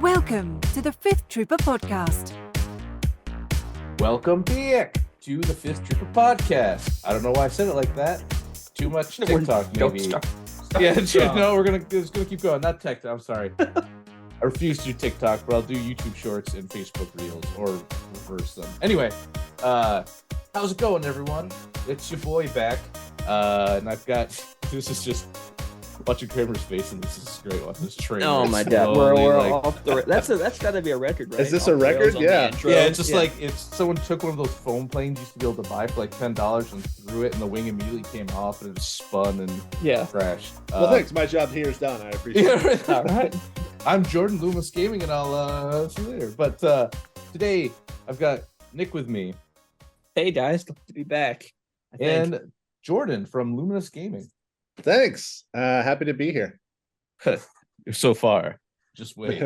Welcome to the Fifth Trooper Podcast. Welcome back to the Fifth Trooper Podcast. I don't know why I said it like that. Too much TikTok, maybe. Stop. Yeah, no, we're gonna keep going. Not TikTok. I'm sorry. I refuse to do TikTok, but I'll do YouTube Shorts and Facebook Reels or reverse them. Anyway, how's it going, everyone? It's your boy back, and I've got this is just watching Kramer's face, and this is a great one. This trailer. Oh my god, we're off the. That's got to be a record, right? Is this a record? Yeah. Yeah, it's just like if someone took one of those foam planes you used to be able to buy for like $10 and threw it, and the wing immediately came off and it just spun and crashed. Well, thanks. My job here is done. I appreciate it. All right. I'm Jordan, Luminous Gaming, and I'll see you later. But today I've got Nick with me. Hey guys, good to be back. And Jordan from Luminous Gaming. Thanks. Happy to be here. So far. Just wait.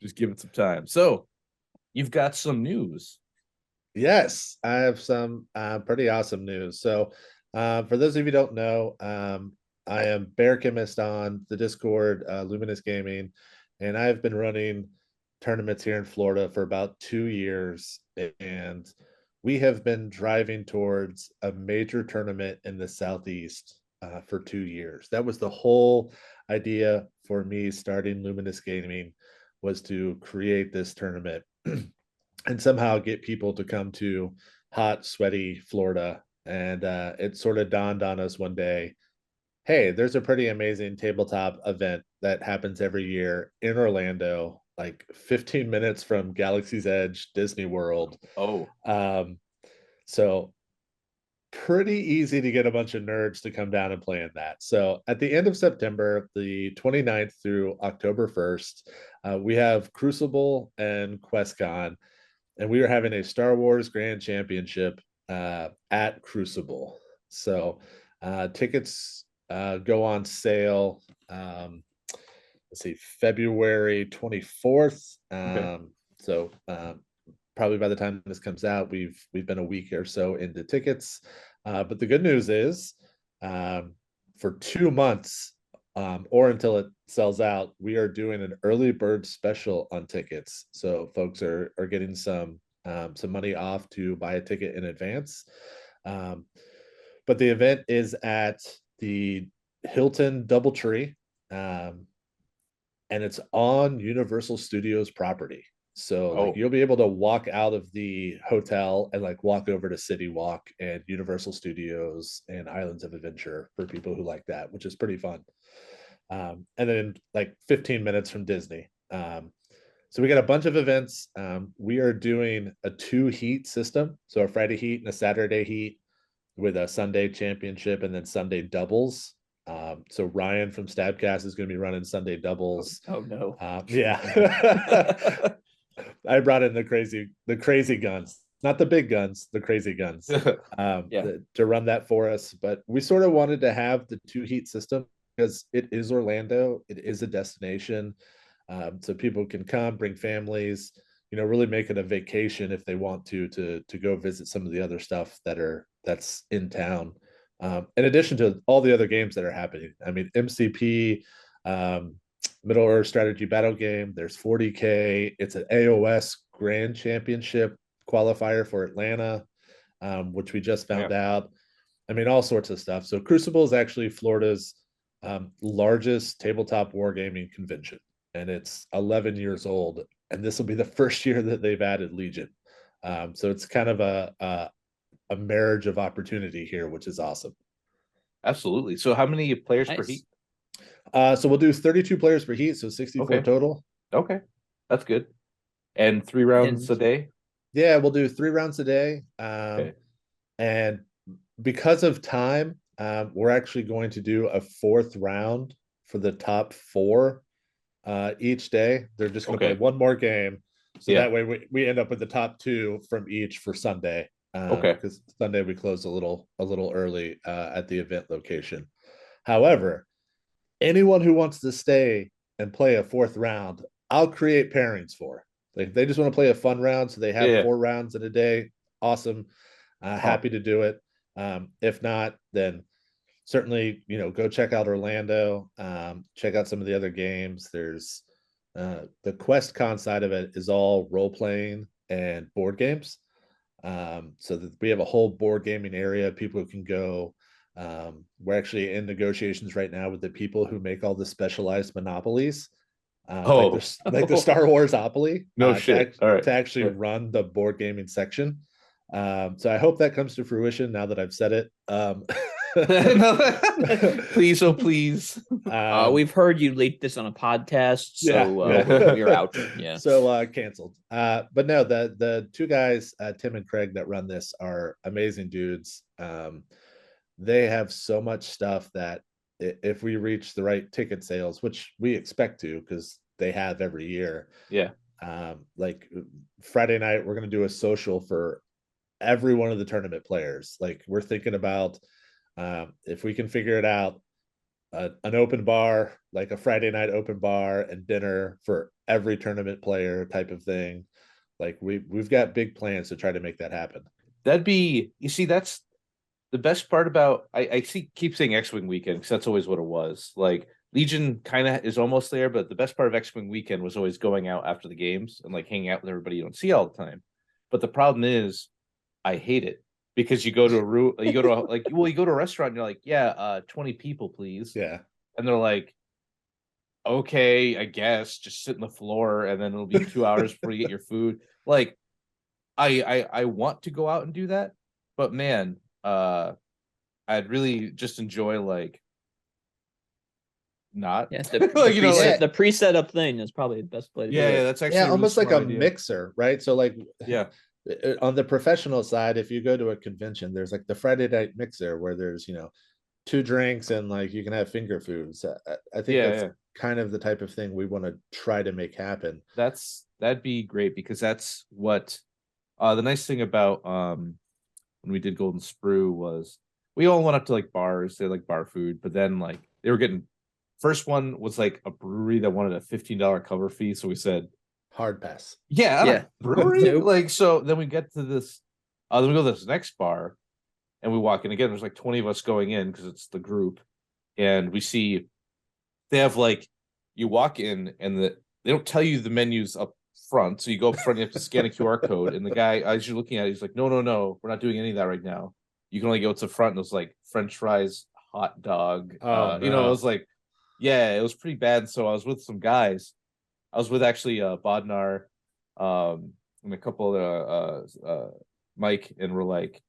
Just give it some time. So you've got some news. Yes, I have some pretty awesome news. So for those of you who don't know, I am Bear Chemist on the Discord, Luminous Gaming, and I've been running tournaments here in Florida for about 2 years, and we have been driving towards a major tournament in the Southeast for 2 years. That was the whole idea for me starting Luminous Gaming, was to create this tournament and somehow get people to come to hot, sweaty Florida. And it sort of dawned on us one day, hey, there's a pretty amazing tabletop event that happens every year in Orlando, like 15 minutes from Galaxy's Edge, Disney World. Oh. So pretty easy to get a bunch of nerds to come down and play in that. So at the end of September, the 29th through October 1st, we have Crucible and QuestCon, and we are having a Star Wars Grand Championship at Crucible. So tickets go on sale, let's see, February 24th. So probably by the time this comes out, we've been a week or so into tickets. But the good news is for 2 months or until it sells out, we are doing an early bird special on tickets. So folks are getting some money off to buy a ticket in advance. But the event is at the Hilton Doubletree, and it's on Universal Studios property. So like, you'll be able to walk out of the hotel and like walk over to City Walk and Universal Studios and Islands of Adventure for people who like that, which is pretty fun. And then like 15 minutes from Disney. So we got a bunch of events. We are doing a 2-heat system. So a Friday heat and a Saturday heat with a Sunday championship and then Sunday doubles. So Ryan from Stabcast is going to be running Sunday doubles. Oh no. Yeah. I brought in the crazy guns, not the big guns, the crazy guns, to run that for us. But we sort of wanted to have the 2-heat system because it is Orlando. It is a destination. So people can come, bring families, really make it a vacation if they want to go visit some of the other stuff that's in town. In addition to all the other games that are happening. I mean, MCP, Middle Earth Strategy Battle Game, there's 40K. It's an AOS Grand Championship qualifier for Atlanta, which we just found out. I mean, all sorts of stuff. So Crucible is actually Florida's largest tabletop wargaming convention, and it's 11 years old. And this will be the first year that they've added Legion. So it's kind of a marriage of opportunity here, which is awesome. Absolutely. So how many players per heat? So we'll do 32 players per heat, so 64 total. Okay, that's good. And 3 rounds a day? Yeah, we'll do 3 rounds a day. And because of time, we're actually going to do a 4th round for the top 4 each day. They're just going to play one more game. So that way we end up with the top 2 from each for Sunday. Because Sunday we close a little early at the event location. However, anyone who wants to stay and play a 4th round, I'll create pairings for. Like, they just want to play a fun round, so they have 4 rounds in a day. Awesome. Happy to do it. If not, then certainly, go check out Orlando, check out some of the other games. There's The QuestCon side of it is all role playing and board games. So that we have a whole board gaming area. People can go. We're actually in negotiations right now with the people who make all the specialized monopolies, like the Star Wars Opoly, No shit. All right. to actually run the board gaming section. So I hope that comes to fruition now that I've said it. Please, oh please. We've heard you leak this on a podcast, so you're out. Yeah. So canceled. But no, the two guys, Tim and Craig, that run this are amazing dudes. They have so much stuff that if we reach the right ticket sales, which we expect to, because they have every year. Yeah. Like Friday night, we're going to do a social for every one of the tournament players. Like we're thinking about, if we can figure it out, an open bar, like a Friday night open bar and dinner for every tournament player type of thing. Like we've got big plans to try to make that happen. That'd be, you see, that's the best part about, I keep saying X-Wing weekend because that's always what it was. Like Legion kind of is almost there, but the best part of X-Wing weekend was always going out after the games and like hanging out with everybody you don't see all the time. But the problem is, I hate it because you go to you go to a restaurant and you're like, yeah, 20 people, please. Yeah. And they're like, okay, I guess just sit on the floor and then it'll be 2 hours before you get your food. Like, I want to go out and do that, but man, I'd really just enjoy like not. Yeah, the pre-set up thing is probably the best play to do it. Yeah, that's actually almost like a idea. mixer, right? So like, yeah, on the professional side, if you go to a convention, there's like the Friday night mixer where there's 2 drinks and like you can have finger foods. I think that's kind of the type of thing we want to try to make happen. That'd be great because that's what the nice thing about when we did Golden Sprue was we all went up to like bars, they like bar food, but then like they were getting, first one was like a brewery that wanted a $15 cover fee, so we said hard pass. Yeah. Brewery. Like, so then we get to this, then we go to this next bar and we walk in again. There's like 20 of us going in because it's the group, and we see they have like, you walk in and they don't tell you the menus up front. So you go up front, you have to scan a QR code. And the guy, as you're looking at it, he's like, no, we're not doing any of that right now. You can only go to the front. And it was like French fries, hot dog. It was like, yeah, it was pretty bad. So I was with some guys. I was with actually Bodnar and a couple of Mike, and we're like,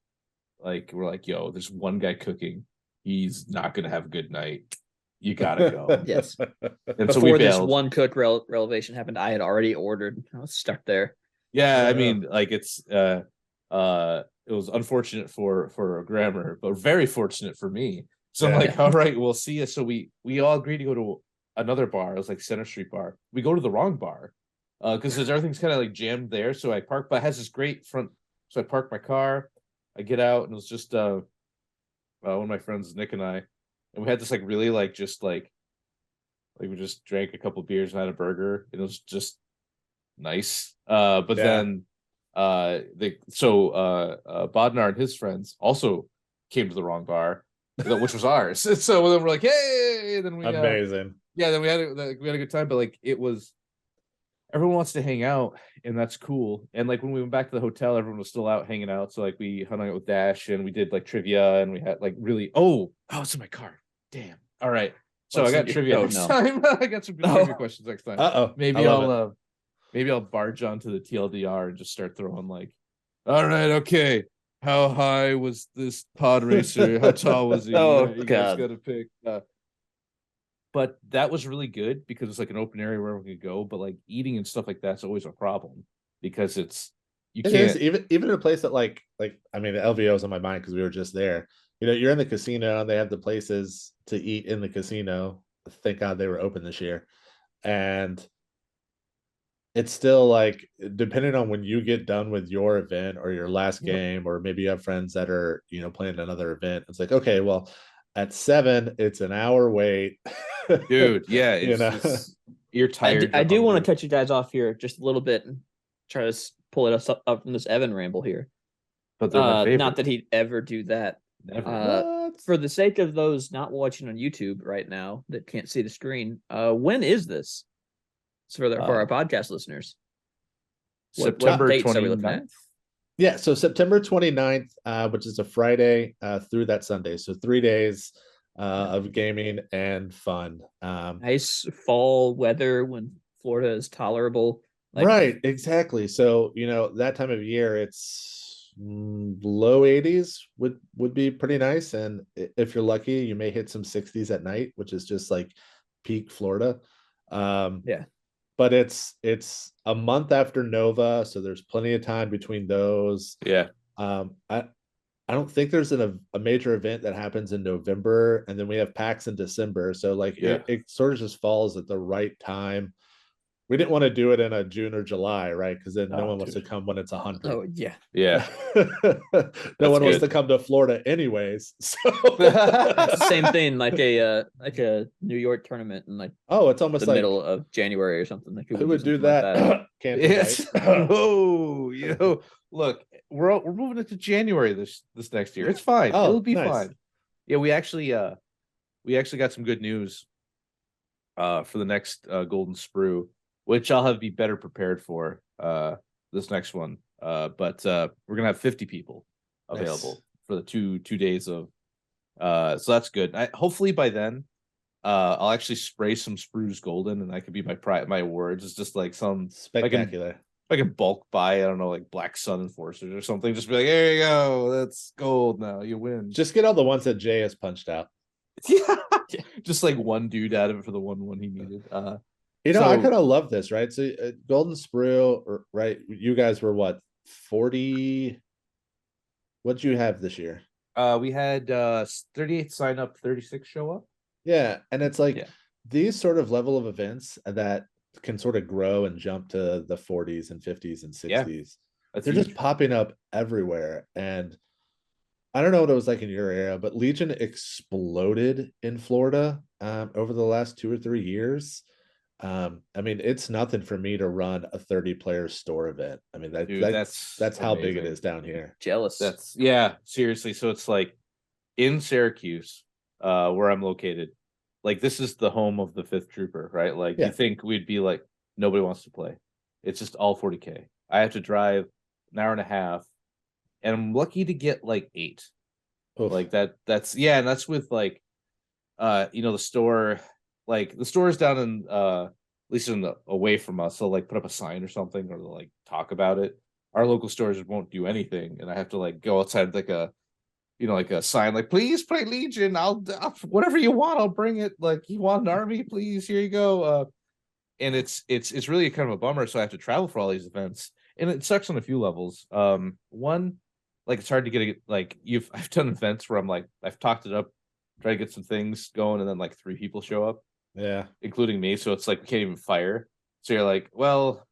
yo, there's one guy cooking. He's not gonna have a good night. You gotta go. Yes. And before so this one cook revelation happened, I had already ordered. I was stuck there. Yeah, I mean, like it was unfortunate for Grammar, but very fortunate for me. So I'm like, all right, we'll see you. So we all agreed to go to another bar. It was like Center Street bar. We go to the wrong bar because everything's kind of like jammed there. So I park, but it has this great front. So I park my car. I get out, and it was just one of my friends, Nick, and I, and we had this like really like just like we just drank a couple beers and had a burger. And it was just nice. But then Bodnar and his friends also came to the wrong bar, which was ours. And so then we're like, hey, and then we amazing. Then we had a good time. But like it was, everyone wants to hang out, and that's cool. And like when we went back to the hotel, everyone was still out hanging out. So like we hung out with Dash, and we did like trivia, and we had like really it's in my car. Damn. All right. So I got trivia next time. I got some trivia questions next time. Maybe I'll barge onto the TLDR and just start throwing like, all right, okay. How high was this pod racer? How tall was he? You guys gotta pick. But that was really good because it's like an open area where we could go. But like eating and stuff like that's always a problem because you can't. Even in a place that like I mean, the LVO is on my mind because we were just there. You're in the casino and they have the places to eat in the casino. Thank God they were open this year, and it's still like depending on when you get done with your event or your last game, or maybe you have friends that are playing another event. It's like, okay, well, at 7 it's an hour wait. Dude, yeah, you're tired. I do want to cut you guys off here just a little bit and try to pull it up from this Evan ramble here. But not that he'd ever do that. For the sake of those not watching on YouTube right now that can't see the screen, when is this? for our podcast listeners. What September dates are we looking at? 29th. Yeah, so September 29th, which is a Friday through that Sunday. So 3 days of gaming and fun. Nice fall weather when Florida is tolerable. Right, exactly. So, that time of year, it's low 80s would be pretty nice. And if you're lucky, you may hit some 60s at night, which is just like peak Florida. Yeah. But it's a month after Nova, so there's plenty of time between those. Yeah. I don't think there's a major event that happens in November, and then we have PAX in December. So it sort of just falls at the right time. We didn't want to do it in a June or July, right? Because then no one wants to come when it's 100. Oh yeah. Yeah. No one wants good. to come to Florida anyways. So It's the same thing, like a New York tournament in like it's almost the like middle of January or something. Like who would do something like that? Can't Yes. Oh, look, we're moving into January this next year. It's fine. Oh, It'll be nice. fine. Yeah, we actually got some good news for the next Golden Sprue, which I'll have to be better prepared for this next one. But we're gonna have 50 people available for the two days of so that's good. Hopefully by then I'll actually spray some sprues golden, and that could be my awards. It's just like some Spectacular. I can bulk buy, I don't know, like Black Sun Enforcers or something. Just be like, there you go, that's gold now. You win. Just get all the ones that Jay has punched out. Yeah. Just like one dude out of it for the one he needed. I So- kind of love this, right? So Golden Sprue, right? You guys were what, 40? What'd you have this year? We had 38 sign up, 36 show up. Yeah, and it's like Yeah. these sort of level of events that can sort of grow and jump to the 40s and 50s and 60s. That's They're huge. just popping up everywhere. And I don't know what it was like in your era, but Legion exploded in Florida over the last 2 or 3 years. I mean, it's nothing for me to run a 30-player store event. I mean, Dude, that's how big it amazing. is down here. Jealous. That's seriously. So it's like in Syracuse, where I'm located, like this is the home of the 5th Trooper, right? Like Yeah. you think we'd be like, nobody wants to play. It's just all 40K. I have to drive an hour and a half, and I'm lucky to get like 8. Oof. Like that's and that's with like the store, like the store is down in at least away from us. So like put up a sign or something, or they'll like talk about it. Our local stores won't do anything, and I have to like go outside like a like a sign like, please play Legion, I'll whatever you want, I'll bring it. Like, you want an army, please, here you go. And it's really kind of a bummer, so I have to travel for all these events, and it sucks on a few levels. One, like it's hard to get like I've done events where I'm like, I've talked it up, try to get some things going, and then like 3 people show up, Yeah. including me, so it's like we can't even fire. So you're like, well,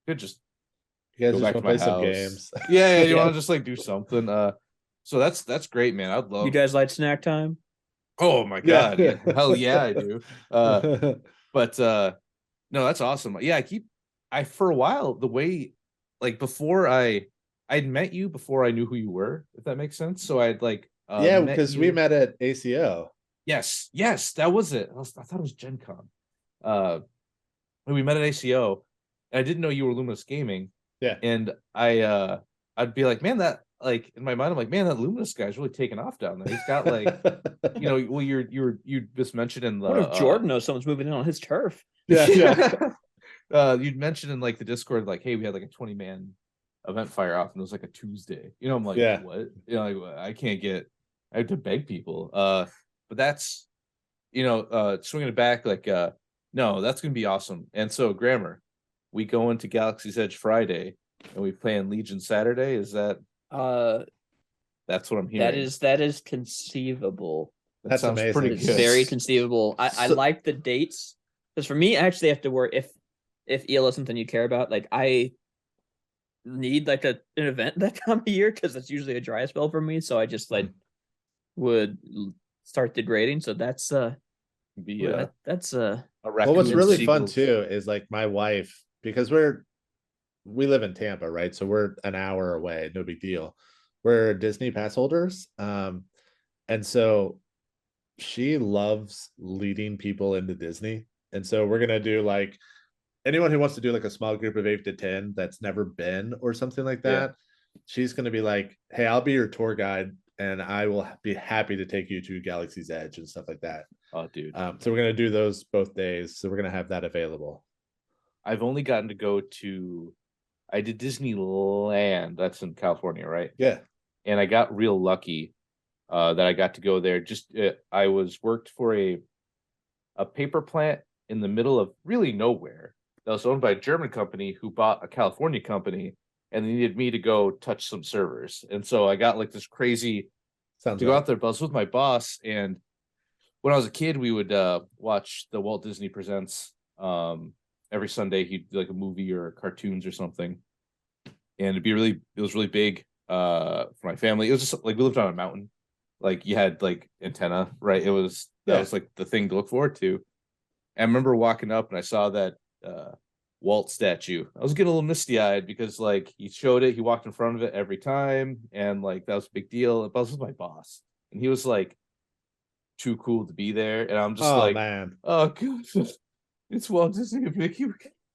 could just You guys go just back want to to my play some house. games. Yeah, you Yeah. want to just like do something. So that's great, man. I'd love. You guys like snack time? Oh my Yeah. god, hell yeah, I do. But no, that's awesome. Yeah, I for a while, the way, like before I'd met you before I knew who you were, if that makes sense. So I'd like Yeah, met because we you- met at ACO. Yes, that was it. I thought it was Gen Con. We met at ACO, and I didn't know you were Luminous Gaming. Yeah. And I'd be like, man, that, like, in my mind, I'm like, man, that Luminous guy's really taking off down there. He's got like, well, you just mentioned in the What if Jordan knows someone's moving in on his turf? Yeah. You'd mentioned in like the Discord, like, hey, we had like a 20-man event fire off, and it was like a Tuesday. I'm like, Yeah. what? Like, I have to beg people. But that's, swinging it back, like, no, that's gonna be awesome. And so, Grammar, we go into Galaxy's Edge Friday, and we play on Legion Saturday. Is that? That's what I'm hearing. That is conceivable. That That's sounds amazing. pretty It's good. very conceivable. I So- like the dates, because for me, I actually have to work if EL is something you care about. Like, I need like an event that time of year, because it's usually a dry spell for me. So I just like would start degrading. So that's Be that's a Well, what's Raccoons, really fun Seagulls. too is like my wife, because we live in Tampa, right? So we're an hour away, no big deal. We're Disney pass holders. And so she loves leading people into Disney. And so we're gonna do like anyone who wants to do like a small group of 8 to 10 that's never been or something like that, she's going to be like, hey, I'll be your tour guide and I will be happy to take you to Galaxy's Edge and stuff like that. Oh, dude. So we're going to do those both days. So we're going to have that available. I've only gotten to go to, I did Disneyland. That's in California, right? Yeah. And I got real lucky that I got to go there. I worked for a paper plant in the middle of really nowhere that was owned by a German company who bought a California company, and they needed me to go touch some servers. And so I got like this crazy Sounds to go out there. But I was with my boss, and when I was a kid, we would watch the Walt Disney Presents every Sunday. He'd do like a movie or cartoons or something, and it was really big for my family. It was just like we lived on a mountain, like you had like antenna, right? That was like the thing to look forward to. And I remember walking up and I saw that Walt statue. I was getting a little misty-eyed because like he showed it, he walked in front of it every time, and like that was a big deal. But I was with my boss, and he was like too cool to be there, and I'm just man, oh god, it's Walt Disney and Mickey.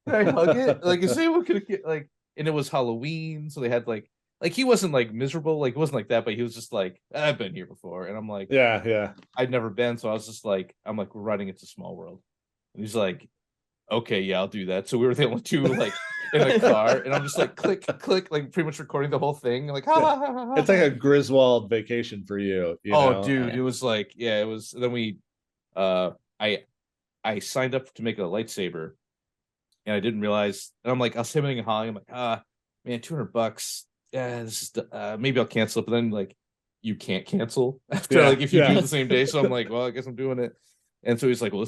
Can I hug it? Like, is anyone gonna get like? And it was Halloween, so they had like he wasn't like miserable, like it wasn't like that, but he was just like, I've been here before, and I'm like, yeah, I'd never been, so I was just like, I'm like, we're running It's a Small World, and he's like, okay, yeah, I'll do that. So we were the only two like in the car, and I'm just like click, like pretty much recording the whole thing, like it's like a Griswold vacation for you. You know? Dude, it was like, yeah, it was. Then we, I signed up to make a lightsaber, and I didn't realize. And I'm like, I was hemming and hawing. I'm like, man, $200. Yeah, this is, maybe I'll cancel it. But then like, you can't cancel after like if you do it the same day. So I'm like, well, I guess I'm doing it. And so he's like, well,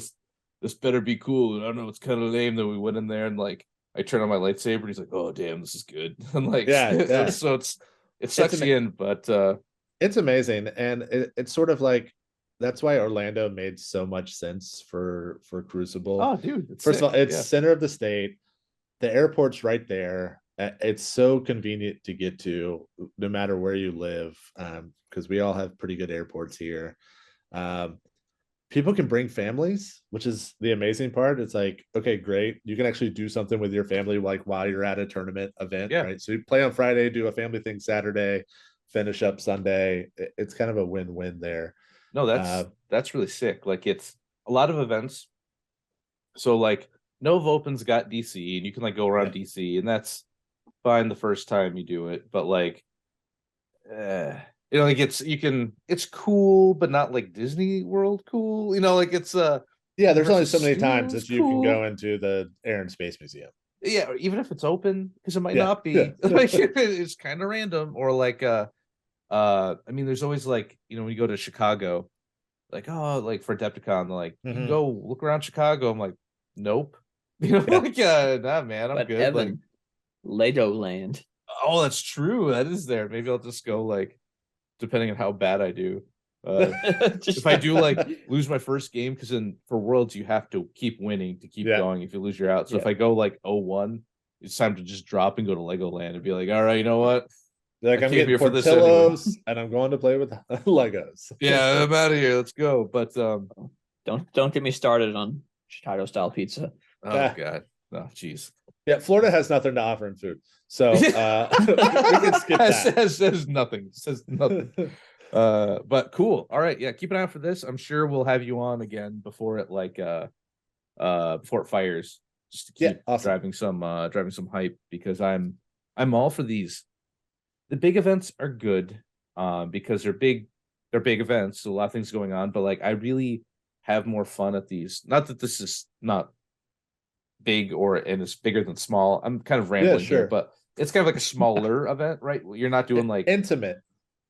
this better be cool. And I don't know, it's kind of lame that we went in there and like I turned on my lightsaber and he's like, oh damn, this is good. I'm like, so it sucks you in, but it's amazing. And it's sort of like that's why Orlando made so much sense for Crucible. Oh dude, first of all, it's center of the state, the airport's right there. It's so convenient to get to no matter where you live, because we all have pretty good airports here. People can bring families, which is the amazing part. It's like, okay, great, you can actually do something with your family like while you're at a tournament event, right? So you play on Friday, do a family thing Saturday, finish up Sunday. It's kind of a win-win there. No, that's really sick. Like it's a lot of events. So like Nova Open's got DC, and you can like go around DC, and that's fine the first time you do it, but like like it's cool, but not like Disney World cool, like it's there's only so many times that you can go into the Air and Space Museum, even if it's open, because it might not be like it's kind of random, or like I mean there's always like when you go to Chicago, like like for Adepticon, they're like you can go look around Chicago. I'm like, nope. Like nah man, I'm good. Evan, like Legoland. Oh, that's true. That is there. Maybe I'll just go like, depending on how bad I do. If I do like lose my first game, because for Worlds you have to keep winning to keep going. If you lose, you're out. So if I go like 0-1, it's time to just drop and go to Legoland and be like, all right, you know what? Like I'm getting Portillo's and I'm going to play with Legos. Yeah, I'm out of here. Let's go. But don't get me started on Chicago style pizza. Oh god. Oh jeez. Yeah, Florida has nothing to offer in food, so we can skip that. Says nothing. But cool. All right, yeah. Keep an eye out for this. I'm sure we'll have you on again before it before it fires, just to keep driving some hype, because I'm all for these. The big events are good, because they're big events, so a lot of things going on. But like, I really have more fun at these. Not that this is not big and it's bigger than small. I'm kind of rambling here, but it's kind of like a smaller event, right? You're not doing like intimate.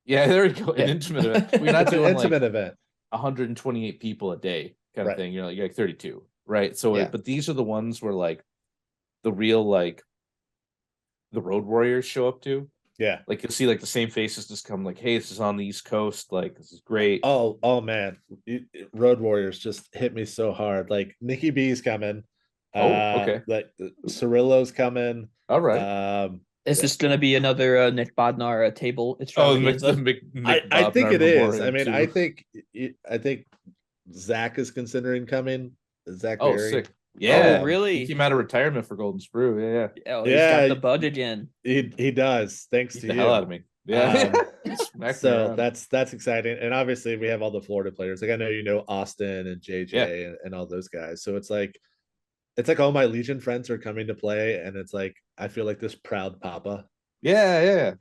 Yeah, there you go. An intimate event. We're not doing intimate event. 128 people a day kind of thing. You're like 32, right? So, but these are the ones where like the real like the Road Warriors show up to. Yeah, like you'll see like the same faces just come like, hey, this is on the East Coast. Like this is great. Oh man, Road Warriors just hit me so hard. Like Nikki B's coming. Okay. Like Cirillo's coming. All right. Is this going to be another Nick Bodnar table? It's I think it is. I mean, I think Zach is considering coming. Zach Berry. Sick. Yeah, really? He came out of retirement for Golden Sprue. Yeah. Oh, he's got the bug again. He does, thanks Beat to the you. hell out of me. Yeah. Smacked me So around. that's exciting, and obviously we have all the Florida players. Like I know you know Austin and JJ Yeah. and all those guys. So it's like all my Legion friends are coming to play, and it's like I feel like this proud papa. Yeah.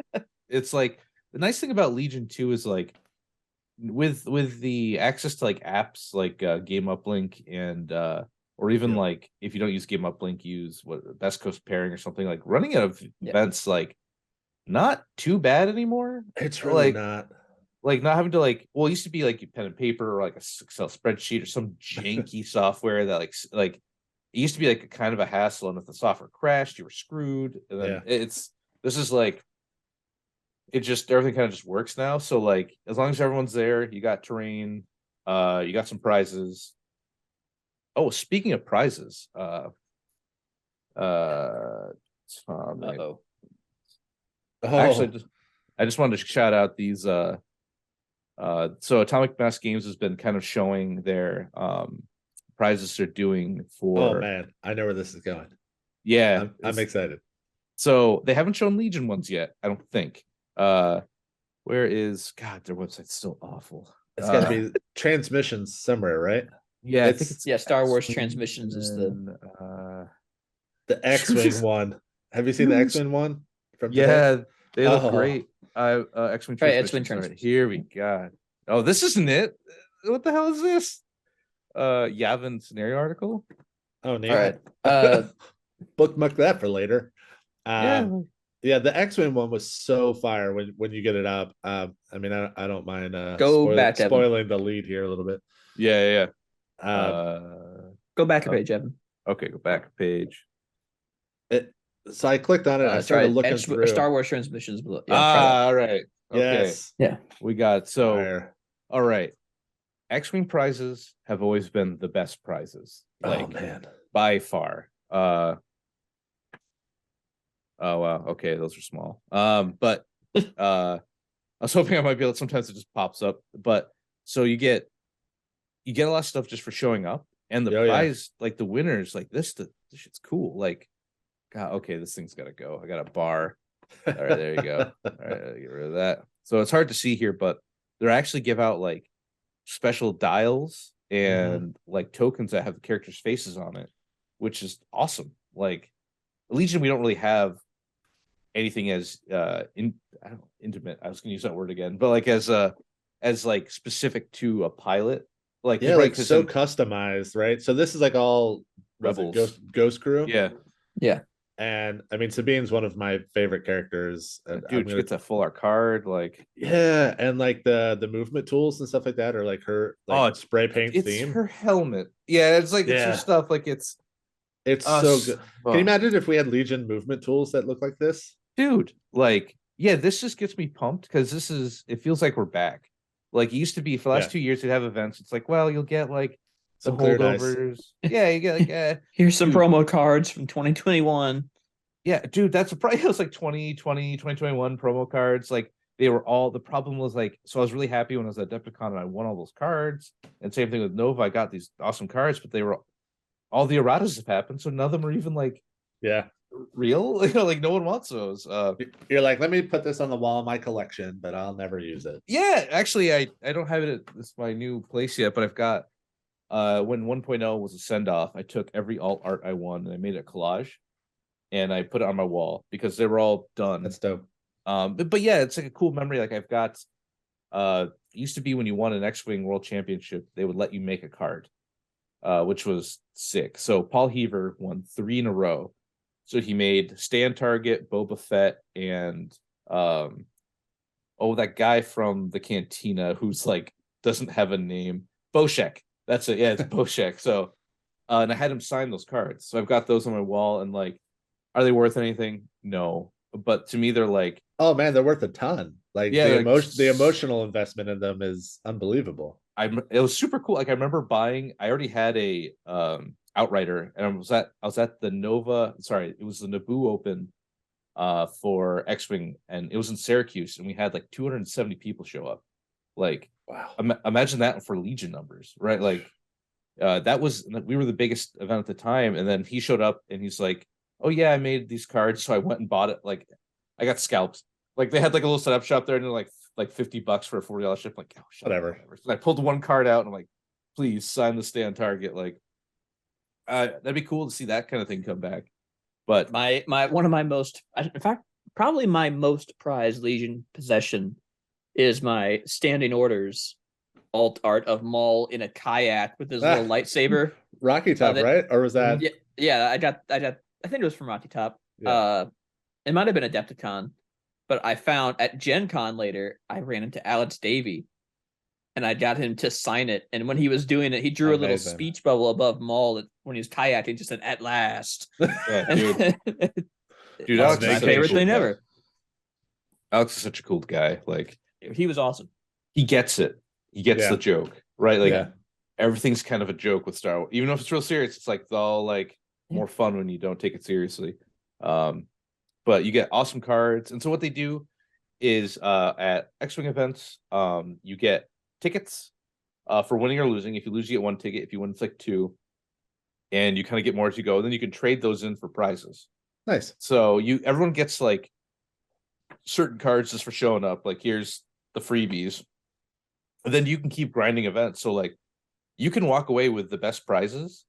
It's like the nice thing about Legion 2 is like with the access to like apps like Game Uplink and or even Yep. like if you don't use Game Uplink, use what Best Coast Pairing or something, like running out of events like not too bad anymore. It's really like not. like not having to like, well, it used to be like pen and paper or like a Excel spreadsheet or some janky software that like it used to be like a kind of a hassle, and if the software crashed you were screwed, and then this is like it just everything kind of just works now. So like as long as everyone's there, you got terrain, you got some prizes. Oh, speaking of prizes, Uh-oh. actually I just wanted to shout out these so Atomic Mass Games has been kind of showing their prizes they're doing for. Oh man, I know where this is going. Yeah, I'm excited. So they haven't shown Legion ones yet, I don't think. Where is God? Their website's still awful. It's got to be transmissions somewhere, right? Yeah, I think it's Star Wars X-Wing Transmissions is the X-Wing one. Have you seen the X-Wing one from yeah, today? they look great. X-Wing Transmissions. X-Wing Right, here we go. Oh, this isn't it. What the hell is this? Yavin scenario article. Oh, neat. All right. Bookmark that for later. Yeah. Yeah, the X-Wing one was so fire when you get it up. I mean, I don't mind spoiling the lead here a little bit. Yeah. Go back a page, Evan. Okay, go back a page. So I clicked on it. I started looking through Star Wars Transmissions. All right. Okay. Yes. Yeah. We got Fire. all right. X-Wing prizes have always been the best prizes. Oh man. By far. Oh wow, okay, those are small. But I was hoping I might be able to, sometimes it just pops up. But so you get a lot of stuff just for showing up, and the prize, like the winners, like this shit's cool. Like, God, okay, this thing's gotta go. I got a bar. All right, there you go. All right, get rid of that. So it's hard to see here, but they actually give out like special dials and like tokens that have the characters' faces on it, which is awesome. Like Legion, we don't really have anything as intimate. I was gonna use that word again, but like as like specific to a pilot. Like like so customized, right? So this is like all Rebels Ghost Crew. Yeah. And I mean Sabine's one of my favorite characters. Dude, she gets a full art card, like and like the movement tools and stuff like that, or like her spray paint theme. Her helmet. Yeah, it's like it's her stuff. Like it's so good. Can you imagine if we had Legion movement tools that look like this? Dude, like, yeah, this just gets me pumped because it feels like we're back. Like it used to be for the last 2 years, we'd have events. It's like, well, you'll get like some holdovers. Yeah, you get like here's some promo cards from 2021. Yeah, dude, that's probably it was like 2020, 2021 promo cards. Like they were all the problem was like, so I was really happy when I was at Adepticon and I won all those cards. And same thing with Nova, I got these awesome cards, but they were all the erratas have happened, so none of them are even like real. Like no one wants those. You're like, let me put this on the wall in my collection, but I'll never use it. Yeah, actually, I don't have it at this my new place yet, but I've got when 1.0 was a send off, I took every alt art I won and I made a collage and I put it on my wall because they were all done. That's dope. But yeah, it's like a cool memory. Like I've got it used to be when you won an X-Wing World Championship, they would let you make a card, which was sick. So Paul Heaver won 3 in a row. So he made Stand Target, Boba Fett, and that guy from the Cantina who's like doesn't have a name. Boshek. That's it. Yeah, it's Boshek. So and I had him sign those cards. So I've got those on my wall, and like, are they worth anything? No. But to me, they're like, oh man, they're worth a ton. Like the emotional investment in them is unbelievable. It was super cool. Like I remember buying. I already had a Outrider, and I was at the Nova. Sorry, it was the Naboo Open for X-Wing, and it was in Syracuse, and we had like 270 people show up. Like, wow! Imagine that for Legion numbers, right? Like, we were the biggest event at the time, and then he showed up and he's like, "Oh yeah, I made these cards, so I went and bought it." Like, I got scalped. Like they had like a little setup shop there, and they're like $50 for a $40 ship. Like, oh, Whatever. So I pulled one card out, and I'm like, "Please sign the stay on target." Like, that'd be cool to see that kind of thing come back. But my one of my most, in fact, probably my most prized Legion possession is my standing orders alt art of Maul in a kayak with his little lightsaber. Rocky Top, right? Or was that? Yeah, I think it was from Rocky Top. Yeah. It might have been Adepticon, but I found at Gen Con later, I ran into Alex Davey and I got him to sign it. And when he was doing it, he drew a little speech bubble above Maul when he was kayaking, just said, "At last." Yeah, dude, Alex is my favorite thing ever. Alex is such a cool guy. Like, he was awesome. He gets it. He gets the joke, right? Like, everything's kind of a joke with Star Wars. Even if it's real serious, it's like it's all like more fun when you don't take it seriously. But you get awesome cards. And so what they do is at X-Wing events, you get tickets for winning or losing. If you lose, you get one ticket. If you win, it's like two. And you kind of get more as you go. Then you can trade those in for prizes. Nice. So everyone gets like certain cards just for showing up. Like, here's the freebies. And then you can keep grinding events. So like you can walk away with the best prizes,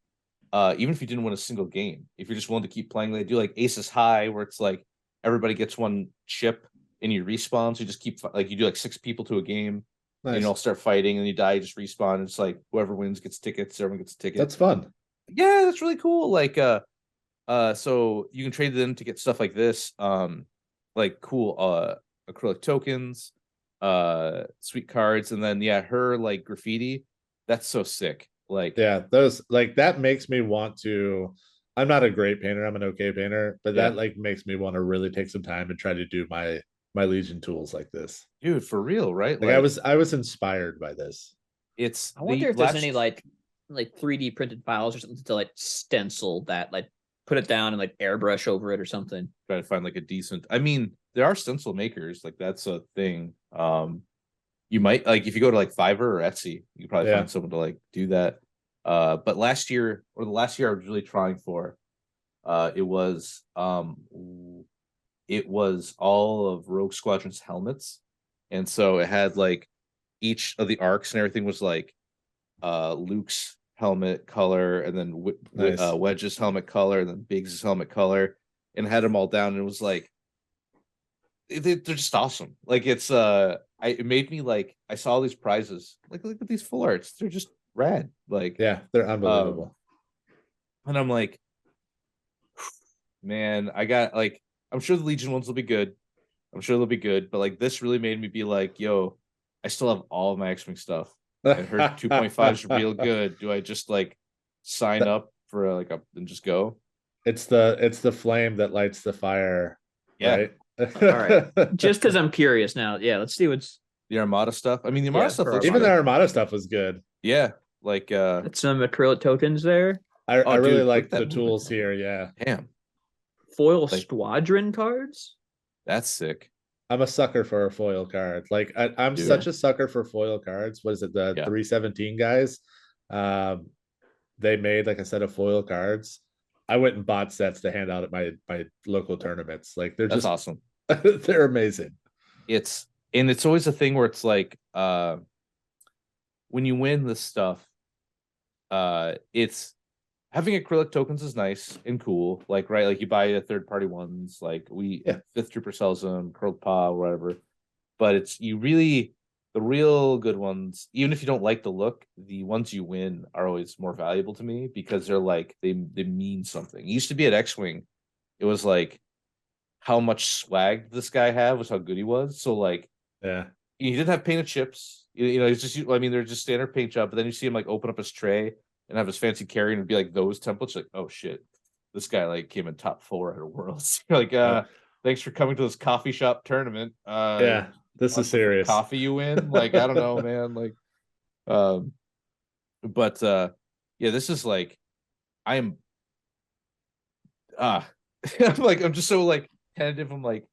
even if you didn't win a single game. If you're just willing to keep playing, they do like Aces High, where it's like everybody gets one chip and you respawn. So you just keep like you do like 6 people to a game. Nice. And you all start fighting, and you die, you just respawn. It's like whoever wins gets tickets. Everyone gets a ticket. That's fun. Yeah, that's really cool. Like, so you can trade them to get stuff like this, like cool acrylic tokens, sweet cards, and then her like graffiti. That's so sick. Like, yeah, those like that makes me want to. I'm not a great painter. I'm an okay painter, but that like makes me want to really take some time and try to do my Legion tools like this. Dude, for real, right? Like I was inspired by this. I wonder if there's any like 3D printed files or something to like stencil that, like put it down and like airbrush over it or something. Try to find like a decent. I mean, there are stencil makers, like that's a thing. You might like if you go to like Fiverr or Etsy, you can probably find someone to like do that. But the last year I was really trying for, it was all of Rogue Squadron's helmets, and so it had like each of the arcs and everything was like Luke's helmet color, and then Wedge's helmet color, and then Biggs' helmet color, and had them all down. And it was like they're just awesome. Like it's it made me like I saw these prizes. Like look at these full arts. They're just rad. Like they're unbelievable. And I'm like, man, I got like I'm sure the Legion ones will be good. I'm sure they'll be good, but like this really made me be like, yo, I still have all of my X-Wing stuff. I heard 2.5 is real good. Do I just like sign up for and just go? It's the flame that lights the fire. Yeah. Right? All right. Just because I'm curious now. Yeah, let's see what's the Armada stuff. I mean, the Armada stuff. Even the Armada stuff was good. Yeah, like some acrylic tokens there. I really like the tools here. Yeah. Damn. Foil squadron cards. That's sick. I'm a sucker for a foil card. Like I'm such a sucker for foil cards. What is it? The 317 guys. They made like a set of foil cards. I went and bought sets to hand out at my local tournaments. Like they're just awesome. They're amazing. It's always a thing where it's like when you win this stuff, it's having acrylic tokens is nice and cool. Like, right, like you buy the third-party ones, like Fifth Trooper sells them, Curled Paw, whatever. But it's the real good ones, even if you don't like the look, the ones you win are always more valuable to me because they're like they mean something. It used to be at X-Wing, it was like how much swag this guy had was how good he was. So like he didn't have painted chips. You know, it's just they're just standard paint job, but then you see him like open up his tray and have his fancy carry and it'd be like those templates, like, oh shit, this guy like came in top 4 at a Worlds. Like, thanks for coming to this coffee shop tournament. This is serious. Coffee you win? Like, I don't know, man. Like, this is like, I'm I'm just so like tentative. I'm like,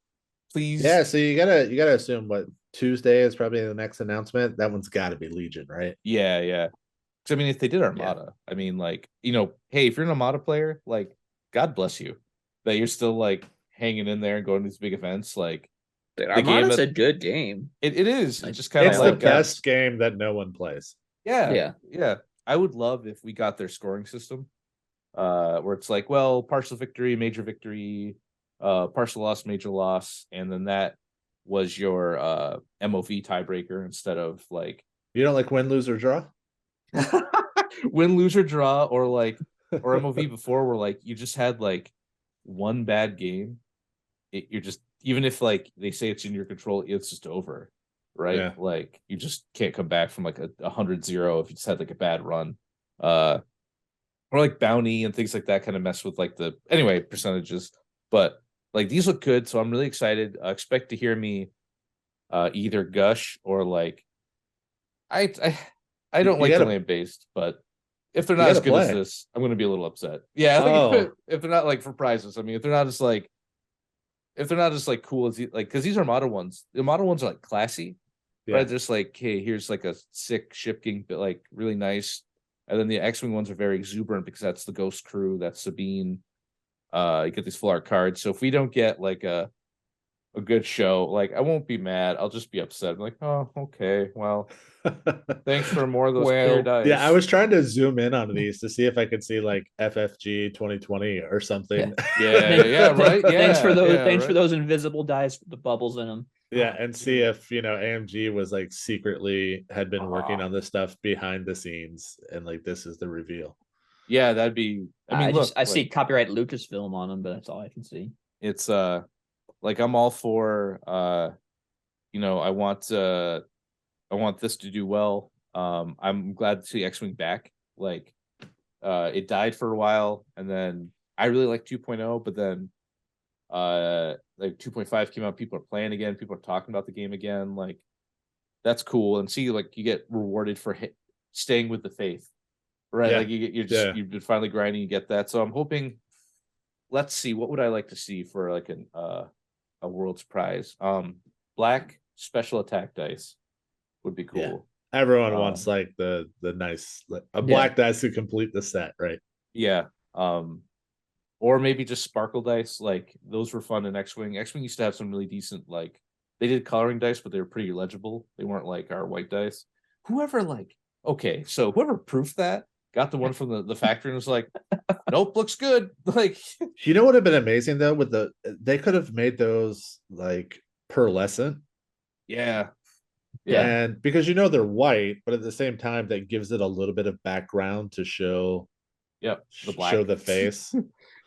please. Yeah, so you gotta assume what Tuesday is probably the next announcement. That one's got to be Legion, right? Yeah. 'Cause, I mean, if they did Armada, I mean, like, hey, if you're an Armada player, like, God bless you that you're still like hanging in there and going to these big events. Like, Dude, the game Armada's that a good game. it is. Like, It's just kind It's of the like best game that no one plays. yeah. I would love if we got their scoring system, where it's like, well, partial victory, major victory, partial loss, major loss, and then that was your MOV tiebreaker instead of like You don't like win, lose, or draw? win, lose, or draw, or like or MOV before, where like you just had like one bad game, you're just, even if like they say it's in your control, it's just over, right? Yeah. Like you just can't come back from like a 100-0 if you just had like a bad run. Or like bounty and things like that kind of mess with like the percentages. But like these look good, so I'm really excited. Expect to hear me either gush or like I don't like the land based, but if they're not as good as this, I'm gonna be a little upset. Yeah, if they're not like for prizes. I mean, if they're not just like cool as like, because these are model ones. The model ones are like classy, right? Just like, hey, here's like a sick shipping, but like really nice. And then the X-Wing ones are very exuberant because that's the Ghost Crew, that's Sabine. You get these full art cards. So if we don't get like a good show, like I won't be mad. I'll just be upset. I'm like, oh, okay, well, thanks for more of those clear dice. Yeah, I was trying to zoom in on these to see if I could see like FFG 2020 or something. Yeah, right. Yeah, thanks for those. Thanks for those invisible dice with the bubbles in them. Yeah, and see if AMG was like secretly had been working on this stuff behind the scenes, and like this is the reveal. Yeah, that'd be. I mean, I see copyright Lucasfilm on them, but that's all I can see. It's like I'm all for I want this to do well. I'm glad to see X-Wing back. Like it died for a while, and then I really like 2.0, but then like 2.5 came out, people are playing again, people are talking about the game again. Like that's cool, and see, like you get rewarded for staying with the faith, right? Like you've been finally grinding, you get that. So I'm hoping, let's see, what would I like to see for like a world's prize? Black special attack dice would be cool. Yeah. Everyone wants like the nice black dice to complete the set, right? Yeah. Or maybe just sparkle dice. Like those were fun in X-Wing. X-Wing used to have some really decent, like they did coloring dice, but they were pretty legible. They weren't like our white dice. Whoever proofed that got the one from the factory and was like, nope, looks good. Like, you know what would have been amazing though, they could have made those like pearlescent. Yeah. And because they're white, but at the same time that gives it a little bit of background to show the black, show the face.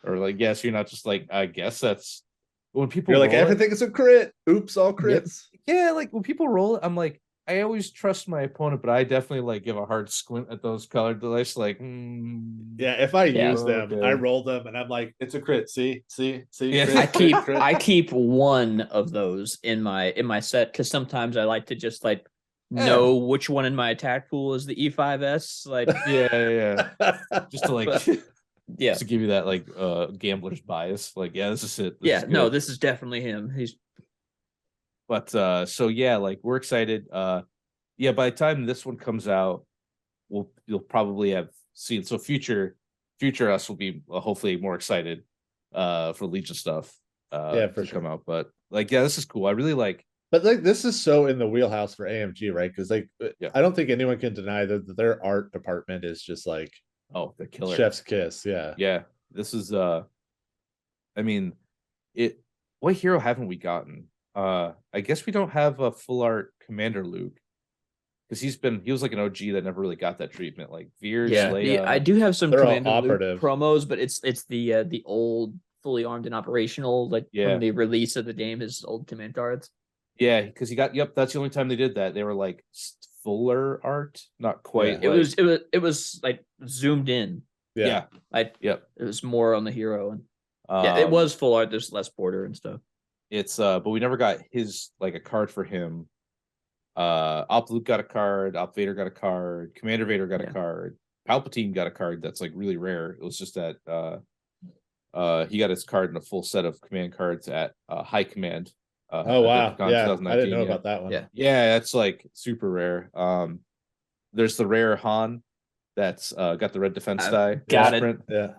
Or like, yes, you're not just like, I guess that's when people you're like everything is a crit. Oops, all crits. Yeah, like when people roll it, I'm like, I always trust my opponent, but I definitely like give a hard squint at those colored dice. Like, yeah, if I use them, I roll them, and I'm like, it's a crit. See. Yeah. Crit, I keep one of those in my set because sometimes I like to just like know which one in my attack pool is the E5S. Like, yeah, just to like, just to give you that like gambler's bias. Like, this is it. This is definitely him. But so yeah, like we're excited. By the time this one comes out, you'll probably have seen. So future us will be hopefully more excited for Legion stuff come out. But like, this is cool. I really like. But like this is so in the wheelhouse for AMG, right? Because like I don't think anyone can deny that their art department is just like the killer, chef's kiss. Yeah. This is I mean, what hero haven't we gotten? I guess we don't have a full art Commander Luke because he was like an OG that never really got that treatment. Like Veers, Leia. I do have some Commander Luke promos, but it's the old fully armed and operational, like from the release of the game, his old command cards. Yeah, because he got that's the only time they did that. They were like fuller art, not quite. Yeah. It was like zoomed in. It was more on the hero, and it was full art. There's less border and stuff. It's but we never got his like a card for him. Op Luke got a card, Op Vader got a card, Commander Vader got a card, Palpatine got a card that's like really rare. It was just that he got his card in a full set of command cards at High Command. Oh wow, I didn't know about that one. Yeah, that's like super rare. There's the rare Han that's got the red defense I've die. got it. sprint. Yeah.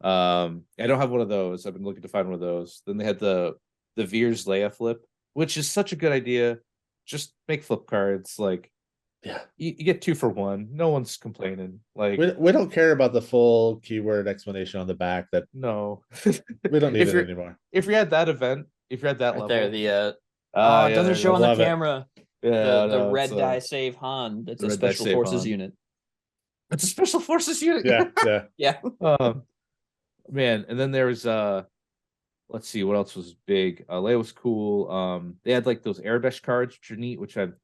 I don't have one of those. I've been looking to find one of those. Then they had the Veers Leia flip, which is such a good idea. Just make flip cards. Like, Yeah. you get 2 for 1. No one's complaining. Like, We don't care about the full keyword explanation on the back. That no. we don't need if it you're anymore. if you're at that event, if you're at that Right level, there, the yeah, it doesn't there show you on go. the Love it. camera. Yeah, The no, red it's, die save Han. That's the a red die special save forces Han. unit. It's a special forces unit. Yeah. Yeah. Man, and then there's let's see what else was big. Leia was cool. They had like those Arabesh cards, which are neat, which I'm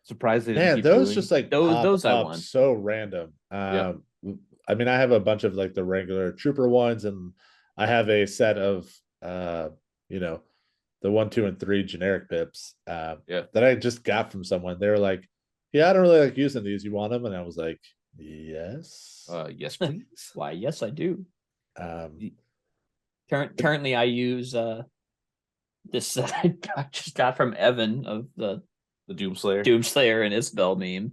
surprised they didn't Man, keep those doing. just like Those pop I up want. so random. Yep. I mean, I have a bunch of like the regular trooper ones, and I have a set of you know, the 1, 2, and 3 generic pips that I just got from someone. They were like, "Yeah, I don't really like using these. You want them?" And I was like, "Yes." Yes, please. Why? Yes, I do. Um, Currently, I use this that I just got from Evan of the Doomslayer. Doomslayer and Isabel meme.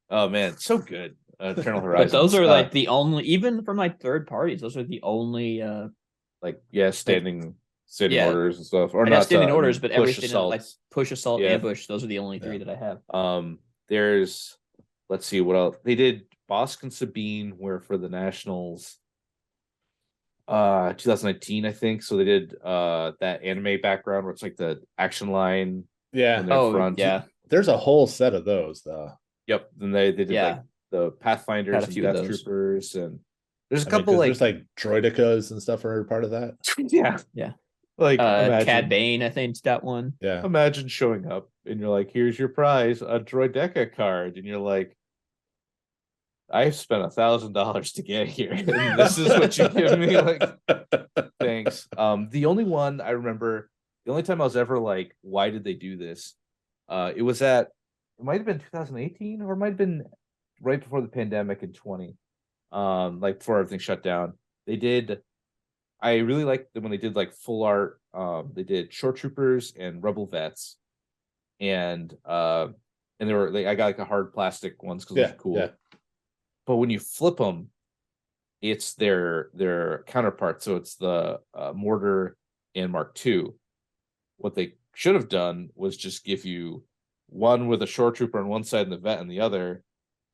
Oh man, so good. Eternal Horizons. But those are like the only, even from like third parties, those are the only standing yeah. orders and stuff. Or I not got standing I orders, mean, but push everything assaults. like push, assault, Yeah. ambush. Those are the only 3 that I have. There's, let's see what else they did. Bosk and Sabine were for the Nationals 2019, I think. So they did that anime background where it's like the action line yeah. in their front. Yeah. There's a whole set of those though. Yep. Then they did like the Pathfinders Had a and few of Death those. Troopers, and there's a I mean, couple 'cause like there's like droidicas and stuff are part of that. Yeah. Like imagine, Cad Bane, I think's got one. Yeah. imagine showing up and you're like, here's your prize, a Droideca card, and you're like, I've spent $1,000 to get here, and this is what you give me. Like, thanks. The only one I remember, the only time I was ever like, why did they do this? It was it might have been 2018, or it might have been right before the pandemic in 20. Like before everything shut down. I really liked them when they did like full art. They did Shore Troopers and Rebel Vets, and they were I got like a hard plastic ones because those are cool. Yeah. But when you flip them, it's their counterpart. So it's the Mortar and Mark II. What they should have done was just give you one with a Shore Trooper on one side and the Vet on the other,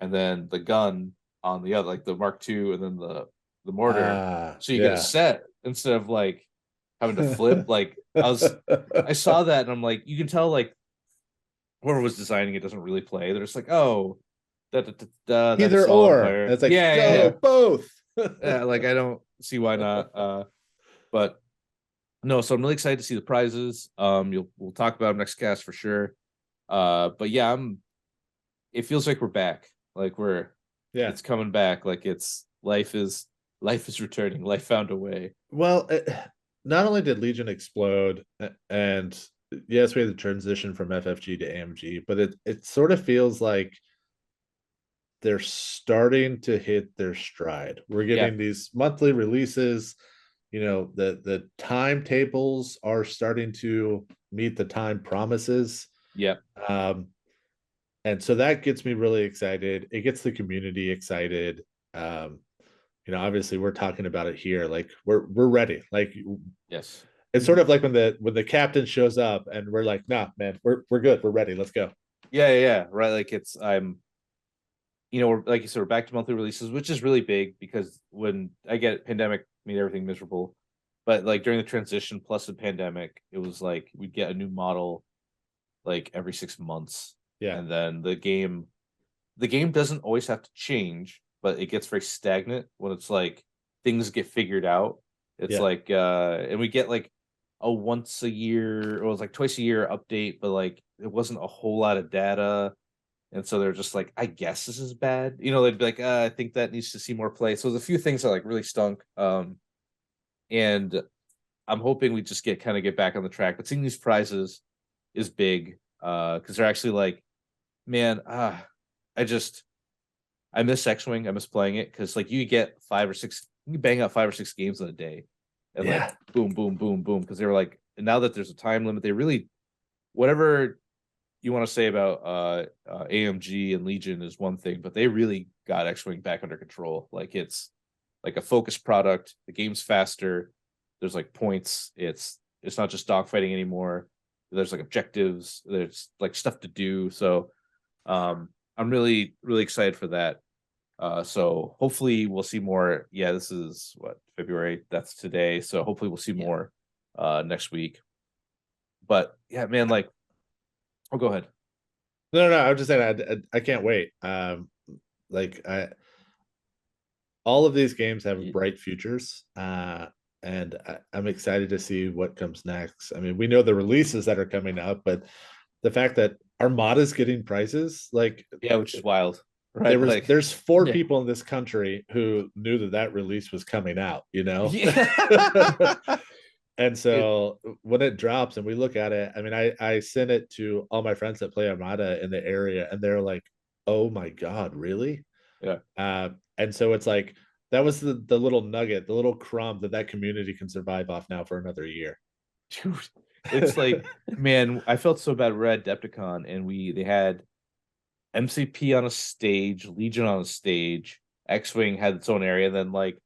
and then the gun on the other, like the Mark II and then the Mortar. So you get a set instead of like having to flip. Like I saw that and I'm like, you can tell like whoever was designing it doesn't really play. They're just like, oh, either or. And it's like, yeah, both. yeah, like I don't see why not. But no, so I'm really excited to see the prizes. We'll talk about them next cast for sure. But yeah, it feels like we're back. Like it's coming back. Like life is returning. Life found a way. Well, not only did Legion explode, and yes, we had the transition from FFG to AMG, but it sort of feels like they're starting to hit their stride. We're getting these monthly releases. You know, the timetables are starting to meet the time promises. Yep. And so that gets me really excited. It gets the community excited. You know, obviously we're talking about it here. Like we're ready. Like, yes, it's sort of like when the captain shows up and we're like, nah, man, we're good. We're ready. Let's go. Yeah. Right. Like we're, like you said, we're back to monthly releases, which is really big because when I get pandemic made everything miserable. But like during the transition plus the pandemic, it was like we'd get a new model like every 6 months. Yeah. And then the game doesn't always have to change, but it gets very stagnant when it's like things get figured out. It's like and we get like a once a year, or it was like twice a year update, but like it wasn't a whole lot of data. And so they're just like, I guess this is bad. You know, they'd be like, I think that needs to see more play. So there's a few things that like really stunk. And I'm hoping we just get back on the track. But seeing these prizes is big. Because they're actually like, man, I miss X-Wing. I miss playing it because like you get 5 or 6, you bang out 5 or 6 games in a day, and like boom, boom, boom, boom. Because they were like, and now that there's a time limit, they really, whatever you want to say about AMG and Legion is one thing, but they really got X-Wing back under control. Like it's like a focused product. The game's faster. There's like points. It's not just dogfighting anymore. There's like objectives. There's like stuff to do. So I'm really excited for that. So hopefully we'll see more. Yeah, this is what, February. That's today. So hopefully we'll see more next week. But yeah, man, like, oh, go ahead. No, I'm just saying I can't wait. Like all of these games have bright futures. And I'm excited to see what comes next. I mean, we know the releases that are coming up, but the fact that Armada's getting prizes, like, Yeah, which is wild, right? There's 4 Yeah. people in this country who knew that release was coming out, you know? Yeah. And so when it drops and we look at it, I mean, I sent it to all my friends that play Armada in the area, and they're like, "Oh my God, really?" Yeah. And so it's like, that was the little nugget, the little crumb that community can survive off now for another year. Dude, it's like, man, I felt so bad. We're at Adepticon and they had MCP on a stage, Legion on a stage, X-Wing had its own area, and then like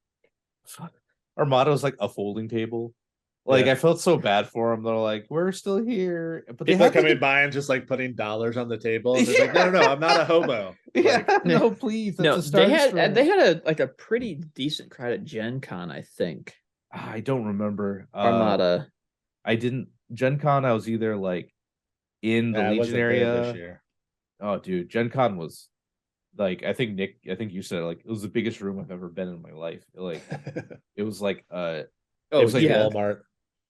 Armada was like a folding table. Like, Yeah. I felt so bad for them. They're like, we're still here, but they People had coming like by and just like putting dollars on the table. And it's like, no, I'm not a hobo. yeah, Like, no, please. That's No, a start. they had a pretty decent crowd at Gen Con, I think. I don't remember. Armada. I didn't Gen Con. I was either like in the I Legion wasn't there this area. year. Oh, dude, Gen Con was like, I think you said, like, it was the biggest room I've ever been in my life. Like, it was like it was like yeah. Walmart.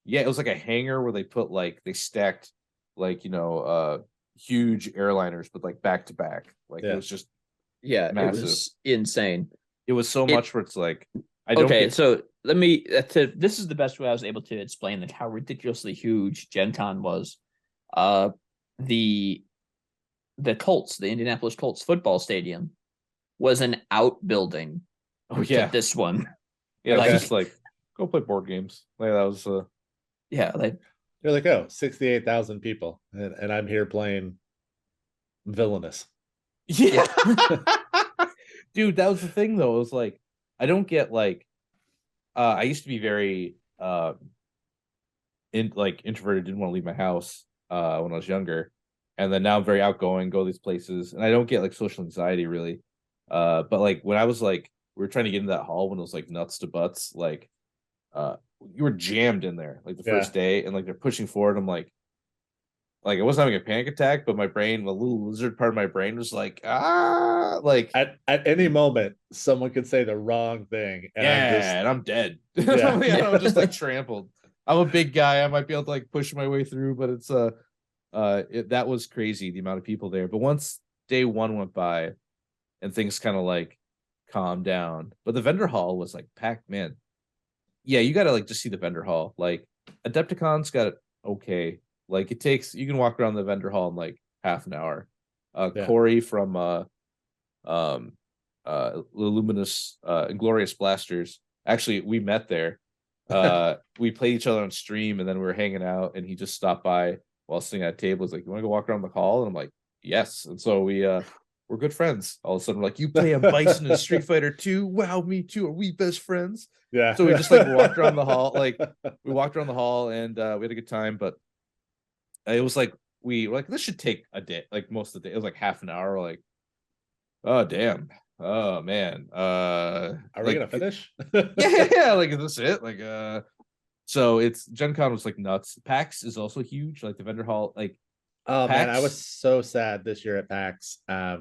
Yeah, it was like a hangar where they stacked like, huge airliners, but like back to back. Like, it was just Yeah, massive. it was insane. It was so much where it's like, so let me this is the best way I was able to explain like how ridiculously huge Gen Con was. The Colts, the Indianapolis Colts football stadium, was an outbuilding. Oh yeah, to this one. Yeah, like, just like, go play board games. Like, that was yeah, like, You're like, oh, 68,000 people, and I'm here playing Villainous. yeah. Dude, that was the thing though. It was like, I don't get like, I used to be very introverted, didn't want to leave my house when I was younger, and then now I'm very outgoing, go to these places, and I don't get like social anxiety really. But like when I was like, we were trying to get into that hall when it was like nuts to butts, like you were jammed in there like the first day, and like they're pushing forward. I'm like I wasn't having a panic attack, but my brain, the little lizard part of my brain was like, like at any moment someone could say the wrong thing, and and I'm dead. Yeah. I'm just like trampled. I'm a big guy. I might be able to like push my way through, but it's that was crazy, the amount of people there. But once day one went by and things kind of like calmed down, but the vendor hall was like packed, man. Yeah, you gotta like just see the vendor hall. Like, Adepticon's got it okay. Like, you can walk around the vendor hall in like half an hour. Corey from Luminous Inglorious Blasters, actually, we met there. We played each other on stream, and then we were hanging out, and he just stopped by while sitting at a table. He's like, you want to go walk around the hall? And I'm like, yes. And so we're good friends. All of a sudden, we're like, you play a Bison in Street Fighter 2? Wow, me too. Are we best friends? Yeah. So we just like walked around the hall. Like, we walked around the hall, and we had a good time. But it was like, we were like, this should take a day, like most of the day. It was like half an hour. Like, oh damn. Oh man. Are we gonna finish? yeah. Like, is this it? Like, so it's Gen Con was like nuts. PAX is also huge. Like, the vendor hall, like, oh PAX, man, I was so sad this year at PAX. I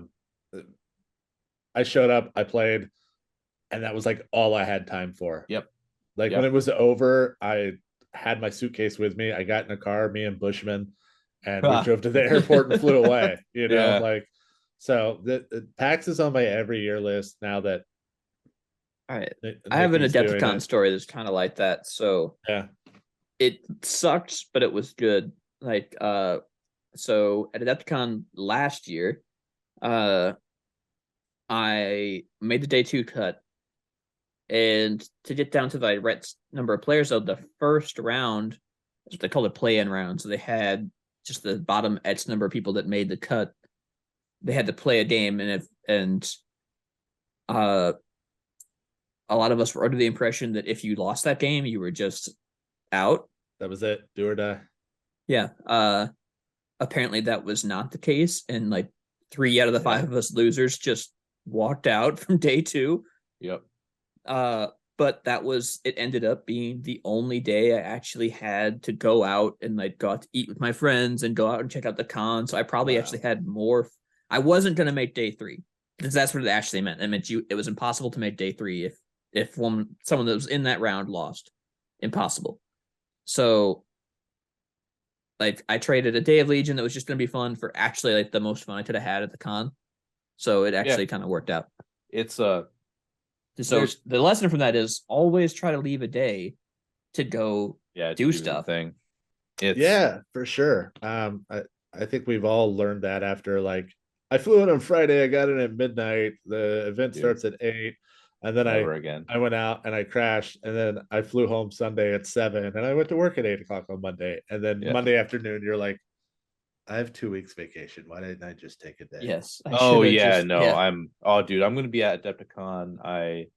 showed up, I played, and that was like all I had time for. Yep. Like, when it was over, I had my suitcase with me. I got in a car, me and Bushman, and we drove to the airport and flew away. Like, so the PAX is on my every year list now that. All right, I have an Adepticon story that's kind of like that. So yeah, it sucks, but it was good. Like, so at Adepticon last year, I made the day 2 cut, and to get down to the right number of players, of the first round, they call it play-in round. So they had just the bottom X number of people that made the cut, they had to play a game, and a lot of us were under the impression that if you lost that game, you were just out. That was it. Do or die. Yeah. Apparently that was not the case, and like 3 out of the 5 of us losers just walked out from day 2. Yep. But it ended up being the only day I actually had to go out and like go out to eat with my friends and go out and check out the con. So I probably actually had more. I wasn't going to make day 3 because that's what it actually meant. It meant it was impossible to make day 3 if someone that was in that round lost. Impossible. So like I traded a day of Legion that was just going to be fun for actually like the most fun I could have had at the con. So it actually kind of worked out. It's So the lesson from that is always try to leave a day to go do stuff. Thing. Yeah, for sure. I think we've all learned that after like I flew in on Friday, I got in at midnight. The event starts at 8, and then I went out and I crashed, and then I flew home Sunday at 7, and I went to work at 8 o'clock on Monday, and then Monday afternoon you're like, I have 2 weeks vacation. Why didn't I just take a day? Yes. I'm going to be at Adepticon. I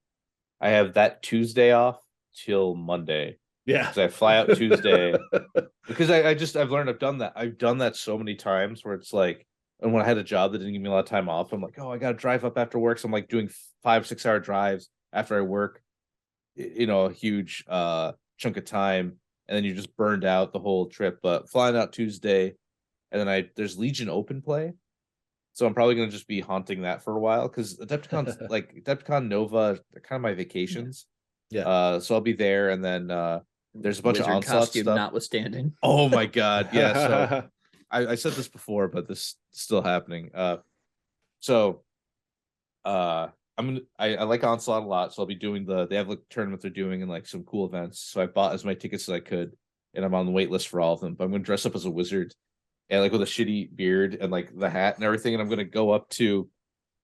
have that Tuesday off till Monday. Yeah. Because I fly out Tuesday. Because I've learned I've done that so many times where it's like, and when I had a job that didn't give me a lot of time off, I'm like, oh, I got to drive up after work. So I'm like doing 5-6 hour drives after I work, a huge chunk of time. And then you're just burned out the whole trip. But flying out Tuesday, and then there's Legion open play. So I'm probably going to just be haunting that for a while because Adepticon's like Adepticon Nova, they're kind of my vacations. Yeah. So I'll be there, and then there's a bunch of Onslaught costume stuff. Notwithstanding. Oh my god, yeah. So I said this before, but this is still happening. I like Onslaught a lot, so I'll be doing they have like tournaments they're doing and like some cool events. So I bought as many tickets as I could, and I'm on the wait list for all of them. But I'm going to dress up as a wizard, and like with a shitty beard and like the hat and everything, and I'm going to go up to.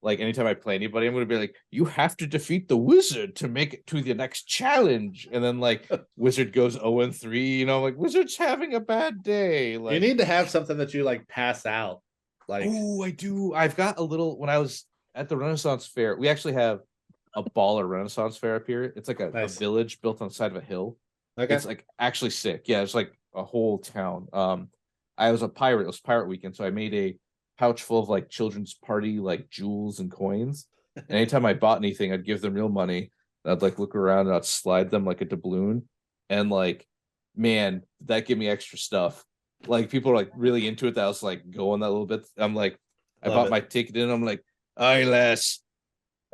Like anytime I play anybody, I'm gonna be like, you have to defeat the wizard to make it to the next challenge. And then like wizard goes 0-3, like wizard's having a bad day. Like you need to have something that you like pass out. Like I do. I've got a little when I was at the Renaissance Fair, we actually have a baller Renaissance Fair up here. It's like a village built on the side of a hill. Okay. It's like actually sick. Yeah, it's like a whole town. I was a pirate, it was pirate weekend, so I made a pouch full of like children's party like jewels and coins, and anytime I bought anything I'd give them real money. I'd like look around and I'd slide them like a doubloon, and like man, that gave me extra stuff. Like people are like really into it, that I was like going that little bit. I'm like I bought my ticket in, I'm like, aye lass,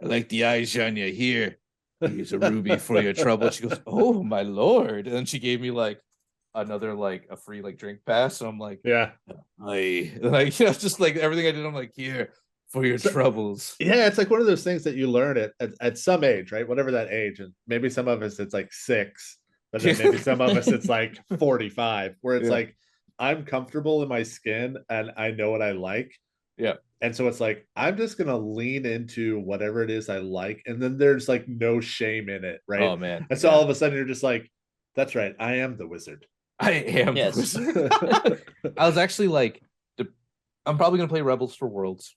I like the eyes on you here, here's a ruby for your trouble. She goes, oh my lord, and then she gave me like another like a free like drink pass. So I'm like, just like everything I did, I'm like, here for your troubles. Yeah, it's like one of those things that you learn at some age, right? Whatever that age, and maybe some of us it's like 6, but then maybe some of us it's like 45, where it's like I'm comfortable in my skin and I know what I like. Yeah. And so it's like I'm just gonna lean into whatever it is I like, and then there's like no shame in it, right? Oh man. And so all of a sudden you're just like, that's right, I am the wizard. I am. Yes. I was actually like, I'm probably going to play Rebels for Worlds.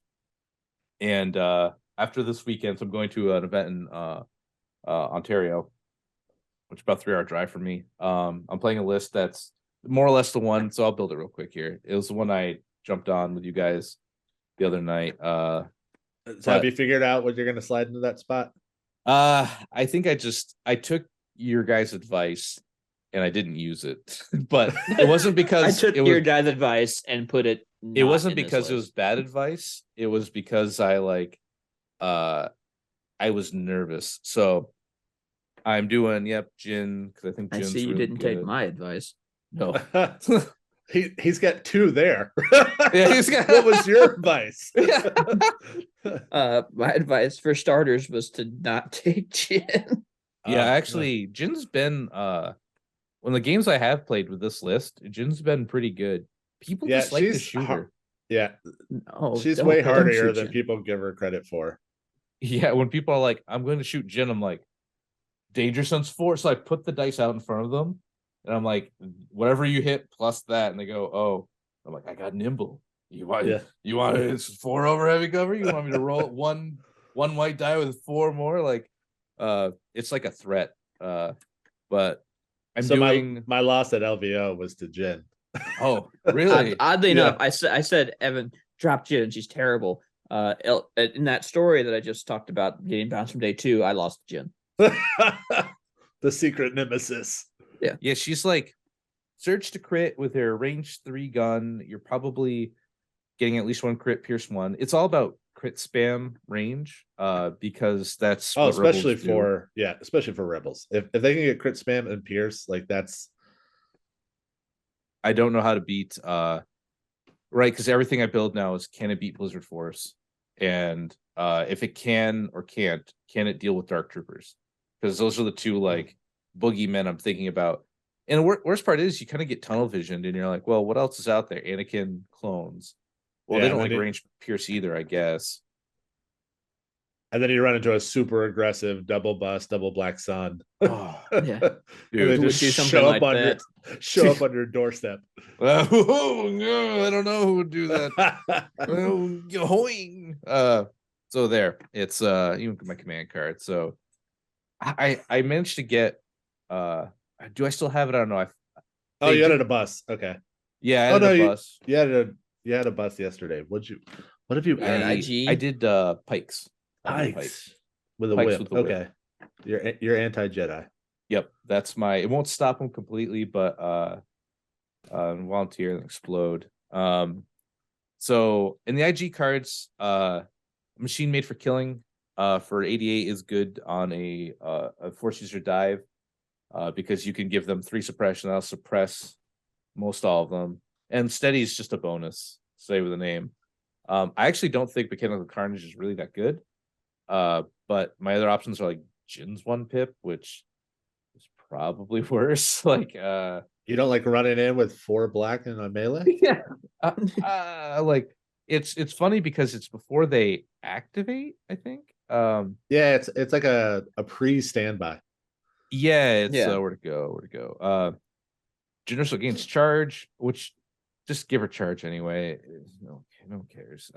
And after this weekend, so I'm going to an event in Ontario, which is about a 3-hour drive for me. I'm playing a list that's more or less the one, so I'll build it real quick here. It was the one I jumped on with you guys the other night. So have you figured out what you're going to slide into that spot? I think I took your guys' advice and I didn't use it, but it wasn't because I took your guys' advice and put it. It wasn't because it was bad advice. It was because I was nervous. So I'm doing Jin, because I think Jin's I see you really didn't good. take my advice. No. He's got 2 there. Yeah, he's got. What was your advice? My advice for starters was to not take Jin. Yeah, actually, Jin's been when the games I have played with this list, Jin's been pretty good. People just like to shoot her. Yeah. No, she's way harder than people give her credit for. Yeah, when people are like, I'm going to shoot Jin, I'm like, Danger Sense 4. So I put the dice out in front of them, and I'm like, whatever you hit plus that, and they go, oh. I'm like, I got nimble. You want Yeah. it's 4 over heavy cover? You want me to roll one white die with 4 more? Like, it's like a threat. But I'm So doing. my loss at LVO was to Jin. Oh, really? Oddly Yeah. enough, I said Evan drop Jin. She's terrible. In that story that I just talked about getting bounced from day 2, I lost Jin. The secret nemesis. Yeah, she's like surge to crit with her range 3 gun. You're probably getting at least 1 crit, pierce 1. It's all about crit spam range, because that's what especially Rebels do. especially for Rebels. If they can get crit spam and pierce, like that's. I don't know how to beat right, because everything I build now is, can it beat Blizzard Force? And if it can or can it deal with Dark Troopers? Because those are the 2 like boogeymen I'm thinking about. And the worst part is you kind of get tunnel visioned and you're like, well, what else is out there? Anakin clones. Well, Yeah, they don't and like then range pierce either, I guess. And then you run into a super aggressive double bust, double black sun. Oh, Yeah. And they Dude, just do something show like up on that. show up on your doorstep. oh, no, I don't know who would do that. Oh, yoing. So there. It's even my command card. So I managed to get do I still have it? I don't know. Oh, they you did- added a bus. Okay. Yeah, I Oh added no, a bus. you had a bus yesterday. What have you Yeah, added? IG. I did pikes. I did Pikes with a Pikes whip. with the whip. Okay. You're anti-Jedi. Yep, that's my. It won't stop them completely, but volunteer and explode. So in the IG cards, machine made for killing for 88 is good on a force user dive, because you can give them 3 suppression. That'll suppress most all of them, and steady is just a bonus. Say with the name. I actually don't think Mechanical Carnage is really that good. But my other options are like Jin's 1 pip, which is probably worse. Like You don't like running in with 4 black and a melee? yeah. Like it's funny because it's before they activate, I think. Yeah, it's like a pre-standby. Yeah, it's Yeah. where to go. General gains charge, which just give her charge anyway. No one cares.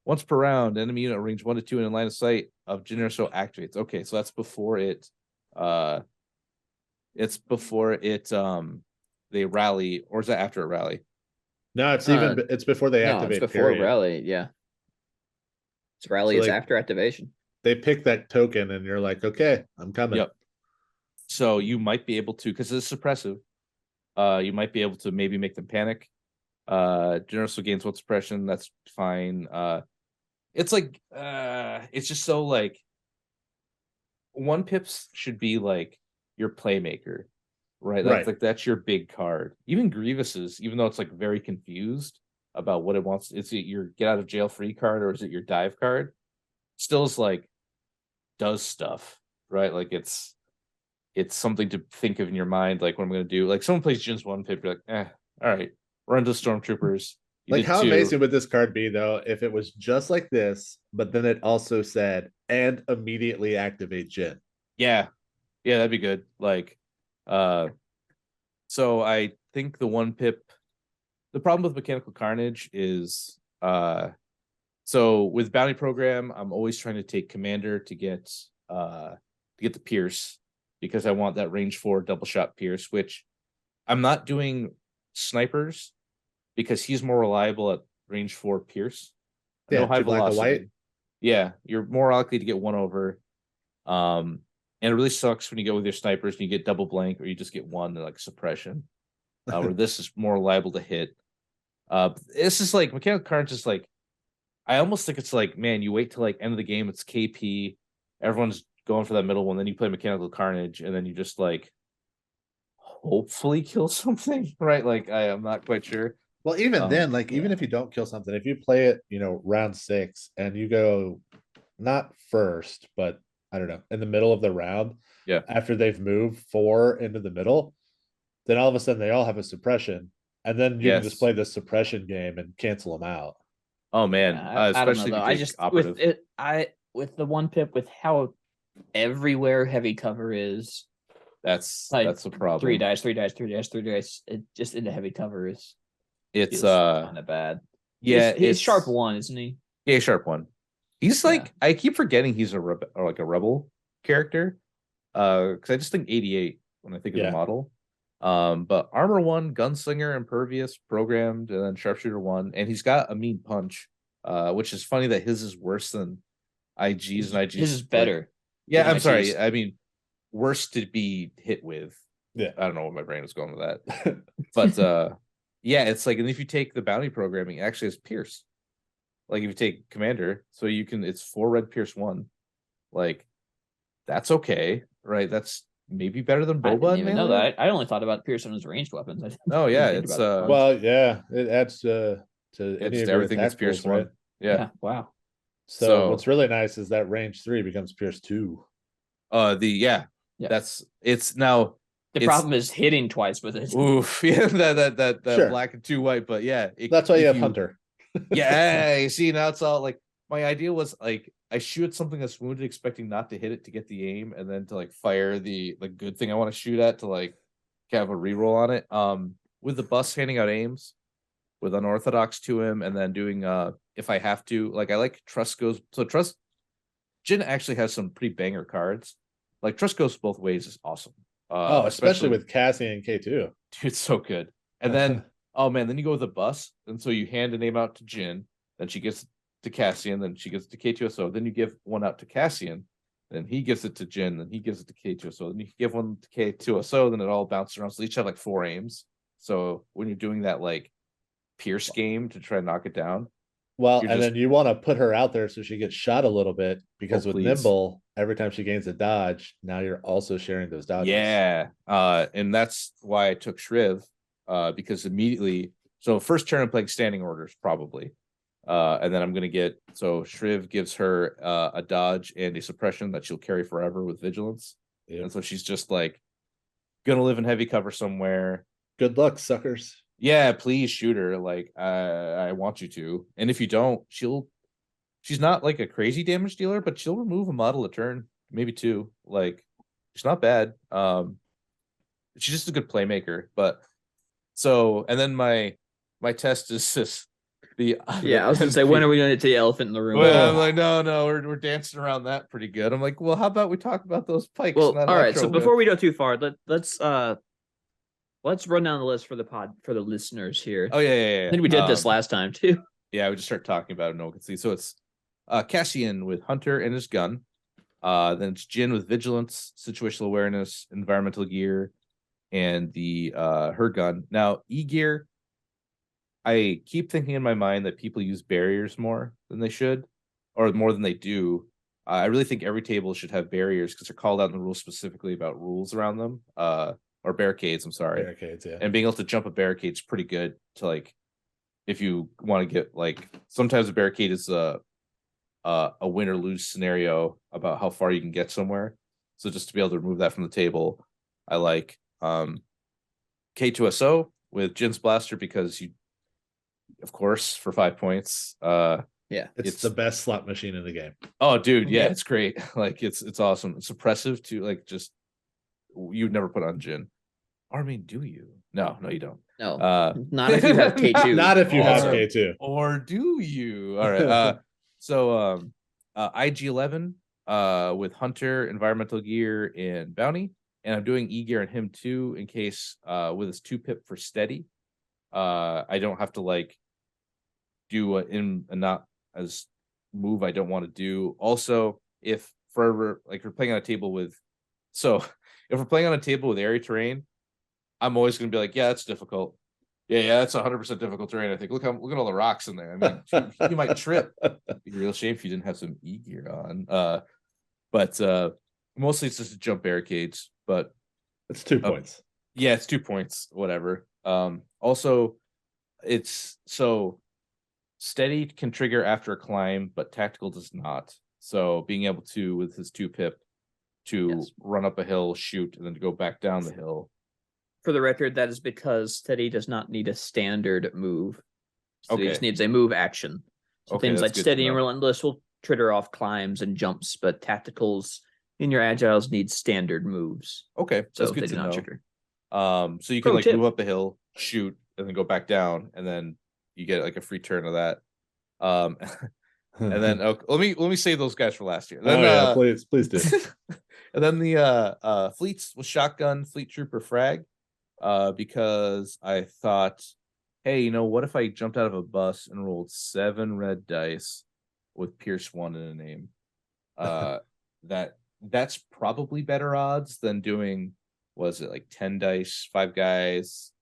Once per round, enemy unit range 1 to 2 in a line of sight of Generoso activates. Okay, so that's before it it's before it they rally, or is that after a rally? No, it's before they No, activate. it's before period. rally. Yeah. It's rally. So, It's like, after activation. They pick that token and you're like, okay, I'm coming. Yep. So you might be able to, because it's suppressive, you might be able to maybe make them panic. Generoso gains 1 suppression, that's fine. It's like it's just so like 1 pips should be like your playmaker, right? Right. Like that's your big card. Even Grievous's, even though it's like very confused about what it wants, is it your get out of jail free card or is it your dive card? Still is like does stuff, right? Like it's something to think of in your mind, like what I'm gonna do. Like someone plays Jin's 1 pip, you're like, all right, run to Stormtroopers. Like how amazing would this card be though if it was just like this, but then it also said and immediately activate Jin. Yeah, that'd be good. Like, so I think the 1 pip. The problem with Mechanical Carnage is, so with Bounty Program, I'm always trying to take Commander to get the Pierce, because I want that range 4 double shot Pierce, which I'm not doing snipers because he's more reliable at range 4 Pierce. Yeah, No high 2 black, a velocity. white. Yeah, you're more likely to get 1 over. And it really sucks when you go with your snipers and you get double blank or you just get 1 like suppression. Where this is more liable to hit. It's just like Mechanical Carnage is like, I almost think it's like, man, you wait till like end of the game, it's KP, everyone's going for that middle one, then you play Mechanical Carnage, and then you just like hopefully kill something, right? Like I'm not quite sure. Well, even then, like even if you don't kill something, if you play it, round 6 and you go not first, but I don't know, in the middle of the round, Yeah. after they've moved 4 into the middle, then all of a sudden they all have a suppression, and then you can just play the suppression game and cancel them out. Oh man, I don't know especially though. if I you take just operative. with the 1 pip, with how everywhere heavy cover is, That's like a problem. 3 dice. It just into heavy cover is It's kind of bad. yeah, he's it's sharp 1, isn't he? Yeah, sharp 1. He's Yeah. like, I keep forgetting he's a rebel character. Because I just think 88 when I think of the model. But armor 1, gunslinger, impervious, programmed, and then sharpshooter 1, and he's got a mean punch. Which is funny that his is worse than IG's, and IG's his is better. Yeah, than I'm IG's. sorry. I mean, worse to be hit with. Yeah. I don't know what my brain was going with that. But yeah, it's like, and if you take the bounty programming, it actually has Pierce. Like if you take Commander, so you can, it's 4 red Pierce 1. Like that's okay, right? That's maybe better than I Boba. didn't even know that. I only thought about Pierce on his ranged weapons. Oh yeah, think it's about it. Well, yeah, it adds to any just of your everything that's attack Pierce rolls, right? 1. Yeah. Wow. So what's really nice is that range 3 becomes Pierce 2. Yeah. That's it's now. The problem is hitting twice with it. Oof, yeah, that Sure. black and 2 white, but yeah, That's why you have Hunter. Yeah, you see, now it's all like, my idea was like, I shoot something that's wounded, expecting not to hit it to get the aim, and then to like fire the good thing I want to shoot at to like have a reroll on it. With the bus handing out aims with unorthodox to him, and then doing if I have to, like I like Trust goes. So Trust Jin actually has some pretty banger cards. Like Trust goes both ways is awesome. Especially with Cassie and K2. Dude, it's so good. And then oh man, then you go with the bus, and so you hand a name out to Jin, then she gets to Cassian, then she gives it to K2SO, then you give one out to Cassian, then he gives it to Jin, then he gives it to K2SO, then you give one to K2SO, then it all bounces around. So each have like 4 aims. So when you're doing that like Pierce game to try and knock it down. Well, and then you want to put her out there so she gets shot a little bit, because with please. Nimble, every time she gains a dodge, now you're also sharing those dodges. Yeah. And that's why I took Shriv, because immediately, so first turn I'm playing standing orders probably. And then I'm gonna get, so Shriv gives her a dodge and a suppression that she'll carry forever with vigilance. Yep. And so she's just like gonna live in heavy cover somewhere. Good luck, suckers. Yeah, please shoot her. Like I want you to. And if you don't, she's not like a crazy damage dealer, but she'll remove a model a turn, maybe 2. Like she's not bad. She's just a good playmaker. But so, and then my test is this. I was gonna say, when are we gonna get to the elephant in the room? Well, I'm like, no, we're dancing around that pretty good. I'm like, well, how about we talk about those pikes? Well, all right. So before we go too far, let's run down the list for the listeners here. Oh yeah. I think we did this last time too. Yeah, we just start talking about it. No one can see. So it's Cassian with Hunter and his gun. Then it's Jin with vigilance, situational awareness, environmental gear, and the her gun. Now E-gear, I keep thinking in my mind that people use barriers more than they should, or more than they do. I really think every table should have barriers because they're called out in the rules specifically about rules around them. Or barricades, I'm sorry. Barricades, yeah. And being able to jump a barricade is pretty good to like, if you want to get like, sometimes a barricade is a win or lose scenario about how far you can get somewhere. So just to be able to remove that from the table, I like K2SO with Jin's Blaster because you, of course, for 5 points. Yeah, it's the best slot machine in the game. Oh, dude, yeah, it's great. Like it's awesome. It's suppressive to like just you'd never put on Jin. Or I mean, do you? No, you don't. No, not if you have K2. Not if you have K2. Or do you? All right. So IG-11 with Hunter, environmental gear, and bounty, and I'm doing E-gear on him too in case with his 2-pip for steady. I don't have to like do a not as move I don't want to do. Also, if forever like we're playing on a table with, so if we're playing on a table with area terrain, I'm always going to be like, yeah, that's difficult. Yeah, that's 100% difficult terrain. I think look at all the rocks in there. I mean, you might trip. It'd be a real shame if you didn't have some E-gear on. But mostly it's just to jump barricades. But it's 2 points. Yeah, it's 2 points. Whatever. Also, it's so steady can trigger after a climb, but tactical does not. So being able to with his 2-pip to run up a hill, shoot, and then to go back down the hill. For the record, that is because steady does not need a standard move. So Okay. He just needs a move action. So Okay, things that's like good steady to and know. relentless will trigger off climbs and jumps, but tacticals in your agiles need standard moves. Okay, So that's good they to do not know. trigger. So you can Pro like tip. move up the hill, shoot, and then go back down, and then you get like a free turn of that. And then let me save those guys for last year. Then, please do. And then the fleets with shotgun, fleet trooper, frag, because I thought, hey, what if I jumped out of a bus and rolled 7 red dice with Pierce 1 in a name? That's probably better odds than doing, was it like 10 dice, 5 guys,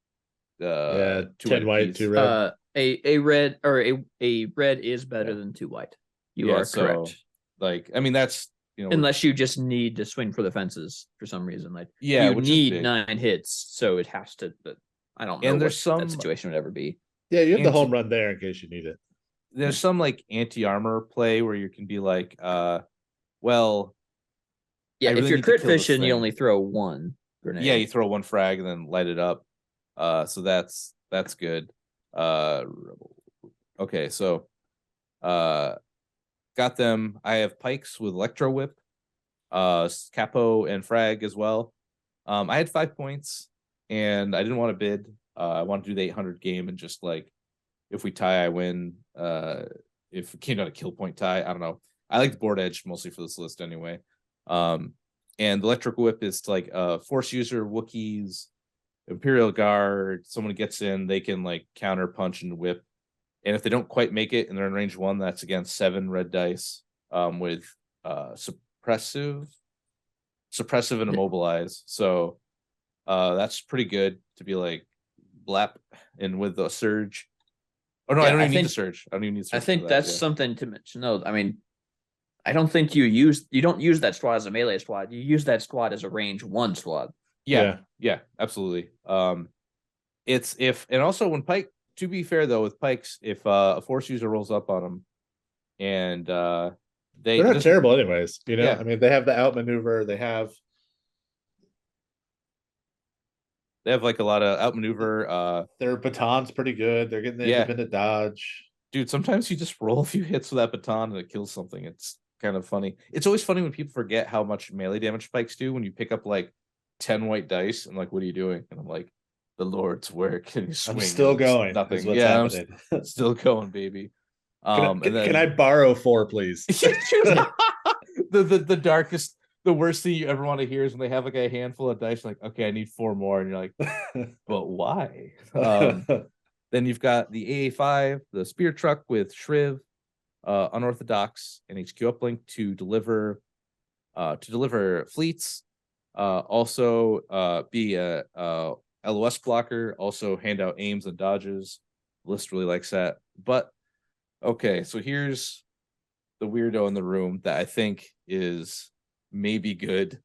10 2 white, 2 red. A red or a red is better than 2 white. You are correct. Like, I mean, that's unless you just need to swing for the fences for some reason. Like, yeah, you need 9 hits, so it has to. But I don't know. And there's that situation would ever be. Yeah, you have the home run there in case you need it. There's some like anti-armor play where you can be like, well, yeah, if you're crit fishing, you only throw 1 grenade. Yeah, you throw 1 frag and then light it up. So that's good. Okay, so got them. I have pikes with electro whip, capo and frag as well. I had 5 points and I didn't want to bid. I want to do the 800 game and just like, if we tie, I win. If it came out a kill point tie, I don't know. I like the board edge mostly for this list anyway. And the electric whip is like force user, Wookiees, Imperial Guard. Someone gets in, they can like counter punch and whip. And if they don't quite make it and they're in range 1, that's against 7 red dice with suppressive and immobilize. So that's pretty good to be like blap. And with the surge. Oh no, I don't even need the surge. I don't even need surge. I think that's something to mention. No, I mean, I don't think you don't use that squad as a melee squad. You use that squad as a range 1 squad. Yeah, absolutely. And also when Pike, to be fair though, with Pikes, if a force user rolls up on them and they're not terrible anyways, Yeah. I mean, they have the outmaneuver, they have like a lot of outmaneuver. Their baton's pretty good. They're getting the independent dodge. Dude, sometimes you just roll a few hits with that baton and it kills something. It's kind of funny. It's always funny when people forget how much melee damage Pikes do when you pick up like 10 white dice and like, what are you doing? And I'm like, the Lord's work. And you swing. I'm still going. Nothing. Happening. I'm still going, baby. Can I borrow 4, please? the darkest, the worst thing you ever want to hear is when they have like a handful of dice, like, okay, I need 4 more, and you're like, but why? Then you've got the AA5, the spear truck with Shriv, unorthodox, and HQ uplink to deliver fleets. Also be a LOS blocker, also hand out aims and dodges. List really likes that. But okay, so here's the weirdo in the room that I think is maybe good.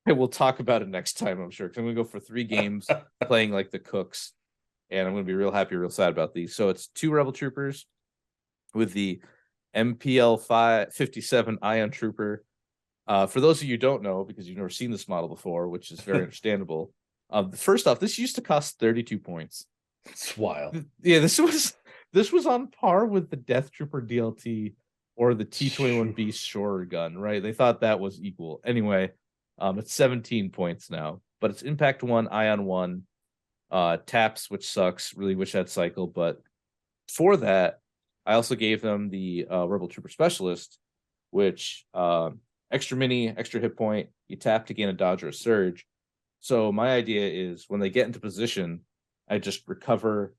We'll talk about it next time, I'm sure, because I'm gonna go for 3 games playing like the cooks, and I'm gonna be real happy, real sad about these. So it's 2 rebel troopers with the MPL 57 Ion Trooper. For those of you who don't know, because you've never seen this model before, which is very understandable. First off, this used to cost 32 points. It's wild. Yeah, this was on par with the Death Trooper DLT or the T-21 Beast Shore gun, right? They thought that was equal. Anyway, it's 17 points now, but it's Impact 1, Ion 1, taps, which sucks. Really wish that cycle, but for that, I also gave them the Rebel Trooper Specialist, which extra mini, extra hit point. You tap to gain a dodge or a surge. So my idea is when they get into position, I just recover,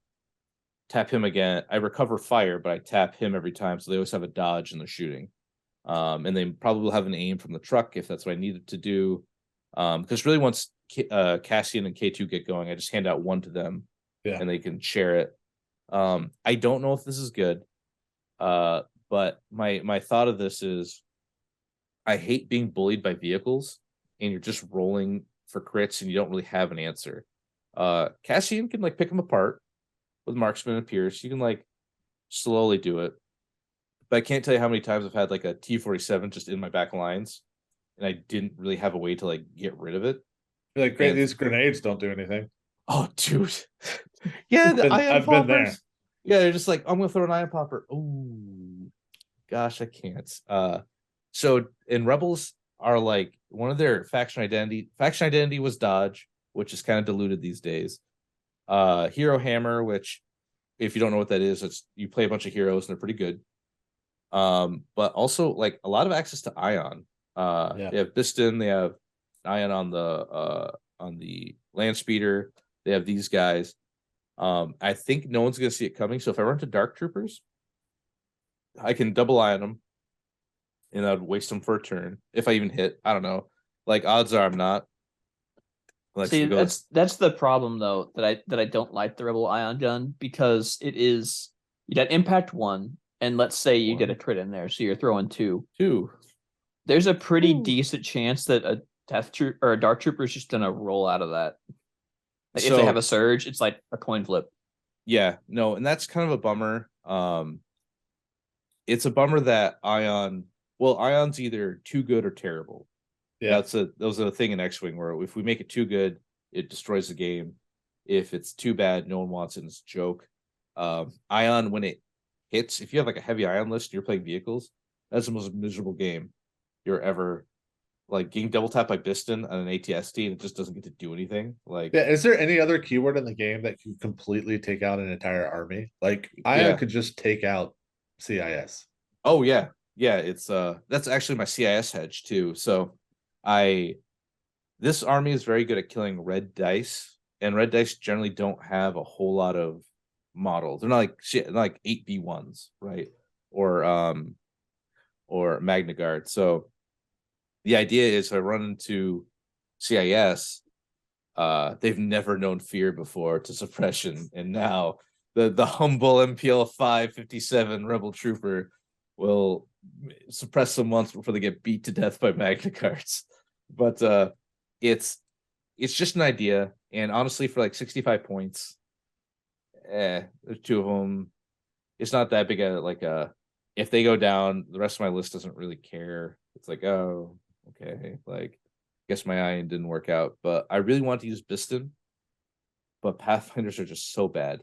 tap him again. I recover fire, but I tap him every time, so they always have a dodge and they're shooting. And they probably will have an aim from the truck if that's what I needed to do. Because really once Cassian and K2 get going, I just hand out 1 to them, and they can share it. I don't know if this is good, but my thought of this is I hate being bullied by vehicles and you're just rolling for crits and you don't really have an answer. Cassian can like pick them apart with Marksman and Pierce. You can like slowly do it. But I can't tell you how many times I've had like a T-47 just in my back lines and I didn't really have a way to like get rid of it. Like, great, these grenades don't do anything. Oh, dude. Yeah, I've been there. Yeah, they're just like, I'm gonna throw an ion popper. Oh gosh, I can't. So in Rebels are like one of their faction identity was dodge, which is kind of diluted these days. Hero Hammer, which if you don't know what that is, it's you play a bunch of heroes and they're pretty good. But also like a lot of access to Ion. They have Biston, they have Ion on the land speeder. They have these guys. I think no one's gonna see it coming. So if I run to Dark Troopers, I can double Ion them, and I'd waste them for a turn if I even hit. I don't know. Like odds are I'm not. Like, See, so that's the problem though that I don't like the Rebel Ion gun because it is you got impact 1, and let's say you get a crit in there, so you're throwing 2. There's a pretty decent chance that a Death Troop or a Dark Trooper is just gonna roll out of that. Like if they have a surge, it's like a coin flip. Yeah, no, and that's kind of a bummer. It's a bummer that Ion's either too good or terrible. Yeah, those are the thing in X-Wing where if we make it too good, it destroys the game. If it's too bad, no one wants it. It's a joke. Ion, when it hits, if you have like a heavy Ion list and you're playing vehicles, that's the most miserable game you're ever like getting double tapped by Biston on an ATST and it just doesn't get to do anything. Like, yeah, is there any other keyword in the game that can completely take out an entire army? Like Ion could just take out CIS. Oh yeah, it's that's actually my CIS hedge too. So this army is very good at killing red dice, and red dice generally don't have a whole lot of models. They're not like shit, they're not like 8B1s, right? Or Magna Guard. So the idea is if I run into CIS, they've never known fear before to suppression, and now the humble MPL 557 Rebel Trooper will suppress them once before they get beat to death by Magna Guards. But it's just an idea, and honestly, for like 65 points, there's 2 of them. It's not that big a if they go down, the rest of my list doesn't really care. It's like, oh, okay, like guess my iron didn't work out. But I really want to use Biston, but Pathfinders are just so bad.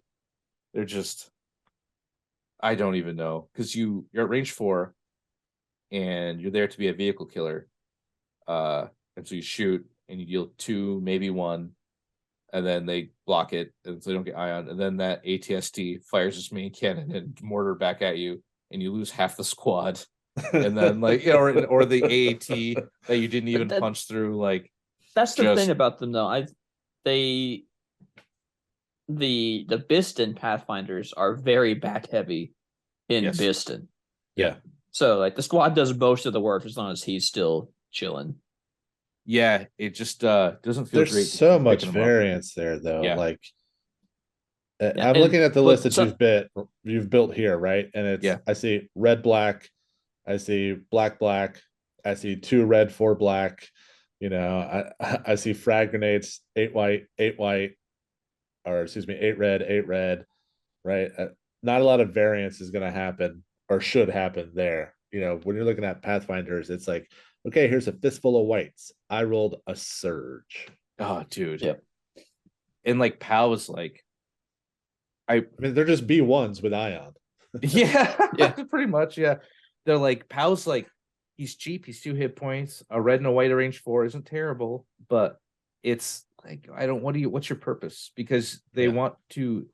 They're just I don't even know because you're at range 4, and you're there to be a vehicle killer. And so you shoot and you deal 2, maybe 1, and then they block it, and so they don't get Ion. And then that ATST fires its main cannon and mortar back at you, and you lose half the squad. And then like or the AAT that you didn't even punch through. Like that's the thing about them though. The Biston Pathfinders are very back heavy in Biston. Yeah. So like the squad does most of the work as long as he's still chilling. Yeah, it just doesn't feel There's great. So much variance there though. Yeah. Like I'm looking at the list that you've built here, right? And it's I see red black, I see black black, I see 2 red, 4 black. You know, I see frag grenades, 8 white, 8 white, or excuse me, 8 red, 8 red, right? Not a lot of variance is going to happen or should happen there. You know, when you're looking at Pathfinders, it's like, okay, here's a fistful of whites. I rolled a surge. Oh, dude. Yeah. And like POW is like, I mean, they're just B1s with Ion. yeah, pretty much. Yeah. They're like, POW's like, he's cheap. He's 2 hit points. A red and a white at range 4 isn't terrible, but it's like, what's your purpose? Because they want to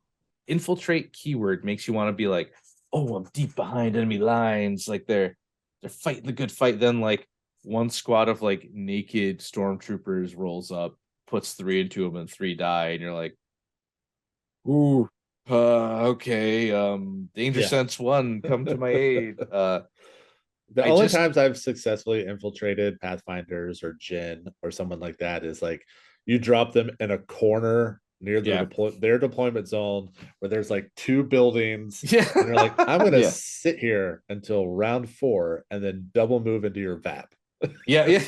infiltrate keyword makes you want to be like, oh, I'm deep behind enemy lines. Like they're fighting the good fight. Then like one squad of like naked stormtroopers rolls up, puts 3 into them, and 3 die, and you're like, ooh, okay, danger sense 1, come to my aid. The only times I've successfully infiltrated Pathfinders or Jin or someone like that is like you drop them in a corner near their deployment zone where there's like 2 buildings. Yeah. And you're like, I'm going to sit here until round 4 and then double move into your VAP. Yeah.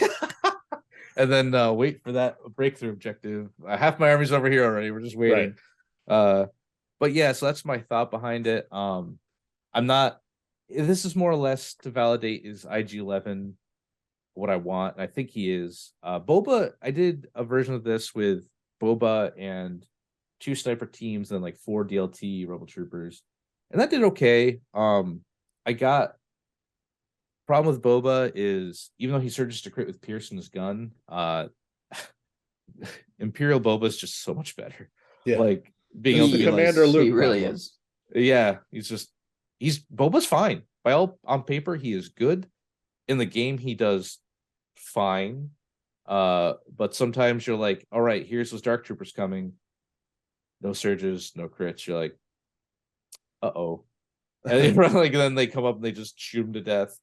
And then wait for that breakthrough objective. Half my army's over here already. We're just waiting. Right. But yeah, so that's my thought behind it. This is more or less to validate is IG-11 what I want. I think he is. Boba, I did a version of this with Boba and 2 sniper teams and like 4 DLT Rebel Troopers. And that did okay. I got problem with Boba is even though he surges to crit with Pearson's gun, Imperial Boba is just so much better. Yeah. Like being He's able to the be Commander like, Luke He really problem. is. yeah, he's Boba's fine. By all on paper, he is good. In the game, he does fine. But sometimes you're like, all right, here's those Dark Troopers coming. No surges, no crits. You're like, uh-oh. And then they come up and they just shoot him to death.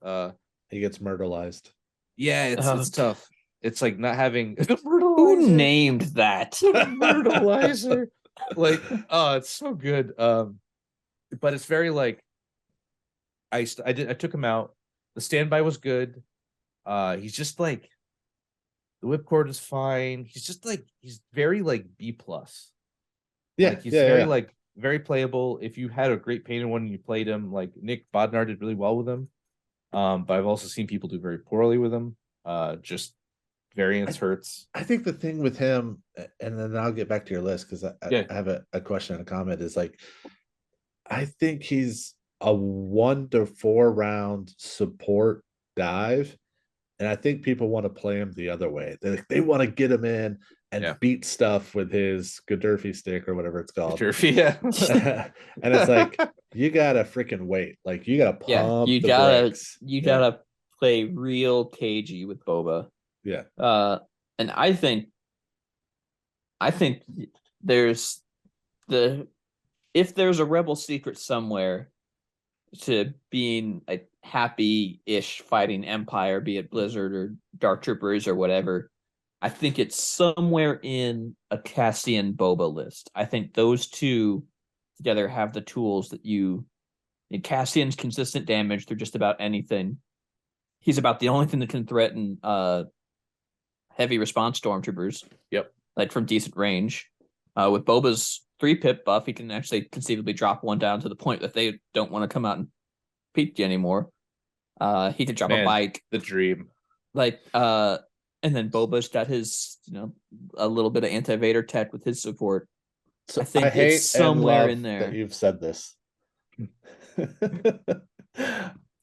He gets murderized. Yeah, it's Oh. tough. It's like not having the Who fertilizer. named that? Fertilizer. Like, oh, it's so good. But it's very like I took him out. The standby was good. He's just like the whipcord is fine. He's just like he's very like B plus. Yeah, Like he's yeah, very yeah. like very playable. If you had a great painted one and you played him, like Nick Bodnar did really well with him. But I've also seen people do very poorly with him. Just variance hurts. I think the thing with him, and then I'll get back to your list because Yeah. I have a question and a comment, is like, I think he's a 1 to 4 round support dive. And I think people want to play him the other way. They want to get him in and beat stuff with his Gadurfi stick or whatever it's called. Yeah. And it's like, you gotta freaking wait. Like you gotta pump you the gotta brakes. gotta play real cagey with Boba. Yeah. And I think there's if there's a rebel secret somewhere to being a happy-ish fighting Empire, be it Blizzard or Dark Troopers or whatever, I think it's somewhere in a Cassian Boba list. I think those two together have the tools that you need. Cassian's consistent damage through just about anything. He's about the only thing that can threaten heavy response stormtroopers. Yep. Like from decent range. With Boba's 3-pip buff, he can actually conceivably drop one down to the point that they don't want to come out and peek you anymore. He could drop a bike. The dream. Like, and then Boba's got his, a little bit of anti-Vader tech with his support. So I think hate it's somewhere and in there. that you've said this.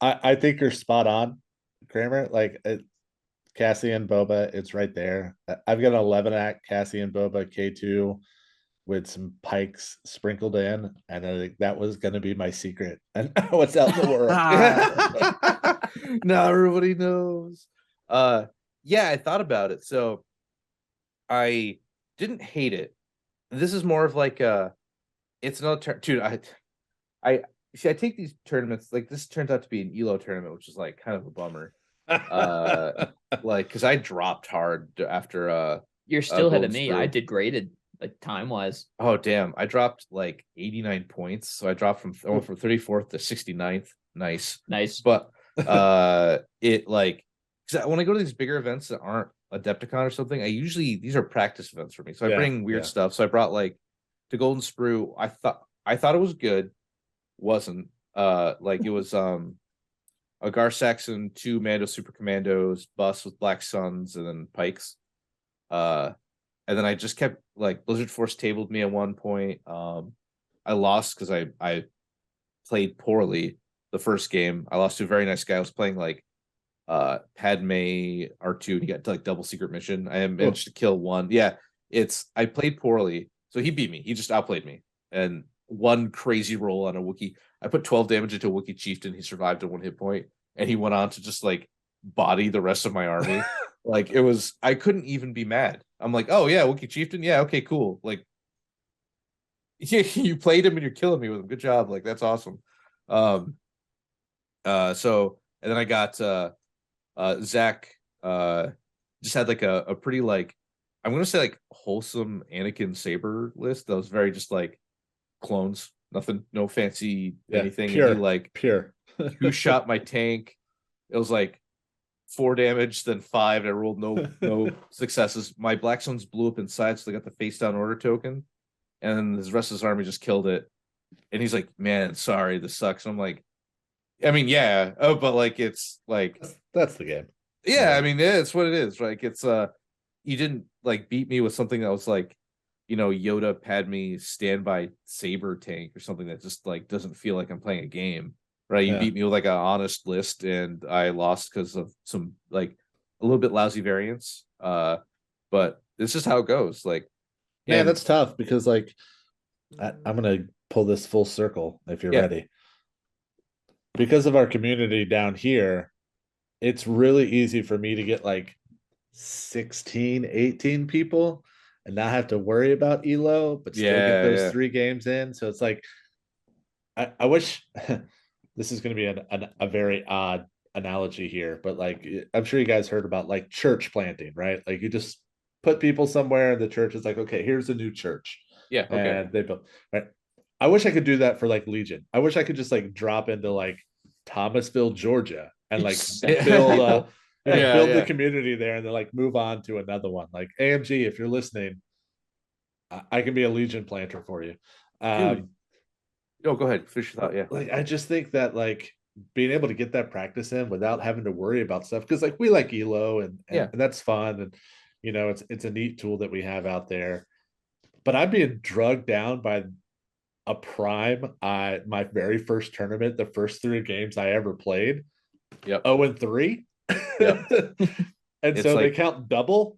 I think you're spot on, Kramer. Like Cassian Boba, it's right there. I've got an 11-act Cassian Boba K2 with some pikes sprinkled in, and I think that was going to be my secret. And now it's out in the world. Now everybody knows. Yeah, I thought about it. So I didn't hate it. This is more of like it's another dude. I see. I take these tournaments like this turns out to be an ELO tournament, which is like kind of a bummer. Like because I dropped hard after. You're still ahead of Golden me. Sprue. I degraded like time wise. Oh damn! I dropped like 89 points, so I dropped from 34th to 69th. Nice. But it like because when I go to these bigger events that aren't Adepticon or something, these are practice events for me. So I bring weird stuff. So I brought like to Golden Sprue. I thought it was good. Wasn't like it was a Gar Saxon, 2 Mando Super Commandos, bus with Black Suns, and then Pikes. And then I just kept like Blizzard Force tabled me at one point. I lost because I played poorly the first game. I lost to a very nice guy. I was playing like Padme R2 and he got to like double secret mission. I managed to kill one. Yeah, I played poorly. So he beat me. He just outplayed me. And one crazy roll on a Wookiee. I put 12 damage into a Wookiee chieftain. He survived at 1 hit point. And he went on to just like body the rest of my army. Like it was, I couldn't even be mad. I'm like, oh yeah, Wookiee chieftain. Yeah, okay, cool. Like you played him and you're killing me with him. Good job. Like that's awesome. So and then I got Zach just had like a pretty like I'm gonna say like wholesome Anakin Saber list that was very just like clones, nothing, no fancy anything. Pure, and he like pure. 2 shot my tank. It was like 4 damage, then 5. And I rolled no successes. My Black Suns blew up inside, so they got the face down order token, and then the rest of his army just killed it. And he's like, "Man, sorry, this sucks." And I'm like, I mean, yeah, but like it's like that's the game. Yeah, I mean, it's what it is. Like it's you didn't like beat me with something that was like, Yoda Padme standby saber tank or something that just like doesn't feel like I'm playing a game. Right, you beat me with like an honest list, and I lost because of some like a little bit lousy variance. But it's just how it goes. Like, yeah, that's tough because like I'm gonna pull this full circle if you're Yeah. ready. Because of our community down here, it's really easy for me to get like 16, 18 people and not have to worry about elo, but still get those Yeah. 3 games in. So it's like I wish this is going to be a very odd analogy here, but like I'm sure you guys heard about like church planting, right? Like you just put people somewhere and the church is like, okay, here's a new church. Yeah. Okay. And they built, right. I wish I could do that for like Legion. I wish I could just like drop into like Thomasville, Georgia, and like Send build people. build the Yeah. community there and then like move on to another one. Like AMG, if you're listening, I can be a Legion planter for you. Dude. Oh, go ahead. Finish your thought. Yeah. Like I just think that like being able to get that practice in without having to worry about stuff, because like we like elo Yeah. and that's fun, and you know it's a neat tool that we have out there. But I'm being drugged down by a prime. My very first tournament, the first 3 games I ever played, Yep. 0-3. Yep. And It's so they like- count double.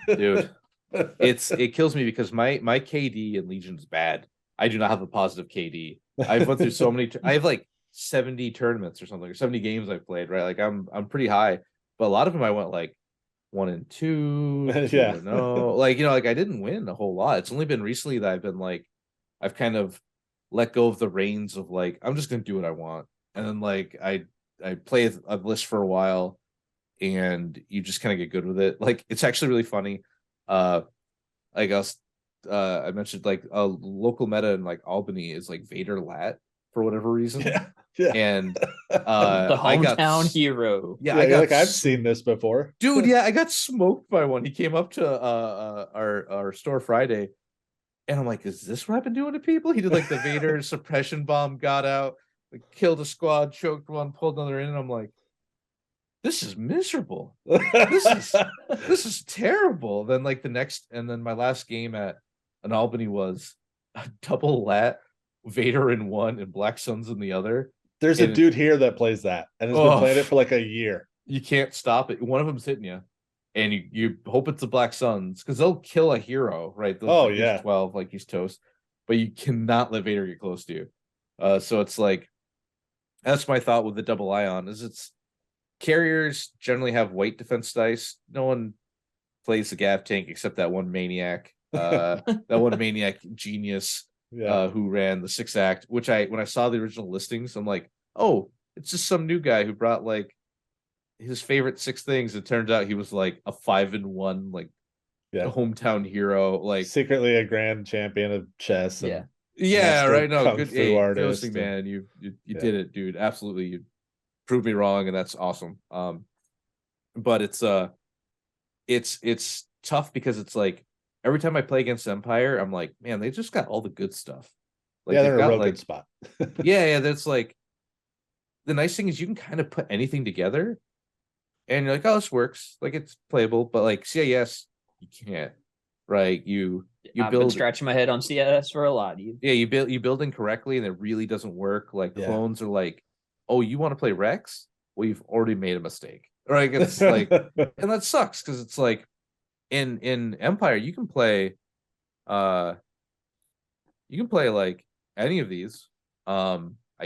Dude. It kills me because my KD in Legion's bad. I do not have a positive KD. I've went through so many. I have like 70 tournaments or something, or 70 games I've played. Right, like I'm pretty high, but a lot of them I went like 1-2, Yeah. 2-0. Like like I didn't win a whole lot. It's only been recently that I've been like, I've kind of let go of the reins of like I'm just gonna do what I want, and then like I play a list for a while, and you just kind of get good with it. Like it's actually really funny. Like I mentioned like a local meta in like Albany is like Vader Lat for whatever reason. Yeah. And The I got hometown hero. Yeah, Yeah, I got like I've seen this before. dude, yeah, I got smoked by one. He came up to our store Friday, and I'm like, is this what I've been doing to people? He did like the Vader suppression bomb, got out, like killed a squad, choked one, pulled another in, and I'm like, this is miserable. This is terrible. Then like the next, and then my last game at an Albany was a double lat, Vader in one and Black Suns in the other. There's a And dude here that plays that and has been playing it for like a year. You can't stop it. One of them's hitting you, and you hope it's the Black Suns because they'll kill a hero, right? Oh, like, yeah. he's 12, like he's toast, but you cannot let Vader get close to you. So it's like that's my thought with the double ion is it's carriers generally have white defense dice. No one plays the Gav tank except that one maniac, that one maniac genius Yeah. who ran the 6-act, which when I saw the original listings, I'm like, oh, it's just some new guy who brought like his favorite 6 things. It turns out he was like a 5-1, like Yeah. a hometown hero, like Secretly a grand champion of chess. And Yeah. master right. No, kung good. fu Hey, artist ghosting, and- man. You Yeah. did it, dude. Absolutely, you proved me wrong, and that's awesome. But it's tough because it's like every time I play against Empire, I'm like, man, they just got all the good stuff. Like yeah, they've they're in a got real like good spot. yeah, that's like the nice thing is you can kind of put anything together and you're like, oh, this works, like it's playable, but like CIS, you can't, right? You I've been build scratching my head on CS for a lot. you build incorrectly and it really doesn't work. Like Yeah. clones are like, oh, you want to play Rex? Well, you've already made a mistake. Right? It's like and that sucks because it's like in Empire, you can play like any of these. I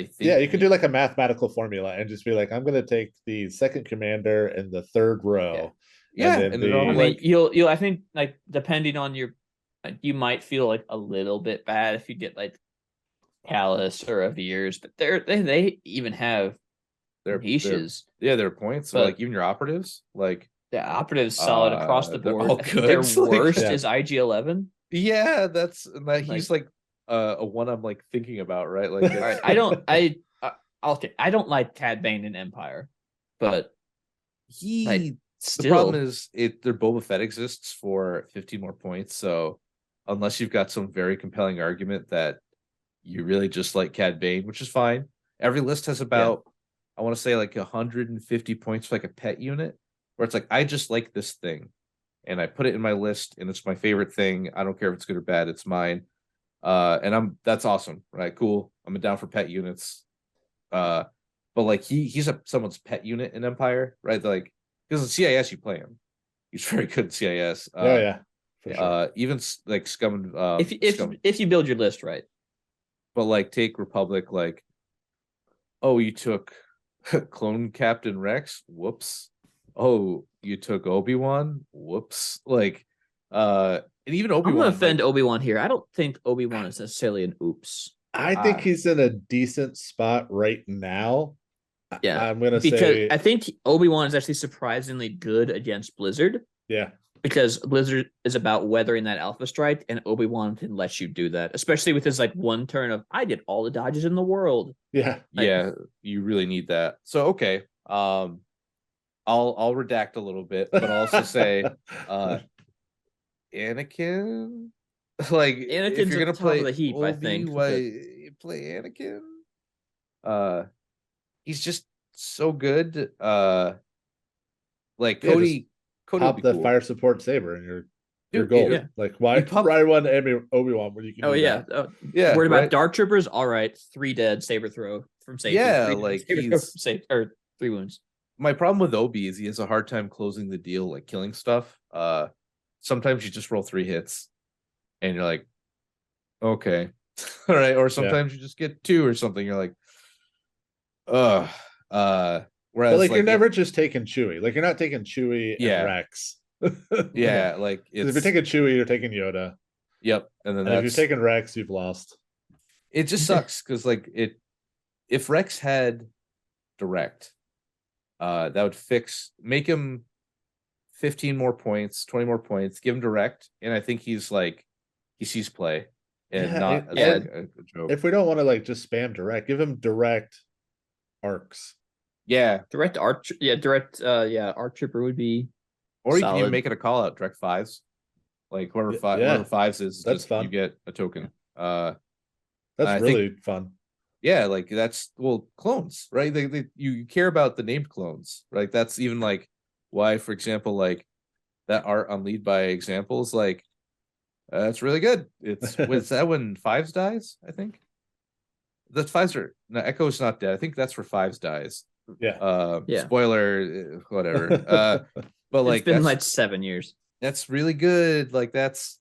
think yeah, you could do like a mathematical formula and just be like, I'm gonna take the second commander in the third row. yeah, then and the- it all I mean, like you'll I think like depending on your, like, you might feel like a little bit bad if you get like Callus or Avirs, but they even have their niches. their points. So But- like even your operatives, like The operatives solid across the they're board. all I think their good. Like, worst yeah. is IG-11. yeah, that's he's like a one I'm like thinking about, right? Like All right, I don't like Cad Bane in Empire, but he like, the still, problem is their Boba Fett exists for 15 more points. So unless you've got some very compelling argument that you really just like Cad Bane, which is fine. Every list has about I want to say like 150 points for like a pet unit, where it's like I just like this thing, and I put it in my list, and it's my favorite thing. I don't care if it's good or bad; it's mine. And that's awesome, right? Cool. I'm down for pet units. But like he's someone's pet unit in Empire, right? Like because in CIS you play him, he's very good in CIS. Oh yeah, For sure. Even like Scum and If you build your list right. but like take Republic, like, oh, you took Clone Captain Rex, whoops. Oh, you took Obi-Wan, whoops. Like, and even I'm Obi-Wan, gonna offend like, Obi-Wan here. I don't think Obi-Wan is necessarily an oops. I think he's in a decent spot right now. Yeah, I'm gonna because say, I think Obi-Wan is actually surprisingly good against Blizzard. yeah, Because Blizzard is about weathering that Alpha Strike, and Obi-Wan can let you do that, especially with his like one turn of I did all the dodges in the world. yeah, yeah, you really need that. So okay, I'll redact a little bit, but I'll also say, Anakin. Like, if Anakin's you're at gonna the top play of the heap, I think. why But you play Anakin? He's just so good. Like Yeah, Cody would pop be the cool. fire support saber and you're Dude, gold. yeah. Like why You pop- ride one Obi-Wan when you can oh do yeah, that? Yeah, worried right? about Dark Troopers. All right, 3 dead, saber throw from safety. Yeah, 3 dead, like, saber throw from safe, or 3 wounds. My problem with Obi is he has a hard time closing the deal, like killing stuff. Sometimes you just roll 3 hits and you're like, okay. All right. Or sometimes you just get 2 or something. You're like, ugh. Whereas But like you're never just taking Chewie. Like you're not taking Chewie Yeah. and Rex. yeah, like 'Cause it's if you're taking Chewie, you're taking Yoda. yep. And then And if you're taking Rex, you've lost. it just sucks because like if Rex had direct, that would make him 15 more points, 20 more points, give him direct, and I think he sees play and Yeah, not as yeah. like a joke. If we don't want to like just spam direct, give him direct arcs. Yeah. Direct arch, Arc Trooper would be. Or you can even Solid. make it a call out, direct 5s. Like whoever Yeah. 5s is, That's just fun. you get a token. I That's really fun. Yeah, like that's clones, right? You care about the named clones, right? That's even like why, for example, like that art on lead by examples, like that's really good. It's was that when 5s dies, I think. That's 5s are no Echo's not dead. I think that's where 5s dies. Yeah. Yeah. Spoiler, whatever. But like it's been like 7 years. that's really good. Like that's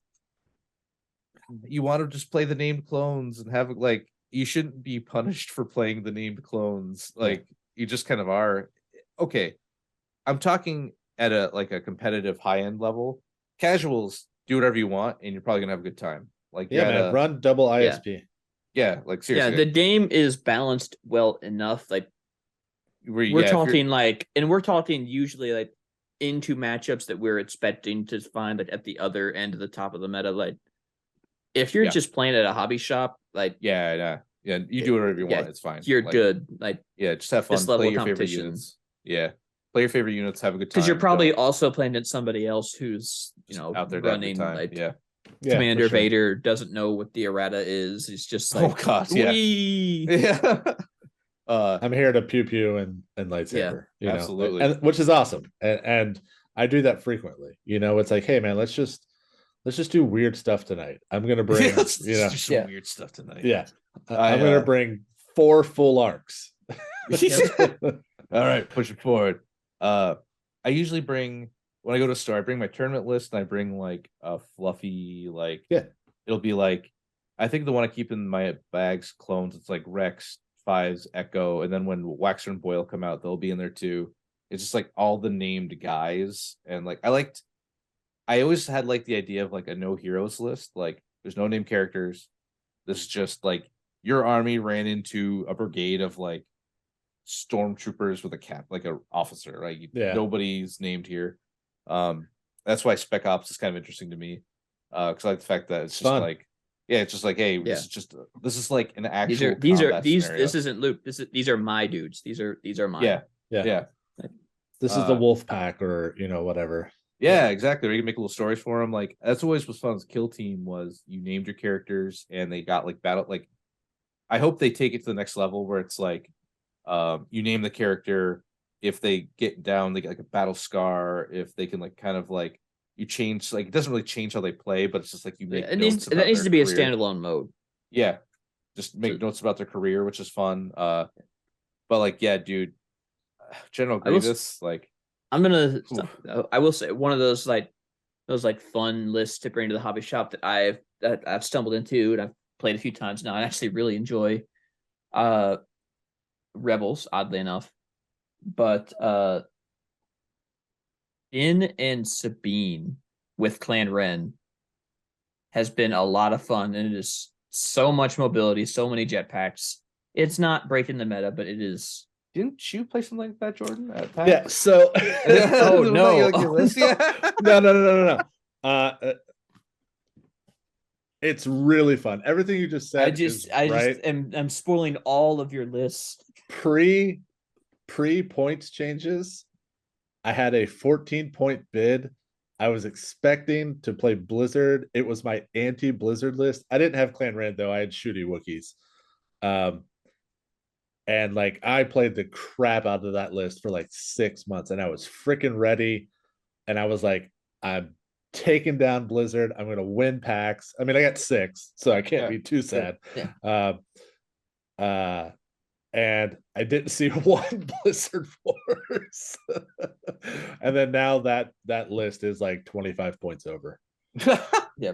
you want to just play the named clones and have like you shouldn't be punished for playing the named clones. Like you just kind of are. Okay, I'm talking at a competitive high end level. Casuals do whatever you want, and you're probably gonna have a good time. Like Yeah, man. Run double ISP. Yeah, like seriously. Yeah, the game is balanced well enough. Like we're talking usually like into matchups that we're expecting to find like at the other end of the top of the meta. Like if you're just playing at a hobby shop, like yeah, you do whatever you want. It's fine. You're like, good. Like just have fun. this level Play of your favorite competition. units. Yeah, play your favorite units. Have a good time. Because you're probably also playing at somebody else who's out there running time. like Yeah. Commander Vader doesn't know what the errata is. He's just like, oh god, yeah. Yeah. I'm here to pew pew and lightsaber. Yeah, absolutely. And which is awesome. And I do that frequently. It's like, hey man, let's just do weird stuff tonight. I'm gonna bring let's do some weird stuff tonight. Yeah. I'm gonna bring 4 full arcs. All right, push it forward. I usually bring when I go to a store, I bring my tournament list and I bring like a fluffy, like it'll be like I think the one I keep in my bags clones, it's like Rex, 5s, Echo, and then when Waxer and Boyle come out, they'll be in there too. It's just like all the named guys, and like I always had like the idea of like a no heroes list. Like there's no named characters. This is just like your army ran into a brigade of like stormtroopers with a cap, like a officer. Right? Nobody's named here. That's why Spec Ops is kind of interesting to me. Because I like the fact that it's just fun. Like, it's just like, hey, this is like an actual. This isn't loot. These are my dudes. These are mine. Yeah. This is the wolf pack or whatever. Yeah, exactly. You can make little stories for them. Like that's always was fun. Kill Team was you named your characters and they got like battle. Like I hope they take it to the next level where it's like, you name the character. If they get down, they get like a battle scar. If they can like kind of like you change, like it doesn't really change how they play, but it's just like you make. It needs to be a standalone mode. Yeah, just make notes about their career, which is fun. But like, yeah, dude, General Grievous, like I will say one of those like those like fun lists to bring to the hobby shop that I've stumbled into and I've played a few times now. I actually really enjoy Rebels, oddly enough. But In and Sabine with Clan Ren has been a lot of fun, and it is so much mobility, so many jetpacks. It's not breaking the meta, but it is. Didn't you play something like that, Jordan? At PAX? Yeah. So. Oh, Was that no. your list? Yeah. No. It's really fun. Everything you just said. I'm spoiling all of your lists. Pre points changes. I had a 14-point bid. I was expecting to play Blizzard. It was my anti-Blizzard list. I didn't have Clan Red though. I had Shooty Wookiees. And like I played the crap out of that list for like 6 months, and I was freaking ready. And I was like, I'm taking down Blizzard. I'm gonna win PAX. I mean, I got 6, so I can't be too sad. Yeah. And I didn't see one Blizzard Force. And then now that list is like 25 points over. Yeah.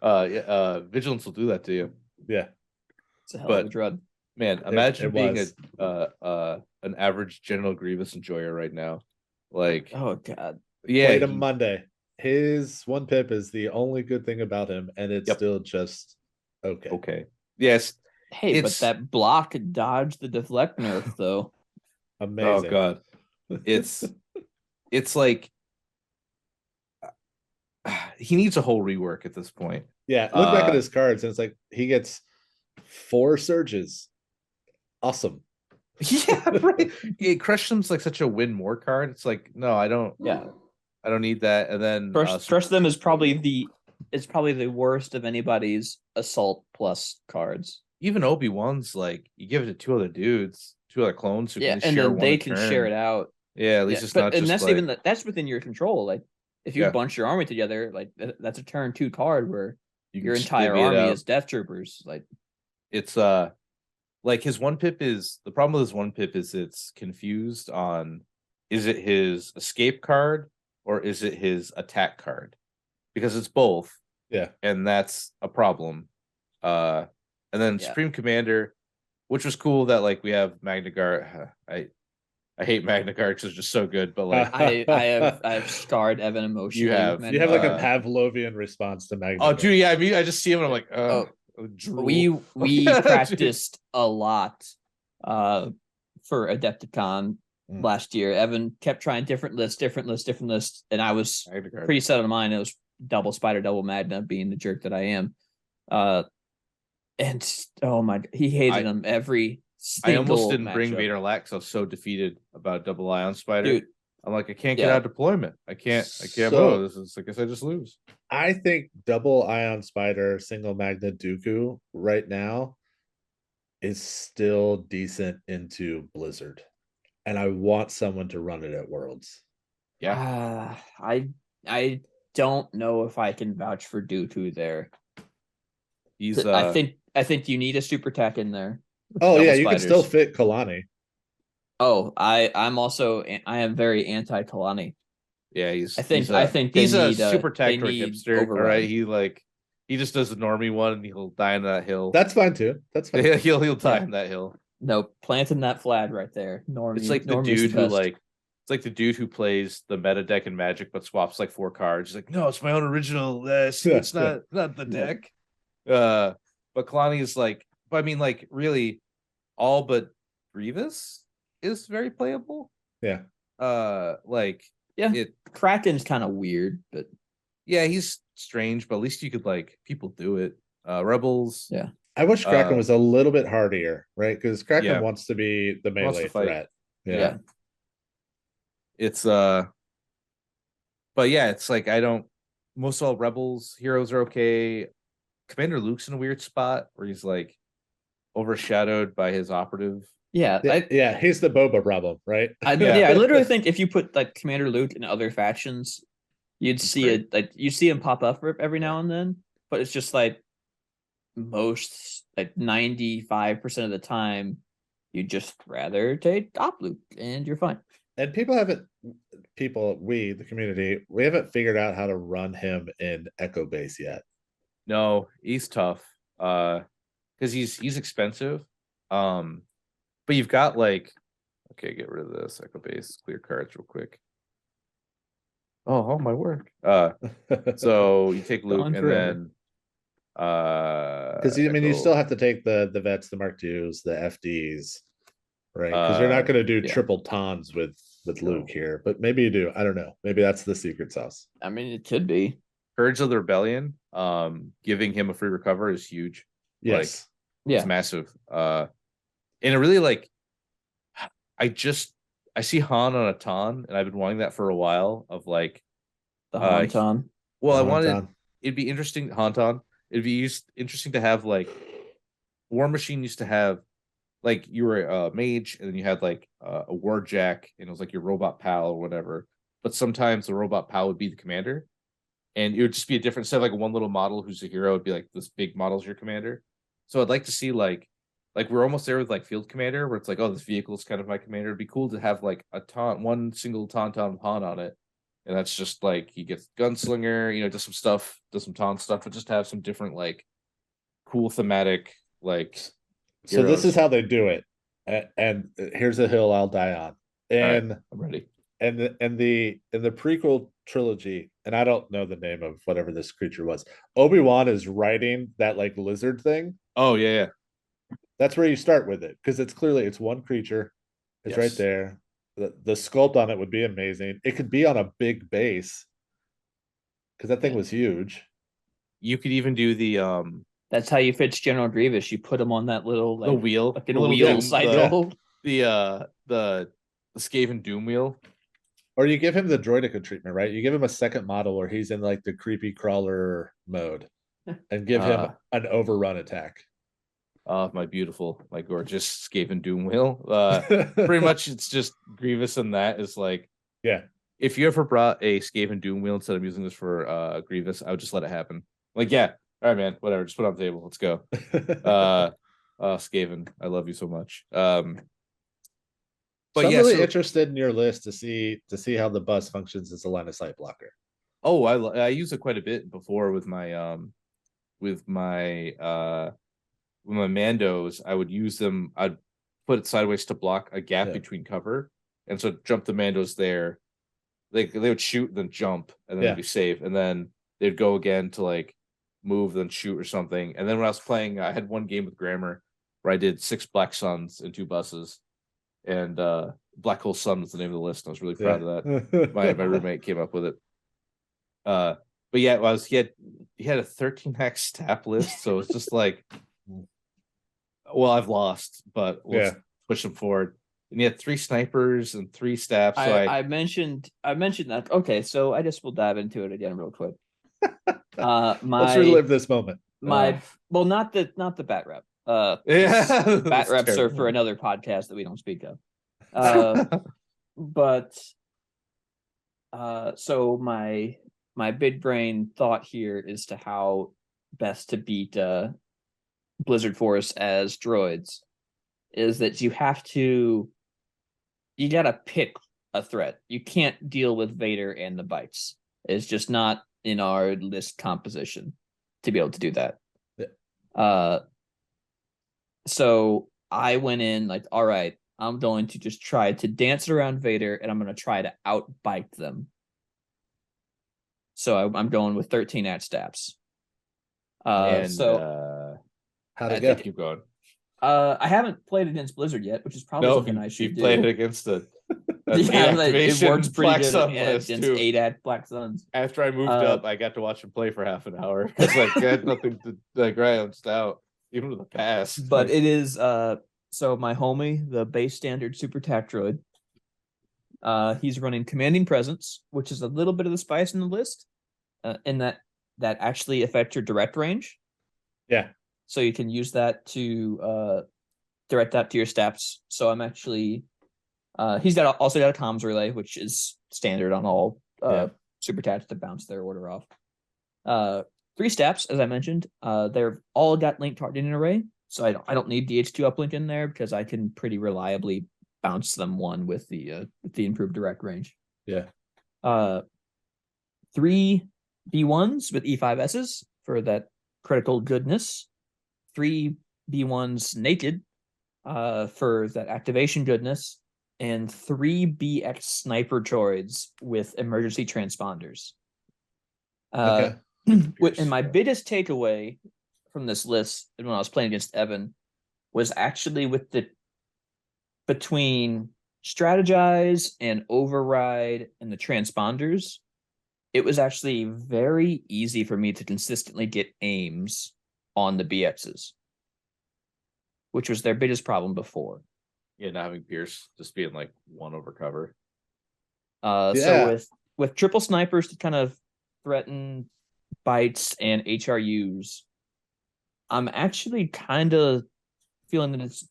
Vigilance will do that to you. Yeah. It's a hell of a drug. Man, imagine it being was. an average General Grievous enjoyer right now. Like, Oh god. yeah, Played him Monday. His 1 pip is the only good thing about him, and it's still just okay. Okay. Yes. Hey, but that block dodged the deflect nerf though. Amazing. Oh god. It's like he needs a whole rework at this point. Yeah, look back at his cards, and it's like he gets 4 surges. Awesome. Yeah, right. Crush them's like such a win more card. It's like, no, I don't. Yeah, I don't need that. And then Crush them is probably the worst of anybody's assault plus cards. Even Obi-Wan's like you give it to 2 other dudes, 2 other clones who and share then one they a can turn. share it out. Yeah, at least it's not and just that's like, that's within your control. Like if you bunch your army together, like that's a turn 2 card where your entire army is Death Troopers. Like it's like his 1 pip is the problem with his 1 pip is it's confused on is it his escape card or is it his attack card? Because it's both. Yeah. And that's a problem. And then Supreme Commander, which was cool that like we have Magna Guard. I hate Magna Guard because it's just so good, but like I have scarred Evan emotionally. You have like a Pavlovian response to Magna Guard. Oh, dude, yeah, I just see him and I'm like, we practiced a lot for Adepticon last year. Evan kept trying different lists, and I was pretty set on mine. It was double Spider, double Magna, being the jerk that I am. And oh my, he hated him every single I almost didn't bring matchup. Vader Lax. I was so defeated about double Ion Spider. Dude, I'm like, I can't get out of deployment. I can't this is, I guess I just lose. I think double Ion Spider, single Magna Dooku right now is still decent into Blizzard. And I want someone to run it at Worlds. Yeah. I don't know if I can vouch for Dooku there. He's I think you need a super tech in there. Oh yeah, you can still fit Kalani. Oh, I am very anti Kalani. Yeah, I think he's a super tactical hipster. Override. All right, he just does the normie one and he'll die on that hill. That's fine too. That's fine. he'll die on that hill. No, planting that flag right there. Normie. It's like the dude who it's like the dude who plays the meta deck in Magic but swaps like 4 cards. He's like, no, it's my own original list. It's not the deck. But Kalani is like, I mean, like really, all but Grievous is very playable. Yeah. Kraken's kind of weird, but yeah, he's strange. But at least you could like people do it. Rebels. Yeah. I wish Kraken was a little bit hardier, right? Because Kraken wants to be the melee threat. Yeah. It's but yeah, it's like most all Rebels heroes are okay. Commander Luke's in a weird spot where he's like overshadowed by his operative. Yeah, he's the Boba problem, right? I literally think if you put like Commander Luke in other factions, you'd see it like you see him pop up every now and then, but it's just like most like 95% of the time, you'd just rather take Op Luke and you're fine. And the community, we haven't figured out how to run him in Echo Base yet. No, he's tough. Because he's expensive. But you've got like, okay, get rid of this Echo Base, clear cards real quick. Oh my word. So you take Luke Gone and forever. then Because you Echo, still have to take the vets, the Mark IIs, the FDs, right? Because you're not going to do yeah. triple tons with No. Luke here, but maybe you do. I don't know. Maybe that's the secret sauce. I mean, it could be. Courage of the Rebellion. Giving him a free recover is huge. Yes. Like, it's massive. And it really like I see Han on a Ton, and I've been wanting that for a while. Of like The Honton. well, I The wanted Honton. it'd be interesting, Hanton. It'd be interesting to have like War Machine used to have like you were a mage and then you had like a warjack and it was like your robot pal or whatever. But sometimes the robot pal would be the commander, and it would just be a different instead of like one little model who's a hero, it'd be like this big model's your commander. So I'd like to see like we're almost there with like field commander where it's like, oh, this vehicle is kind of my commander. It'd be cool to have like one single Tauntaun Han on it. And that's just like he gets gunslinger, does some stuff, does some taunt stuff, but just have some different like cool thematic like So this is heroes. how they do it. And here's a hill I'll die on. All right, And I'm ready. in the prequel trilogy, and I don't know the name of whatever this creature was. Obi-Wan is riding that like lizard thing. Oh yeah. That's where you start with it because it's one creature. It's right Yes. there. The sculpt on it would be amazing. It could be on a big base because that thing was huge. You could even do the That's how you fix General Grievous. You put him on that little the wheel, like in the a little wheel Doom, cycle. the Skaven Doom wheel. Or you give him the droidica treatment, right? You give him a second model where he's in like the creepy crawler mode and give him an overrun attack. My beautiful, my gorgeous Skaven Doom wheel. Pretty much it's just Grievous, and that is like, yeah. If you ever brought a Skaven Doom wheel instead of using this for Grievous, I would just let it happen. Like, yeah, all right, man, whatever, just put it on the table. Let's go. Skaven, I love you so much. But so I'm yeah, really interested in your list to see how the bus functions as a line of sight blocker. Oh, I use it quite a bit before with my with my Mandos. I would use them. I'd put it sideways to block a gap between cover, and so jump the Mandos there. They would shoot, then jump, and then they'd be safe, and then they'd go again to like move, then shoot or something. And then when I was playing, I had one game with Grammar where I did 6 Black Suns and 2 buses, and Black Hole Sun was the name of the list. And I was really proud of that. My roommate came up with it. But yeah, he had a 13x tap list, so it's just like, well, I've lost, but let's push him forward. And he had 3 snipers and 3 staffs. So I mentioned that. Okay, so I just will dive into it again real quick. Let's relive this moment. Well, not the bat rep. Yeah, bat reps are for another podcast that we don't speak of. But so my big brain thought here is to how best to beat Blizzard Force as droids is that you gotta pick a threat. You can't deal with Vader and the bites. It's just not in our list composition to be able to do that. So I went in like, all right, I'm going to just try to dance around Vader and I'm going to try to outbite them. So I'm going with 13 at stabs. how'd it go? Keep going. I haven't played against Blizzard yet, which is probably something I should do. Played it against it works pretty good Sun against 8 at Black Suns. After I moved up, I got to watch him play for half an hour because like I had nothing to like just out, even with the pass. But it is so my homie, the base standard super tac droid. He's running Commanding Presence, which is a little bit of the spice in the list, in that actually affects your direct range. Yeah. So you can use that to direct that to your steps. So I'm actually he's also got a comms relay, which is standard on all super tats to bounce their order off. 3 steps, as I mentioned. They're all got link targeting array, so I don't need DH2 uplink in there because I can pretty reliably bounce them one with the improved direct range. Yeah. 3 B1s with E5Ss for that critical goodness. 3 B1s naked for that activation goodness, and 3 BX sniper droids with emergency transponders. Okay. And my biggest takeaway from this list, and when I was playing against Evan, was actually with the between strategize and override and the transponders. It was actually very easy for me to consistently get aims on the BXs, which was their biggest problem before. Yeah, not having Pierce just being like one over cover. So with triple snipers to kind of threaten bites and HRUs, I'm actually kind of feeling that it's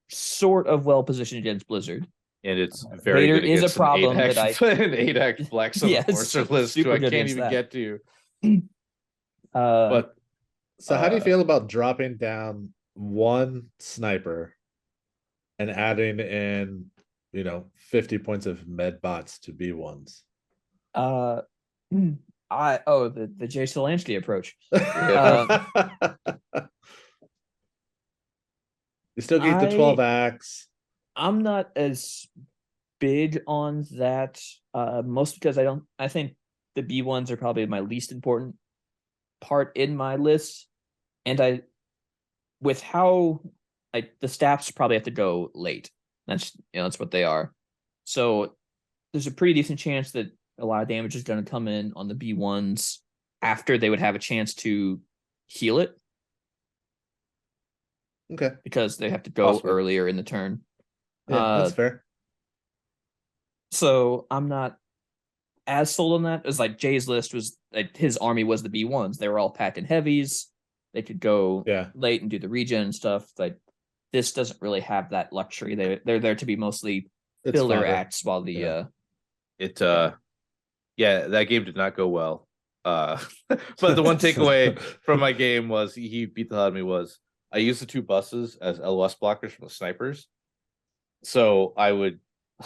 sort of well positioned against Blizzard. And it's very Vader good is a against problem an 8X, that I an 8X Black Sun Yes, Enforcer list super who I good can't against even that. get to. but So how do you feel about dropping down one sniper and adding in, 50 points of med bots to B1s? the Jay Solansky approach. You still get the 12 axe. I'm not as big on that, most because I think the B1s are probably my least important part in my list. And with how the staffs probably have to go late. That's what they are. So there's a pretty decent chance that a lot of damage is going to come in on the B1s after they would have a chance to heal it. Okay. Because they have to go Possible. earlier in the turn. Yeah, that's fair. So I'm not as sold on that. As like Jay's list was like his army was the B1s. They were all packed in heavies. They could go late and do the regen and stuff. Like this doesn't really have that luxury. They're there to be mostly filler acts while the that game did not go well. But the one takeaway from my game was he beat the hell out of me was I used the 2 buses as LOS blockers from the snipers. So I would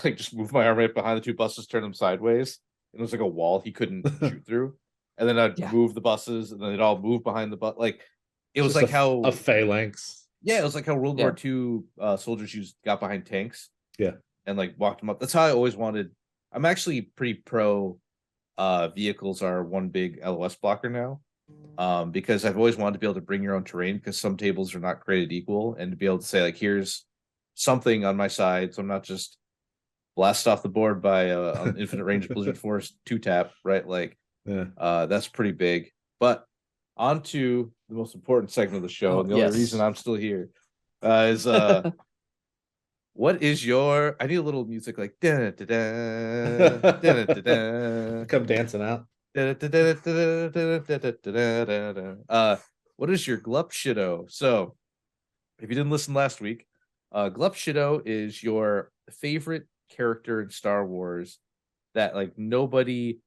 like just move my arm right behind the 2 buses, turn them sideways, and it was like a wall he couldn't shoot through. And then I'd move the buses, and then they'd all move behind the bus. Like it was like how a phalanx. Yeah, it was like how World War II soldiers got behind tanks. Yeah, and like walked them up. That's how I always wanted. I'm actually pretty pro. Vehicles are one big LOS blocker now. Because I've always wanted to be able to bring your own terrain because some tables are not created equal, and to be able to say like, here's something on my side, so I'm not just blasted off the board by an infinite range Blizzard Force 2-tap, right? Like, that's pretty big. But on to the most important segment of the show, and the only reason I'm still here is what is your? I need a little music like da da da da da da. Come dancing out. What is your Glup Shido? So, if you didn't listen last week, Glup Shido is your favorite character in Star Wars that like nobody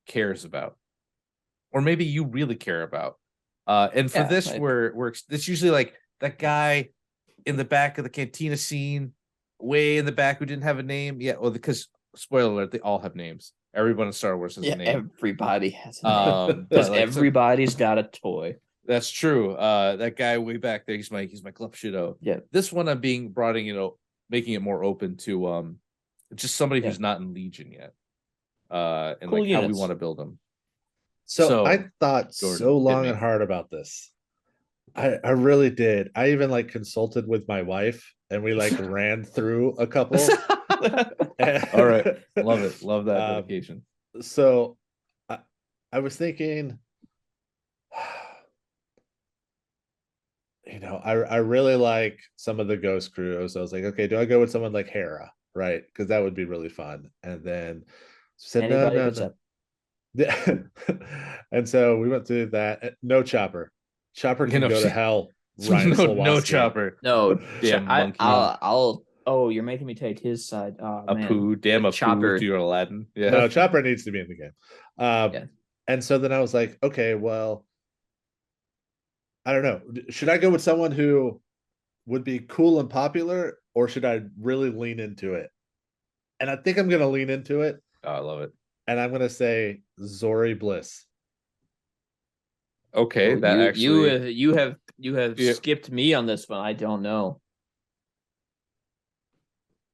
cares about, or maybe you really care about. And for this, it's usually like that guy in the back of the cantina scene, way in the back who didn't have a name. Yeah, well, because spoiler alert, they all have names. Everyone in Star Wars has a name. Everybody has a name. Because everybody's got a toy. That's true. That guy way back there, he's my Glup Shido. Yeah. This one I'm making it more open to just somebody who's not in Legion yet. And cool like units. How we want to build them. So I thought so long and hard about this. I really did. I even like consulted with my wife and we like ran through a couple. All right. Love it. Love that dedication. So I was thinking, I really like some of the Ghost crews. I was like, okay, do I go with someone like Hera? Right. Because that would be really fun. And then said, no. And so we went through that. No Chopper. Chopper can go to hell. No Chopper. No, damn monkey. Oh, you're making me take his side. Oh, poo, damn a Chopper to your Aladdin. Yeah. No, Chopper needs to be in the game. And so then I was like, okay, well, I don't know. Should I go with someone who would be cool and popular, or should I really lean into it? And I think I'm gonna lean into it, Oh, I love it. and I'm gonna say Zori Bliss. Okay, Oh, that you actually. you have Yeah. skipped me on this one. I don't know.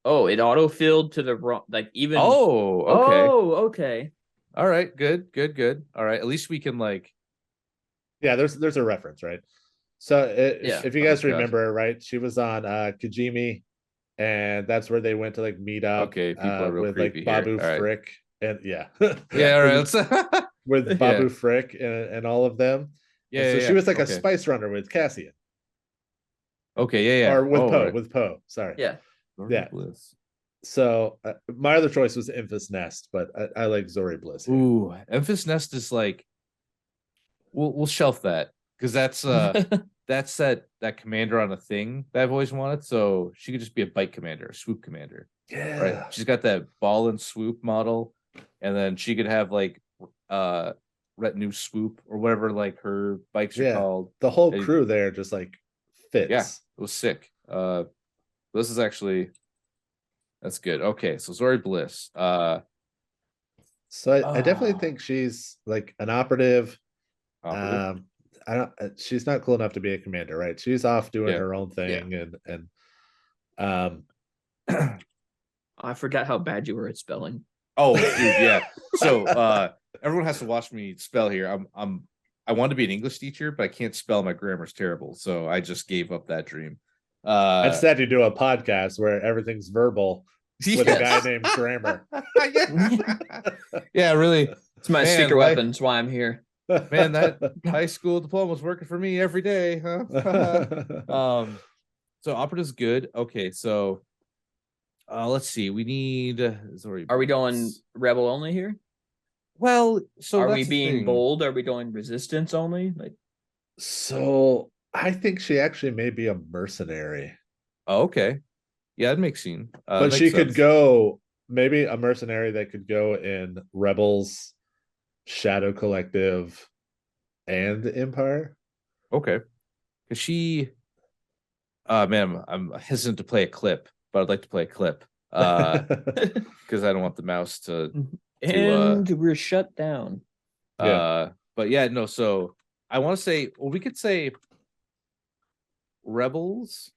Oh, it auto-filled to the wrong, like even. Oh, okay. Oh, okay. All right, good, good, good. All right, at least we can like. Yeah, there's a reference, right? So Yeah. if you Oh guys gosh. remember, right, she was on Kajimi, and that's where they went to like meet up Okay, people are real with like creepy here. Babu All right. Frick, and yeah, Yeah. All right. with, Let's. with Yeah. Babu Frick and all of them. Yeah. And so Yeah. she Yeah. was like a Okay. spice runner with Cassian, Okay. Yeah. Yeah. or with Oh, Poe, right. with Poe. Sorry. Yeah. Yeah. Bliss. So my other choice was Infus Nest, but I like Zori Bliss here. Ooh, Memphis Nest is like. We'll shelf that because that's that commander on a thing that I've always wanted. So she could just be a bite commander, a swoop commander. Yeah. Right. She's got that ball and swoop model, and then she could have like retinue swoop or whatever like her bikes are called. The whole And, crew there just like fits. yeah, it was sick. This is actually that's good. Okay, so Zori Bliss. So I definitely think she's like an operative. Operative. I don't. She's not cool enough to be a commander, right? She's off doing Yeah. her own thing, and I forgot how bad you were at spelling. Oh, dude, yeah. So everyone has to watch me spell here. I want to be an English teacher, but I can't spell. My grammar's terrible, so I just gave up that dream. Instead, you do a podcast where everything's verbal with a guy named Grammar. Yeah, really. It's my secret weapon. That's why I'm here. Man, that high school diploma was working for me every day, huh? So operative's good. Okay, so let's see. We need. Are we going rebel only here? Well, so are that's we the being thing. bold? Are we going resistance only? Like, so I think she actually may be a mercenary. Oh, okay. Yeah, that makes sense. But she could go, maybe a mercenary that could go in Rebels, Shadow Collective, and Empire. Okay. Because she, man, I'm hesitant to play a clip, but I'd like to play a clip. Because I don't want the mouse to. And we're shut down. But yeah, no. So I want to say, well, we could say Rebels.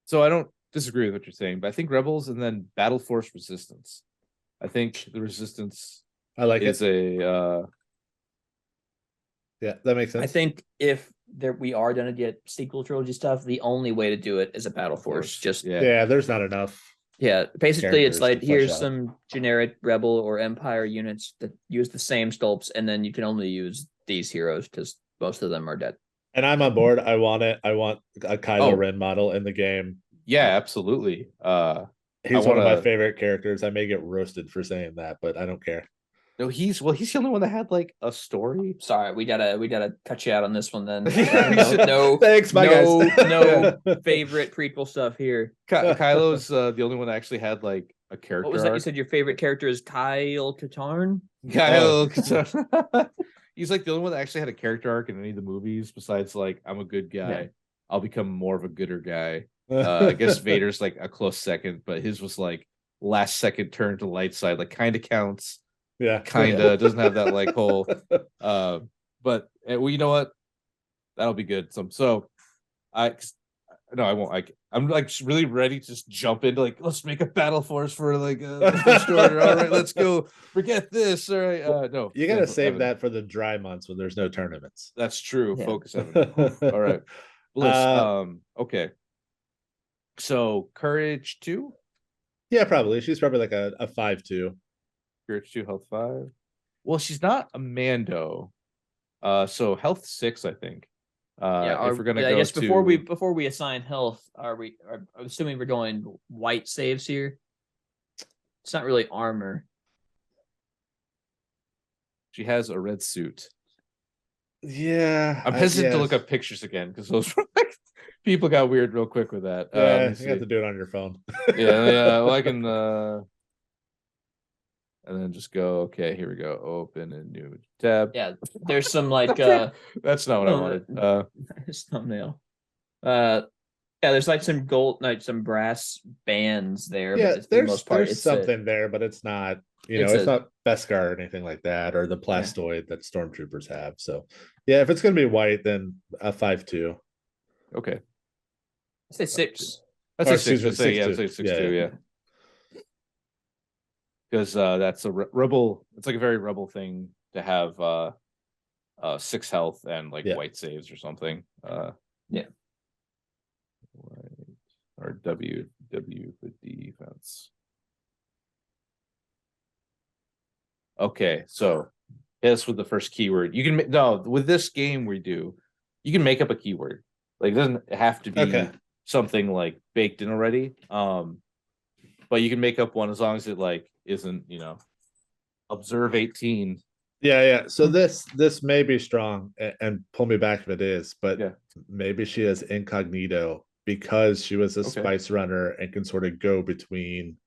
So I don't disagree with what you're saying, but I think Rebels and then Battle Force Resistance. I think the Resistance I like is it. Yeah, that makes sense. I think if we are going to get sequel trilogy stuff, the only way to do it is a Battle Force. Just there's not enough. Yeah, basically it's like here's out. some generic Rebel or Empire units that use the same sculpts, and then you can only use these heroes because most of them are dead. And I'm on board. I want it. I want a Kylo Ren model in the game. Yeah, absolutely. He's one of my favorite characters. I may get roasted for saying that, but I don't care. No, he's the only one that had like a story. Sorry, we gotta cut you out on this one then. No, thanks, my guys. No favorite prequel stuff here. Kylo's the only one that actually had like a character. What was that? You said your favorite character is Kyle Katarn? Kyle Katarn. He's like the only one that actually had a character arc in any of the movies besides like I'm a good guy. Yeah. I'll become more of a gooder guy. I guess Vader's like a close second, but his was like last second turn to light side, like kind of counts. Yeah, kind of doesn't have that like whole. But well, you know what? That'll be good. So I won't. I'm like really ready to just jump into like let's make a battle force for like a destroyer. All right, let's go. Forget this. All right, no. You gotta save that for the dry months when there's no tournaments. That's true. Yeah. Focus Evan. All right, Bliss. Okay. So courage 2. Yeah, probably. She's probably like a 5-2. Courage 2, health 5. Well, she's not a Mando. So health 6, I think. If we're gonna go, I guess before we assign health, I'm assuming we're going white saves here. It's not really armor. She has a red suit. Yeah, I'm hesitant to look up pictures again because those people got weird real quick with that. Yeah, you have to do it on your phone. yeah. Well, I can. And then just go, okay, here we go. Open a new tab. Yeah, there's some like that's not what I wanted. His thumbnail. Yeah, there's like some gold, like some brass bands there, Yeah, but it's, for the most part, there's it's something there, but it's not, it's it's a not Beskar or anything like that, or the Plastoid that Stormtroopers have. So yeah, if it's gonna be white, then a 5/2. Okay. I say 6. I'd Or say excuse six. me, I'd say yeah. I'd 6/2. say six Yeah, two. yeah. Because that's a rebel. It's like a very rebel thing to have 6 health and like Yeah. white saves or something. Yeah. White, or W for defense. Okay, so hit us with the first keyword. You can no with this game we do. You can make up a keyword. Like it doesn't have to be Okay. something like baked in already. But you can make up one as long as it like isn't observe 18. Yeah. So this may be strong, and pull me back if it is, but Yeah. maybe she has incognito because she was a Okay. spice runner and can sort of go between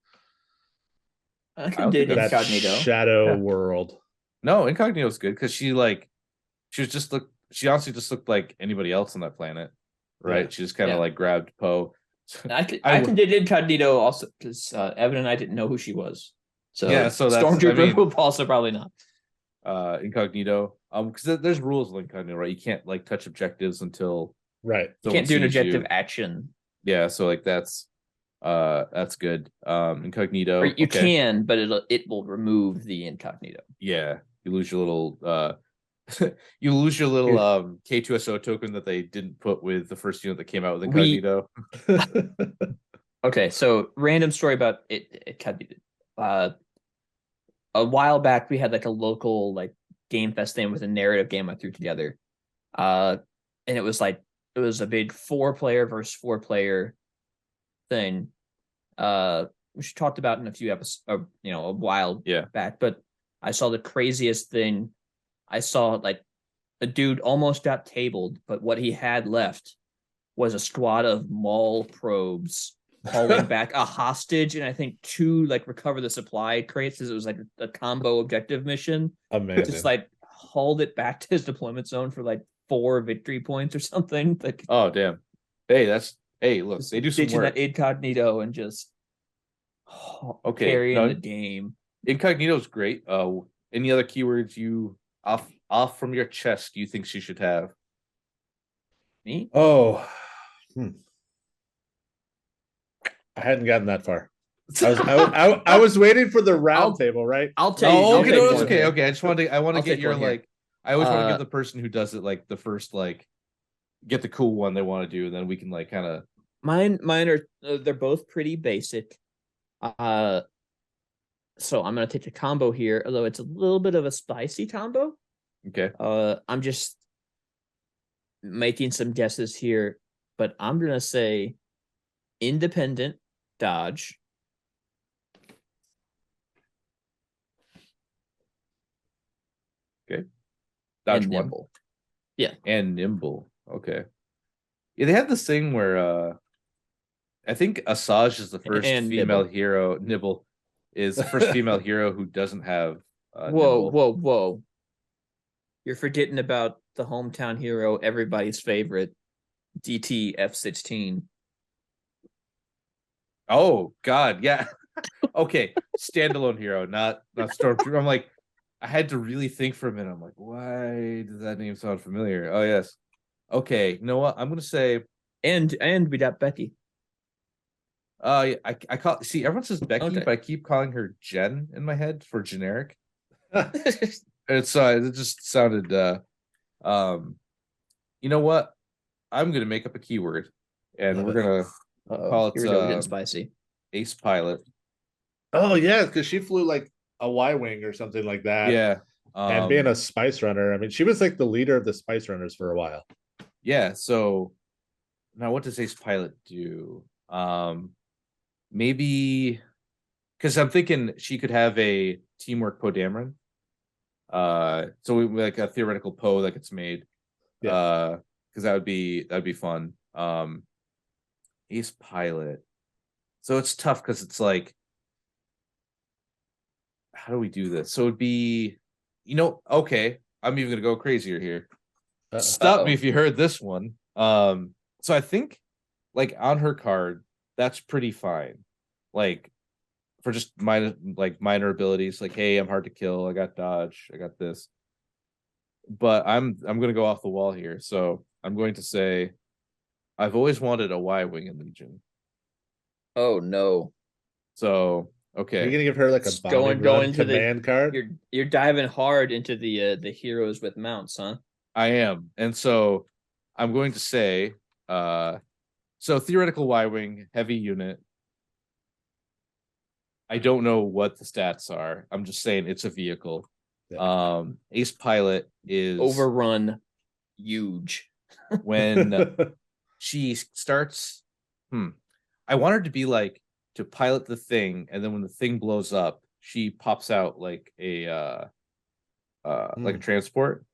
I don't think did that's- that incognito. shadow Yeah. world. No, incognito is good because she was just she honestly just looked like anybody else on that planet, right? Yeah. She just kind of Yeah. like grabbed Poe. I did incognito also because Evan and I didn't know who she was. So Yeah, so that's- Stormtrooper I mean- also probably not. Incognito. Because there's rules of incognito, right? You can't like touch objectives until Right. You someone can't do an sees objective you. action. Yeah, so like that's good. Incognito. Or you okay. can, but it will remove the incognito. Yeah, you lose your little you lose your little K2SO token that they didn't put with the first unit that came out with incognito. Okay, so random story about incognito. A while back we had like a local like game fest thing with a narrative game I threw together. And it was a big 4-player versus 4-player thing. Which we talked about in a few episodes, a while back, but I saw the craziest thing. I saw like a dude almost got tabled, but what he had left was a squad of Maul probes hauling back a hostage, and I think 2 like recover the supply crates, as it was like a combo objective mission. Amazing. Just like hauled it back to his deployment zone for like 4 victory points or something. Like, oh damn. Hey, look, they do some ditching work. that incognito and just carrying the game. Incognito is great. Any other keywords you off from your chest you think she should have? Me? Oh, I hadn't gotten that far. I was waiting for the round table, right? I'll tell you. Oh, I'll okay, take no, one okay, here. okay. I want to I'll get take your one here. like. I always want to give the person who does it like the first like get the cool one they want to do, and then we can like kind of. Mine are they're both pretty basic. So I'm gonna take a combo here, although it's a little bit of a spicy combo. Okay. I'm just making some guesses here, but I'm gonna say independent dodge. Okay. Dodge and one. nimble. Yeah. And nimble. Okay. Yeah, they have this thing where I think Asajj is the first And female nibble. hero. Nibble is the first female hero who doesn't have. Whoa, nimble. whoa! You're forgetting about the hometown hero, everybody's favorite, DT F-16. Oh God, yeah. Okay, standalone hero, not Stormtrooper. I'm like, I had to really think for a minute. I'm like, why does that name sound familiar? Oh yes. Okay, you know what? I'm gonna say. And we got Becky. I call everyone says Becky, Okay. but I keep calling her Jen in my head for generic. It's it just sounded you know what? I'm gonna make up a keyword and we're gonna call it Here we go, we're getting spicy. Ace Pilot. Oh yeah, because she flew like a Y-wing or something like that. Yeah. And being a spice runner, I mean, she was like the leader of the spice runners for a while. Yeah, so now what does Ace Pilot do? Maybe because I'm thinking she could have a teamwork Poe Dameron. So we like a theoretical Poe that gets made. Yeah. Because that'd be fun. Ace Pilot. So it's tough because it's like, how do we do this? So it'd be, okay, I'm even gonna go crazier here. Stop me if you heard this one. So I think like on her card, that's pretty fine. Like for just minor abilities, like, hey, I'm hard to kill, I got dodge, I got this. But I'm gonna go off the wall here. So I'm going to say I've always wanted a Y-Wing in Legion. Oh no. So Are you okay. gonna give her like a It's bombing going run to the command card? you're diving hard into the heroes with mounts, huh? I am. And so I'm going to say so theoretical Y-Wing, heavy unit. I don't know what the stats are. I'm just saying it's a vehicle. Yeah. Ace Pilot is Overrun, huge. when she starts. I want her to be like to pilot the thing, and then when the thing blows up, she pops out like a transport.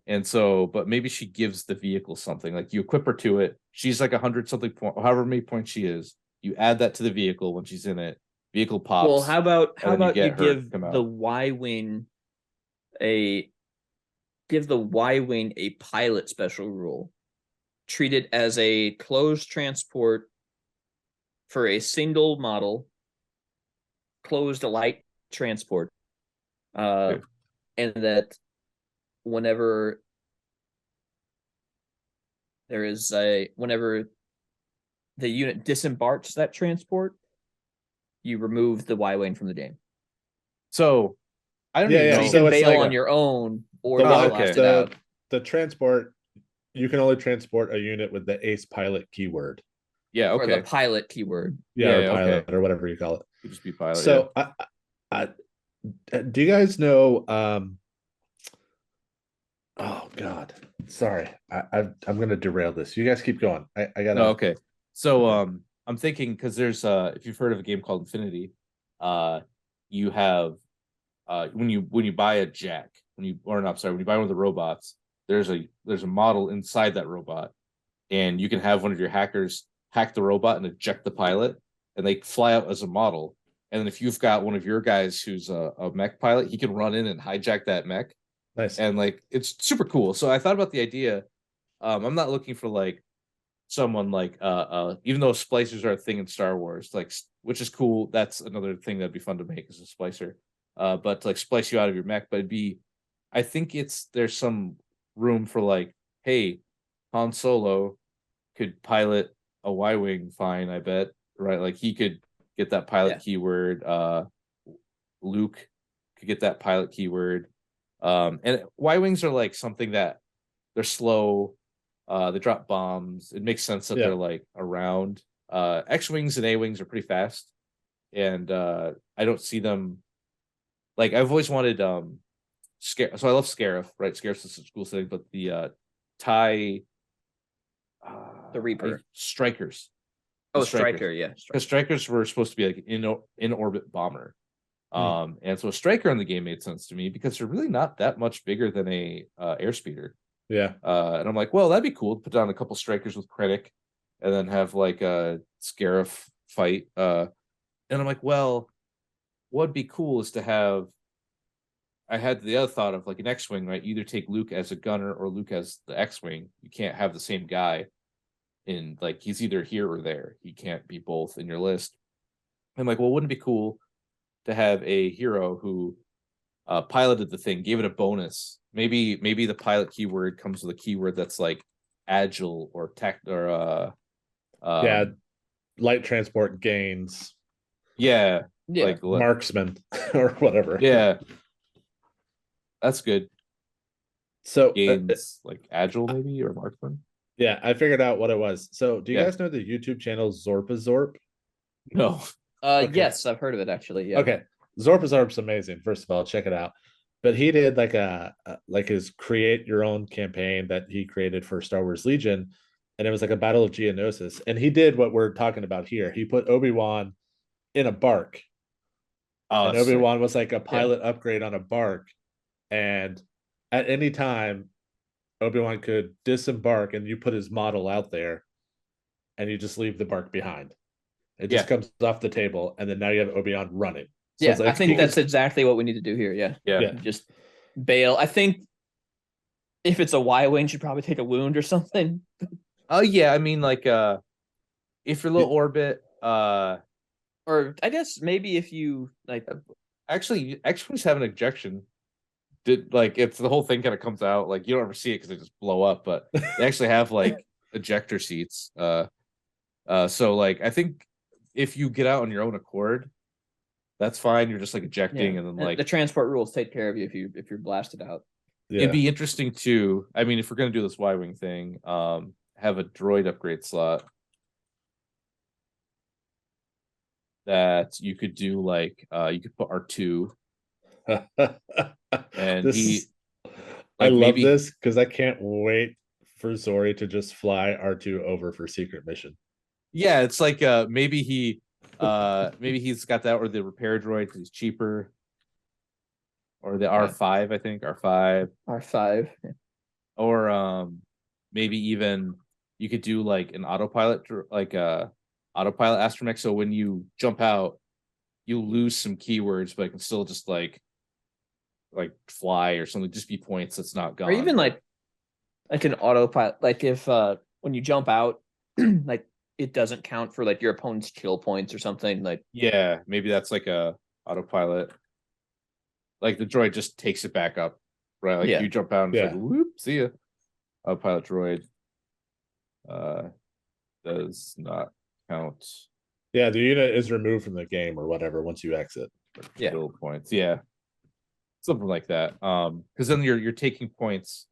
And so, but maybe she gives the vehicle something. Like you equip her to it. She's like 100 something point, however many points she is. You add that to the vehicle when she's in it. Vehicle pops. Well, how about and then you get her to give come the out. Y-Wing a pilot special rule. Treat it as a closed transport for a single model, closed light transport. Okay. And that whenever whenever the unit disembarks that transport, you remove the Y-Wing from the game. So I don't Yeah, even yeah. know. So you So can it's bail like on your own or the just Y- blast okay. it out. the transport. You can only transport a unit with the Ace Pilot keyword. Yeah, Or the okay. pilot keyword. Yeah, or Yeah, pilot okay. or whatever you call it. Could just be pilot. So, do you guys know? Oh God, sorry, I'm going to derail this. You guys keep going. I yeah. gotta. No, okay. So Okay. I'm thinking because there's if you've heard of a game called Infinity, you have when you buy a jack, when you buy one of the robots, there's a model inside that robot, and you can have one of your hackers hack the robot and eject the pilot, and they fly out as a model. And then if you've got one of your guys who's a mech pilot, he can run in and hijack that mech, Nice. and like it's super cool. So I thought about the idea. I'm not looking for like someone like even though splicers are a thing in Star Wars, like which is cool. That's another thing that'd be fun to make as a splicer. But to like splice you out of your mech, but it'd be I think there's some room for like, hey, Han Solo could pilot a Y-Wing fine, I bet. Right? Like he could get that pilot keyword. Luke could get that pilot keyword. And Y-Wings are like something that they're slow. They drop bombs. It makes sense that they're like around. X-Wings and A-Wings are pretty fast. And I don't see them like I've always wanted so I love Scarif, right? Scarif's a cool thing, but the TIE The Reaper. Strikers. Oh, Striker, yeah. Because Strikers were supposed to be like in orbit bomber. And so a Striker in the game made sense to me because they're really not that much bigger than a airspeeder. Yeah. And I'm like, well, that'd be cool. Put down a couple Strikers with Krennic and then have like a Scarif fight. And I'm like, well, what'd be cool is to have I had the other thought of like an X-Wing, right? Either take Luke as a gunner or Luke as the X-Wing. You can't have the same guy in like he's either here or there. He can't be both in your list. I'm like, well, wouldn't it be cool to have a hero who piloted the thing, gave it a bonus. Maybe the pilot keyword comes with a keyword that's like agile or tech or light transport gains. Yeah, like marksman or whatever. Yeah, that's good. So gains like agile maybe or marksman. Yeah, I figured out what it was. So, do you guys know the YouTube channel Zorpazorp? No. Yes, I've heard of it actually. Yeah. Okay. Zorpazorp's amazing. First of all, check it out. But he did like his create your own campaign that he created for Star Wars Legion, and it was like a battle of Geonosis. And he did what we're talking about here. He put Obi-Wan in a bark. Oh, and Obi-Wan was like a pilot upgrade on a bark. And at any time, Obi-Wan could disembark and you put his model out there and you just leave the bark behind. It just comes off the table, and then now you have Obi-Wan running. So I think that's exactly what we need to do here. Yeah. Just bail. I think if it's a Y-Wing, should probably take a wound or something. Oh yeah, I mean like if you're low orbit, Or I guess maybe if you like, actually X-Wings have an ejection. Did like if the whole thing kind of comes out, like you don't ever see it because they just blow up, but they actually have like ejector seats. So like I think if you get out on your own accord, that's fine. You're just like ejecting, yeah, and then and like the transport rules take care of you if you're blasted out. it'd Yeah. be interesting to. I mean, if we're gonna do this Y-wing thing, have a droid upgrade slot that you could do like you could put R2 and This he is, I like love maybe this because I can't wait for Zori to just fly R2 over for secret mission. yeah, it's like maybe he's got that or the repair droid because he's cheaper. Or the R5, I think R5, R5. or maybe even you could do like an autopilot, like a autopilot astromech. So when you jump out, you lose some keywords, but it can still just like fly or something. Just be points that's not gone. Or even like an autopilot. Like if when you jump out, like it doesn't count for like your opponent's kill points or something. Like yeah, maybe that's like a autopilot. Like the droid just takes it back up, right? Like yeah, you jump out and it's Yeah. like whoop, see ya. Autopilot droid does not count. Yeah, the unit is removed from the game or whatever once you exit. Yeah. Kill points. Yeah. Something like that. Because then you're taking points.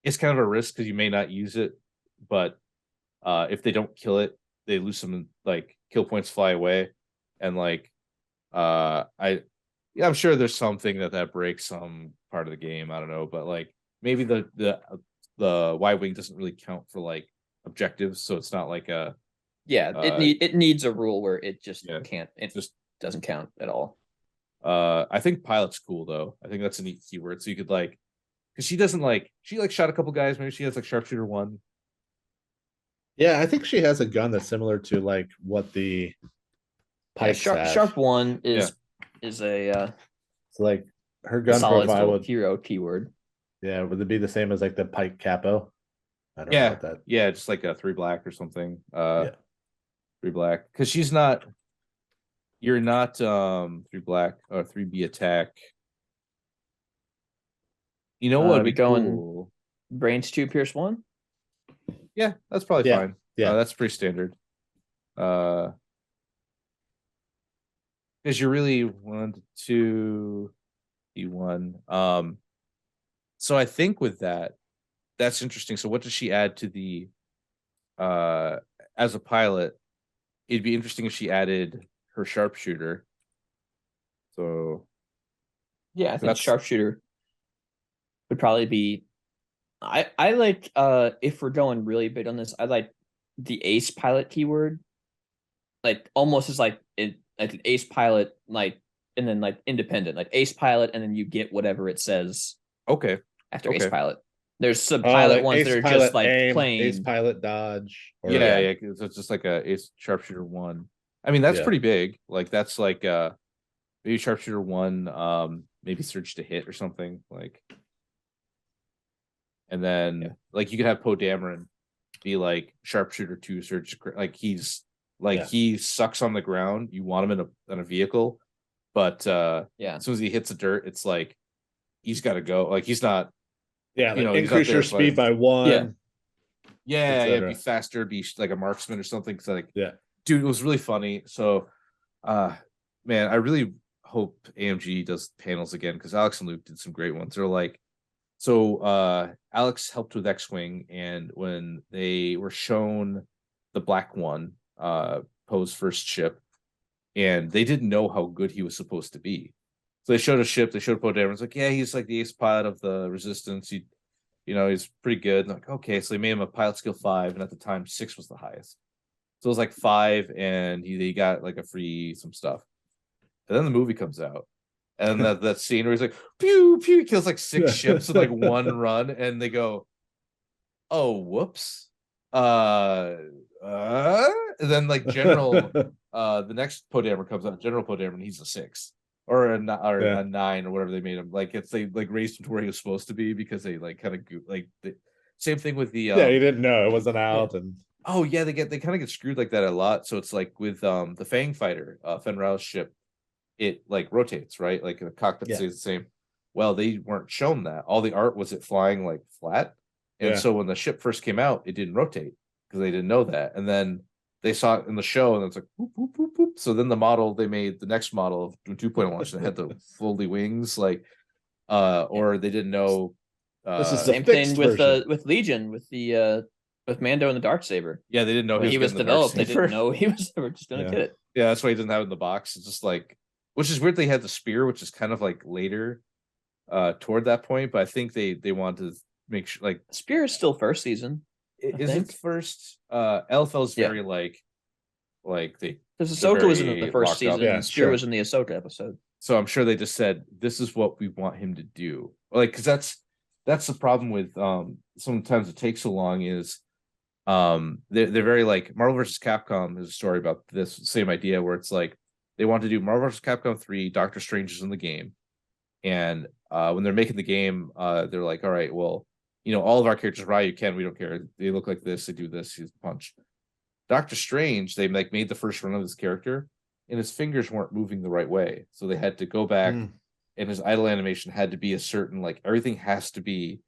It's kind of a risk because you may not use it, but if they don't kill it, they lose some like kill points fly away. And like I'm sure there's something that breaks some part of the game. I don't know, but like maybe the Y-wing doesn't really count for like objectives, so it's not like a yeah. It needs a rule where it just yeah, can't. It just doesn't count at all. I think pilot's cool though. I think that's a neat keyword. So you could like, because she doesn't like she like shot a couple guys. Maybe she has like sharpshooter 1. Yeah, I think she has a gun that's similar to like what the Yeah, Pikes have. sharp 1 Yeah. is a So like her gun solid profile would hero keyword. yeah, would it be the same as like the Pike capo? I don't know Yeah, what that. yeah, just like a 3 black or something. Yeah. 3 black because she's not. You're not 3 black or 3B attack. You know what? We going cool. brains 2 pierce 1. Yeah, that's probably Yeah, fine. yeah. That's pretty standard. Because you're really 1 to 2 E1. So I think with that, that's interesting. So what does she add to the as a pilot? It'd be interesting if she added her sharpshooter. So Yeah, I think That's- sharpshooter would probably be. I like if we're going really big on this, I like the ace pilot keyword, like almost as like an ace pilot, like and then like independent, like ace pilot, and then you get whatever it says okay. after ace Okay. pilot. There's some Oh, pilot like ones ace that are pilot just like aim, plain ace pilot dodge. Or, Yeah. So it's just like a ace sharpshooter 1. I mean, that's Yeah. pretty big. Like that's like maybe sharpshooter 1, maybe surge to hit or something like. And then like you could have Poe Dameron be like sharpshooter 2 surge, like he's like he sucks on the ground. You want him in a vehicle, but yeah. as soon as he hits the dirt, it's like he's got to go. Like he's not. Yeah, like You know, he's increase out your there speed like- by 1. Yeah, be etc. faster, be like a marksman or something. So like, Yeah. dude, it was really funny. So, man, I really hope AMG does panels again because Alex and Luke did some great ones. They're like, so Alex helped with X-Wing, and when they were shown the black one, Poe's first ship, and they didn't know how good he was supposed to be. So they showed a ship, they showed Poe Dameron. It's like, yeah, he's like the ace pilot of the Resistance. He's pretty good. And like, okay, so they made him a pilot skill 5, and at the time 6 was the highest. So it was like 5, and he got like a free some stuff. And then the movie comes out, and that scene where he's like, pew pew, he kills like 6 ships in like 1 run, and they go, oh, whoops. And then like General, the next Poe Dameron comes out, General Poe Dameron, he's a 6 or a 9 or whatever they made him. Like they like raised him to where he was supposed to be because they like kind of like Same thing with the Yeah, you didn't know it wasn't out, and oh yeah, they kind of get screwed like that a lot. So it's like with the Fang Fighter, Fenrir's ship, it like rotates, right? Like the cockpit Yeah. stays the same. Well, they weren't shown that. All the art was it flying like flat. And Yeah. so when the ship first came out, it didn't rotate because they didn't know that. And then they saw it in the show and it's like boop, boop, boop, boop. So then the model they made the next model of 2.0 launch and had the fully wings, like or they didn't know This is the Same thing fixed version. with Legion with Mando and the Darksaber. yeah, they didn't know When he was getting the developed, they Darksaber. didn't know he was ever just gonna Yeah. get it. Yeah, that's why he doesn't have it in the box. It's just like, which is weird. They had the spear, which is kind of like later, toward that point. But I think they wanted to make sure, like, Spear is still first season. is it think. first? LFL's Yeah. very like they. Because They're Ahsoka was in very the first locked up. season, Yeah, and Spear sure. was in the Ahsoka episode. So I'm sure they just said this is what we want him to do. Like, because that's the problem with sometimes it takes so long is they're very like Marvel versus Capcom is a story about this same idea where it's like they want to do Marvel versus Capcom 3, Doctor Strange is in the game. And when they're making the game, they're like, all right, well, all of our characters, Ryu, Ken, we don't care. They look like this, they do this, he's a punch. Doctor Strange, they like made the first run of this character, and his fingers weren't moving the right way. So they had to go back and his idle animation had to be a certain, like everything has to be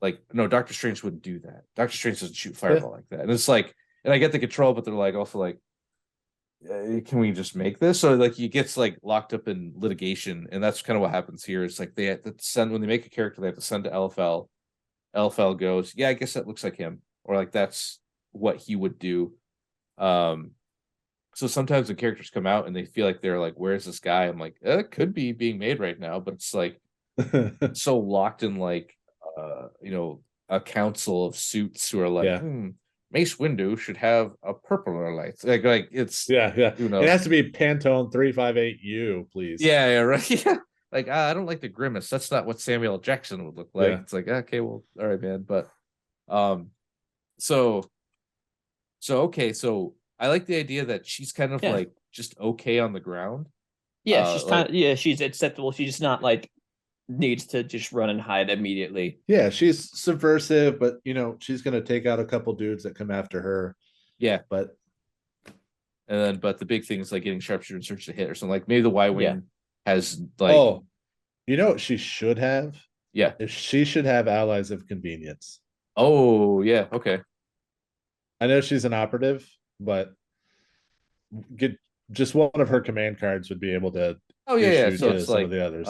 like, no, Doctor Strange wouldn't do that. Doctor Strange doesn't shoot fireball like that. And it's like, and I get the control, but they're like also like, can we just make this? So like he gets like locked up in litigation, and that's kind of what happens here. It's like they have to send when they make a character, they have to send to LFL. LFL goes, yeah, I guess that looks like him, or like that's what he would do. So sometimes the characters come out and they feel like they're like, where's this guy? I'm like, it could be being made right now, but it's like so locked in like a council of suits who are like, Mace Windu should have a purple light. Like it's yeah. Who knows? It has to be Pantone 358U, please. Yeah, right. Yeah. Like I don't like the grimace. That's not what Samuel L. Jackson would look like. Yeah. It's like, okay, well, all right, man. But so okay, so I like the idea that she's kind of like just okay on the ground. Yeah, she's kind of she's acceptable. She's just not like needs to just run and hide immediately. Yeah, she's subversive, but she's gonna take out a couple dudes that come after her. Yeah, but the big thing is like getting sharpshooter and search to hit or something. Like maybe the Y-wing has like what she should have? Yeah. If she should have allies of convenience. Oh, yeah, okay. I know she's an operative, but get just one of her command cards would be able to so it's some like of the others.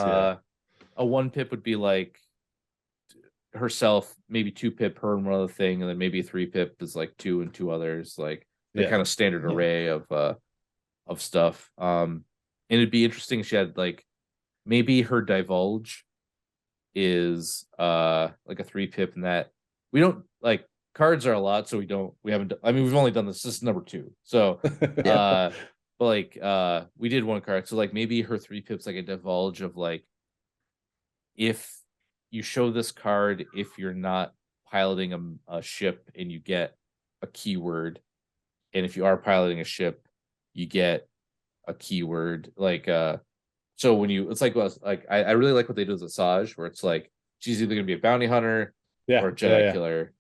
A 1 pip would be like herself, maybe 2 pip her and one other thing, and then maybe a 3 pip is like 2 and 2 others, like the kind of standard array of stuff. And it'd be interesting if she had like maybe her divulge is like a 3 pip, and that we don't like cards are a lot, so we haven't I mean we've only done this is number 2, so but like we did 1 card, so like maybe her 3 pips like a divulge of like if you show this card if you're not piloting a ship and you get a keyword, and if you are piloting a ship you get a keyword, like so when you it's like I really like what they do with Asajj, where it's like she's either gonna be a bounty hunter or a Jedi killer.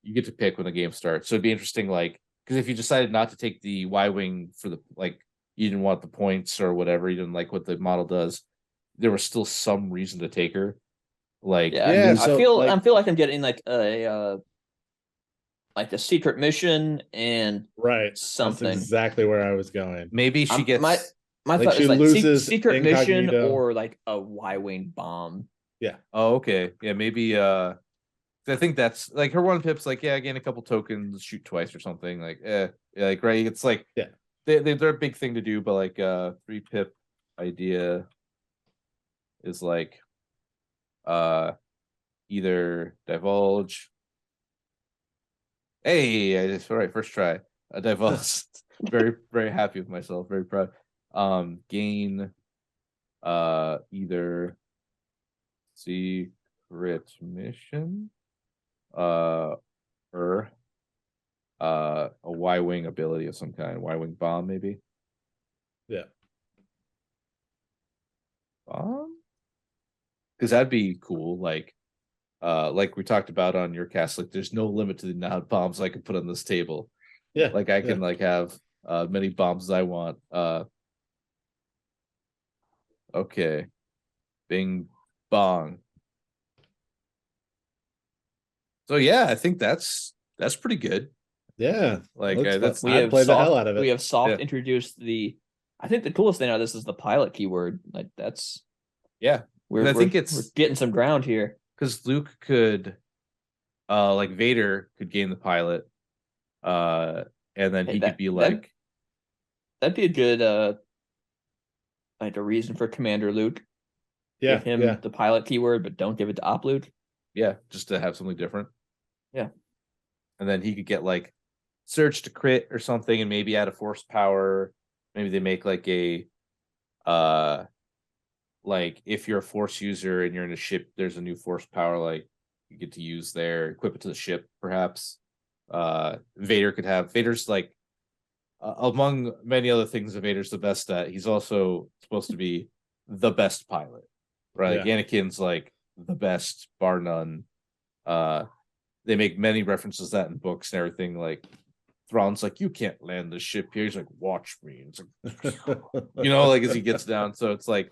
You get to pick when the game starts. So it'd be interesting, like, because if you decided not to take the Y-wing for the like you didn't want the points or whatever, you didn't like what the model does, there was still some reason to take her. Like I feel like I'm getting like a secret mission and something. That's exactly where I was going. Maybe she gets my like thought she is like loses secret mission incognito. or like a Y-wing bomb. Yeah. Oh, okay. Yeah, maybe I think that's like her 1 pip's like, gain a couple tokens, shoot twice or something. Like, like right. It's like they're a big thing to do, but like 3 pip idea is like either divulge. Hey, I just all right, first try. Divulge. Very, very happy with myself, very proud. Gain either secret mission or a Y-wing ability of some kind, Y-wing bomb maybe. Bomb, because that'd be cool. Like like we talked about on your cast, like there's no limit to the amount of bombs I can put on this table. Yeah. Like I can like have many bombs as I want. Okay. Bing bong. So yeah, I think that's pretty good. Yeah. Like Looks fun. that's We I'd have play the hell soft, out of it. we have soft Yeah. introduced the. I think the coolest thing out of this is the pilot keyword. Like that's yeah. we're I think we're it's getting some ground here. because Luke could like Vader could gain the pilot. And then Hey, he could be that- like That'd be a good like a reason for Commander Luke. Yeah. Give him Yeah. the pilot keyword, but don't give it to Op Luke. yeah, just to have something different. Yeah. And then he could get like search to crit or something and maybe add a force power. Maybe they make like a like if you're a force user and you're in a ship, there's a new force power like you get to use there, equip it to the ship, perhaps. Vader's like among many other things that Vader's the best at, he's also supposed to be the best pilot. Right? Like Anakin's like the best, bar none. They make many references to that in books and everything. Like Thrawn's like, you can't land the ship here. He's like, watch me. It's like, you know, like as he gets down. So it's like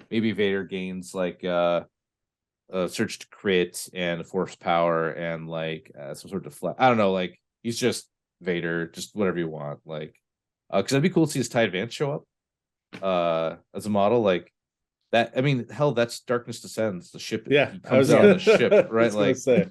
maybe Vader gains like a search to crit and a force power and like some sort of deflect. I don't know, like he's just Vader, just whatever you want. Like because that'd be cool to see his TIE Advance show up as a model. Like that, I mean, hell, that's Darkness Descends, the ship. Yeah. He comes out on the ship, right? Like say.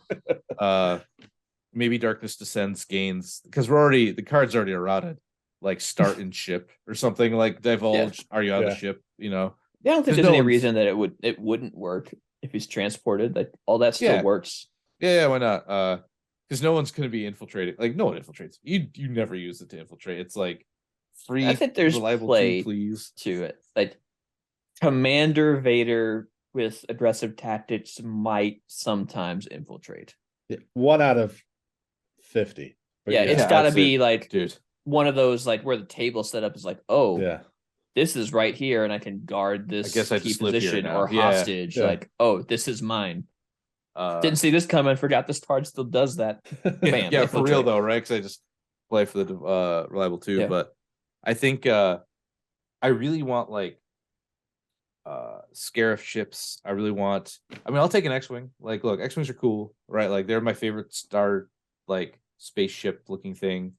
maybe Darkness Descends gains because the card's already eroded. Like start in ship or something like divulge. Are you on the ship? You know. Yeah, I don't think 'Cause there's any one's- reason that it wouldn't work if he's transported. Like all that still Yeah. works. Yeah, why not? Because no one's gonna be infiltrating. Like no one infiltrates. You never use it to infiltrate. It's like free. I think there's reliable play please. to it. Like Commander Vader with aggressive tactics might sometimes infiltrate. Yeah, 1 out of 50. But Yeah, it's Yeah, got to I'd be say- like Dude. one of those like where the table set up is like, oh, yeah. this is right here, and I can guard this guess I key just live here position now. or Yeah, hostage. yeah. Like, oh, this is mine. Uh, Didn't see this coming. Forgot this card still does that. Bam, yeah, for real infiltrate. though, right? Because I just play for the reliable too. Yeah. But I think I really want like Scarif ships. I really want. I mean, I'll take an X-wing. Like, look, X-wings are cool, right? Like, they're my favorite star, like spaceship looking thing.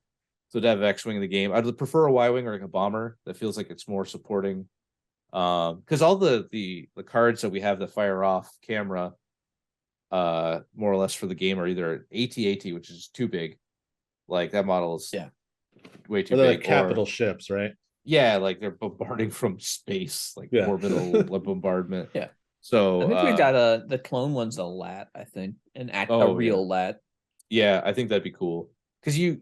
So to have X-wing in the game, I'd prefer a Y-wing or like a bomber that feels like it's more supporting. Because all the cards that we have that fire off camera, more or less for the game are either AT-AT, which is too big. Like that model is way too Or they're big. like capital ships, right? Yeah, like they're bombarding from space, like Yeah. orbital bombardment. Yeah. So I think we got the clone one's a lat, I think, a Oh, real lat. yeah, I think that'd be cool because you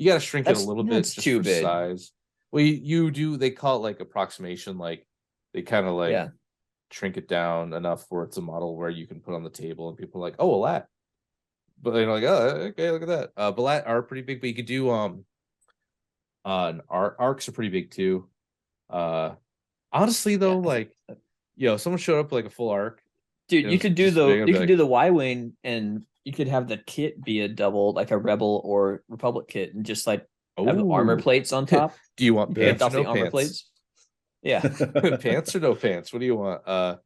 got to shrink it a little bit That's just too for big. size. Well, you do. They call it like approximation. Like they kind of like Yeah. shrink it down enough where it's a model where you can put on the table and people are like, oh, a lat. But they're like, oh, okay, look at that. But lat are pretty big, but you could do arcs are pretty big too. Honestly though, Yeah, like, someone showed up with, like a full arc. Dude, It you was could do just the big, I'd you be could do the Y wing, and you could have the kit be a double, like a Rebel or Republic kit, and just like have armor Ooh. plates on top. Do you want You pants picked or off no the armor pants? plates. Yeah, Pants or no pants? What do you want?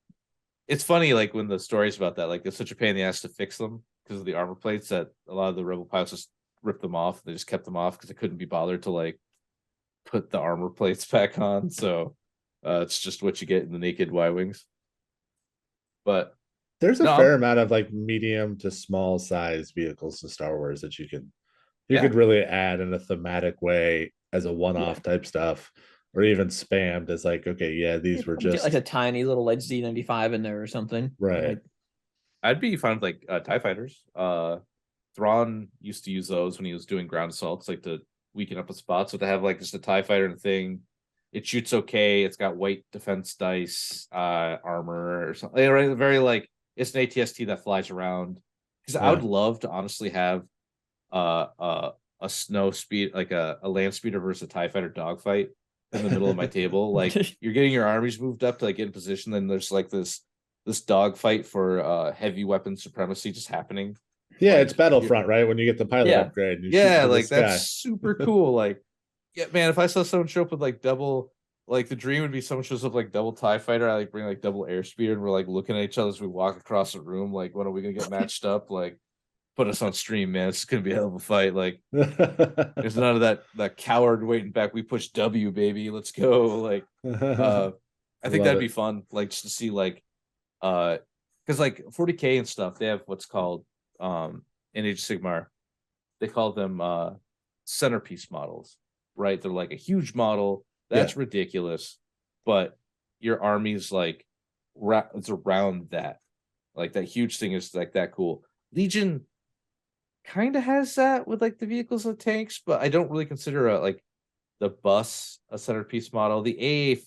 It's funny, like when the stories about that, like it's such a pain in the ass to fix them because of the armor plates that a lot of the rebel pilots just ripped them off. They just kept them off because they couldn't be bothered to like put the armor plates back on. So it's just what you get in the naked Y wings. But There's a No, fair amount of like medium to small size vehicles to Star Wars that you could really add in a thematic way as a one-off type stuff, or even spammed as like, okay, yeah, these were Get just like a tiny little like Z95 in there or something. right. Like, I'd be fine with like TIE fighters. Thrawn used to use those when he was doing ground assaults, like to weaken up a spot. So to have like just a TIE fighter and a thing, it shoots okay. It's got white defense dice, armor or something. Right? Very like it's an ATST that flies around. Because I would love to honestly have a snow speed, like a land speeder versus a TIE fighter dogfight in the middle of my table. Like you're getting your armies moved up to like get in position, then there's like this this dogfight for heavy weapon supremacy just happening. Yeah, Like, it's Battlefront, right? When you get the pilot Yeah. upgrade, and you shoot Yeah, from the like that's sky. super cool. Like, yeah, man, if I saw someone show up with like double, like the dream would be someone shows up like double TIE fighter. I like bring like double airspeeder, and we're like looking at each other as we walk across the room. Like, when are we gonna get matched up? Like, put us on stream, man. It's gonna be a hell of a fight. Like, there's none of that coward waiting back. We push W, baby. Let's go. Like, I think Love that'd it. be fun. Like, just to see like, because like 40K and stuff, they have what's called in Age of Sigmar, they call them centerpiece models, right? They're like a huge model that's ridiculous, but your army's like it's around that. Like that huge thing is like that cool. Legion kind of has that with like the vehicles and tanks, but I don't really consider like the bus a centerpiece model. The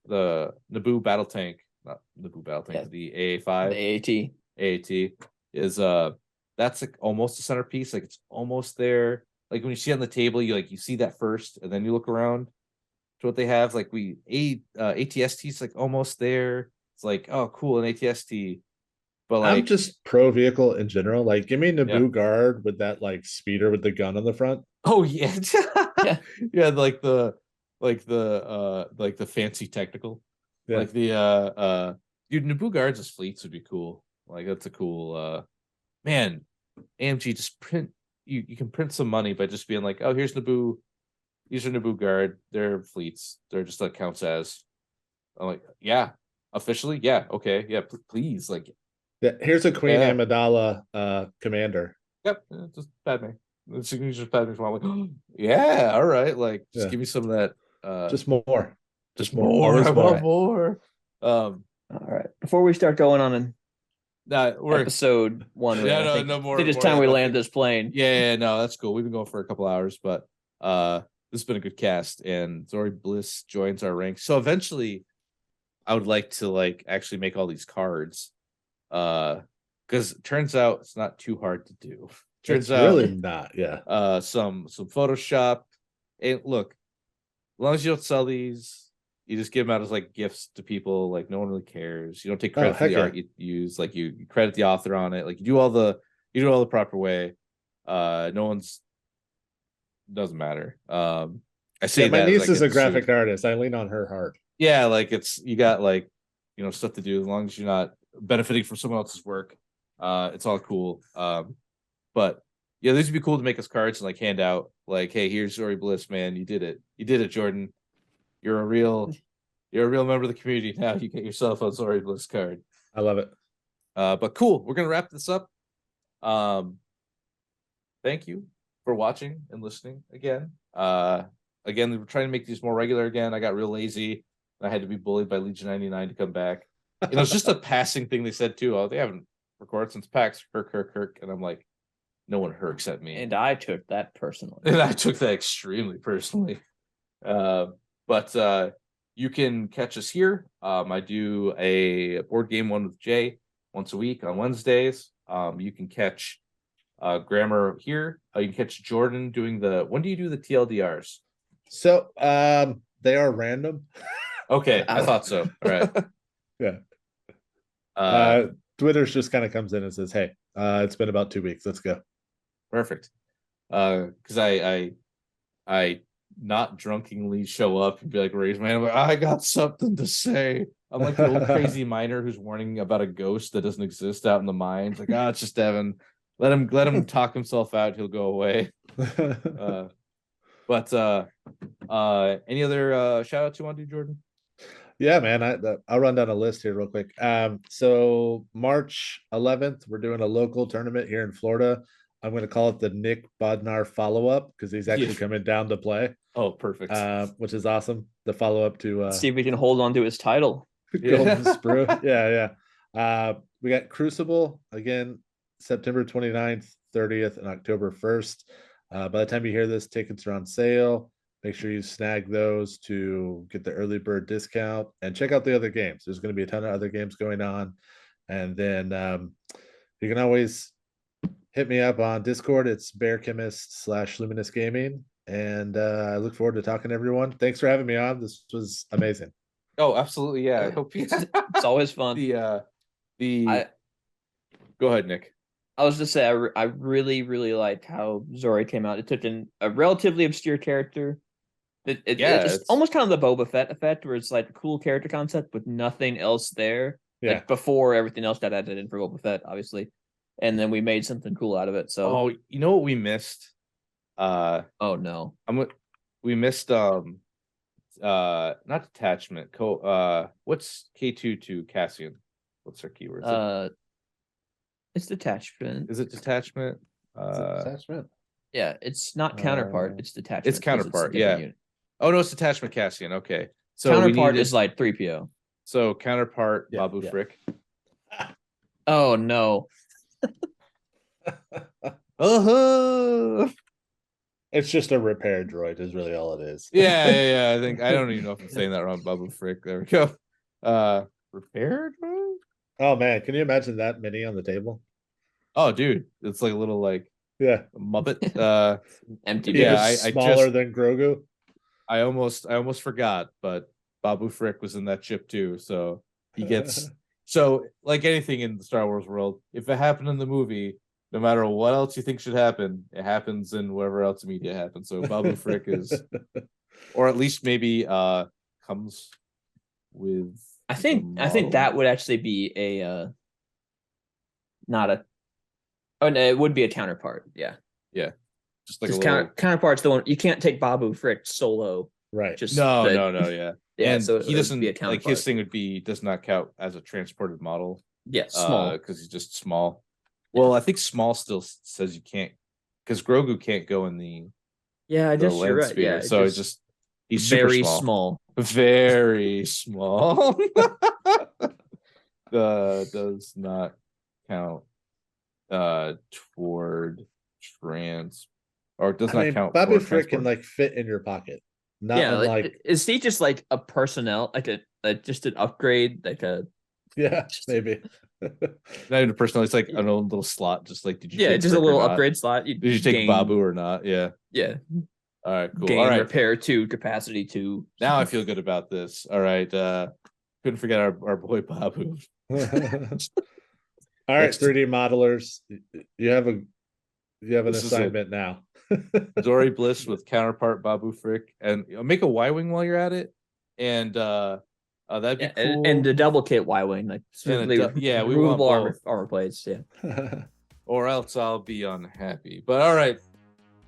the Naboo battle tank, not Naboo battle tank, the AA5, the AAT is that's like almost a centerpiece. Like it's almost there. Like when you see it on the table, you see that first, and then you look around to what they have. Like ATST is like almost there. It's like, oh cool, an ATST. But like, I'm just pro vehicle in general. Like, give me Yeah. Naboo guard with that like speeder with the gun on the front. oh yeah, Yeah. yeah, like the fancy technical. Yeah. Like the dude, Naboo guards as fleets would be cool. Like that's a cool man. AMG just print you can print some money by just being like, oh, here's Naboo, these are Naboo guard, they're fleets, they're just like counts as. I'm like, yeah, officially, yeah, okay, yeah, please, like, Yeah. Here's a Queen Yeah. Amidala commander. yep, just Padme. It's just Padme from. I'm like, oh, yeah, all right, like just Yeah. give me some of that. Just more. Just more. more. Always I more. want more. All right. Before we start going on an We're episode 1, Yeah, I think, no more. I think it's more time than we that. land this plane. Yeah, no, that's cool. We've been going for a couple hours, but this has been a good cast, and Zori Bliss joins our ranks. So eventually, I would like to like actually make all these cards, because it turns out it's not too hard to do. Turns It's out really not. Yeah. some Photoshop, and look, as long as you don't sell these, you just give them out as like gifts to people. Like no one really cares. You don't take credit for heck the art you use. Like you credit the author on it. Like you do all the proper way. No one's doesn't matter. I say Yeah, my that as niece I is get a graphic sued. artist. I lean on her hard. Yeah, like it's you got like stuff to do as long as you're not benefiting from someone else's work. It's all cool. But yeah, these would be cool to make us cards and like hand out. Like, hey, here's Zori Bliss, man. You did it, Jordan. You're a real member of the community now. You get yourself a Zori Bliss card. I love it. But cool. We're gonna wrap this up. Thank you for watching and listening again. Again, we're trying to make these more regular again. I got real lazy. I had to be bullied by Legion 99 to come back. It's just a passing thing they said too. Oh, they haven't recorded since PAX. Kirk. And I'm like, no one herks at me. And I took that personally. And I took that extremely personally. But you can catch us here. I do a board game one with Jay once a week on Wednesdays. You can catch Grammar here. You can catch Jordan doing when do you do the TLDRs? So they are random. Okay, I thought so. All right. Yeah. Twitter's just kind of comes in and says, hey, it's been about 2 weeks. Let's go. Perfect. Because I not drunkenly show up and be like, raise my hand. I'm like, I got something to say. I'm like the old crazy miner who's warning about a ghost that doesn't exist out in the mines. Like, it's just Evan. Let him talk himself out. He'll go away. But any other shout outs you want to do, Jordan? Yeah, man. I'll run down a list here real quick. So March 11th, we're doing a local tournament here in Florida. I'm going to call it the Nick Bodnar follow-up because he's actually coming down to play. Oh, perfect. Which is awesome. The follow-up to see if we can hold on to his title. Golden Sprue. Yeah. We got Crucible again, September 29th, 30th, and October 1st. By the time you hear this, tickets are on sale. Make sure you snag those to get the early bird discount and check out the other games. There's going to be a ton of other games going on. And then you can always hit me up on Discord. It's bearchemist/Luminous Gaming. And I look forward to talking to everyone. Thanks for having me on. This was amazing. Oh, absolutely. Yeah. I Yeah. hope you. It's always fun. The Go ahead, Nick. I was just say I really really like how Zori came out. It took in a relatively obscure character. It's almost kind of the Boba Fett effect, where it's like a cool character concept with nothing else there. Yeah. Like before everything else got added in for Boba Fett, obviously, and then we made something cool out of it. So, Oh, you know what we missed? oh no, We missed not detachment. What's K2 to Cassian? What's our keyword? It's detachment. Is it detachment? Is it detachment? Yeah, it's not counterpart. It's detachment. It's 'cause counterpart. a different Yeah. unit. Oh no, it's detachment Cassian. Okay. So Counterpart is like 3PO. so counterpart Yeah, Babu yeah. Frick. Oh no. Uh-huh. It's just a repair droid, is really all it is. Yeah. I don't even know if I'm saying that wrong. Babu Frick. There we go. Repaired? Oh man, can you imagine that mini on the table? Oh, dude, it's like a little like Yeah. Muppet. Empty. He Yeah, is I smaller just than Grogu. I almost forgot, but Babu Frick was in that ship too, so he gets so like anything in the Star Wars world, if it happened in the movie, no matter what else you think should happen, it happens in whatever else media happens. So Babu Frick is, or at least maybe comes with. I think that would actually be a not a. Oh no, it would be a counterpart. Yeah. Just like Just a little. counterpart's the one you can't take Babu Frick solo. Right. Just No, the- yeah. Yeah, And so he it would doesn't be a like counterpart. his thing does not count as a transported model. Yeah, small. Because he's just small. Well, I think small still says you can't, because Grogu can't go in the Yeah, I the guess you're land right. sphere. Yeah, So it's just he's super very small. Very small. Does not count toward trans, or does not count Babu for Frick can transport. like fit in your pocket. Not Yeah, unlike is he just like a personnel, like a just an upgrade, like a yeah, maybe. Not even a personal. It's like an own little slot. Just like, did you? yeah, take just a Frick or little not? upgrade slot. Did you take Babu or not? Yeah. Yeah. All right. Cool. Gain All right. repair 2, capacity 2. Now I feel good about this. All right. Couldn't forget our boy Babu. All right, Next. 3D modelers, you have an This is it. assignment now. Zori Bliss with counterpart Babu Frick, and make a Y-wing while you're at it, and that'd be cool. And the double kit Y-wing, like specifically we want removable both. armor plates. Yeah. Or else I'll be unhappy. But all right,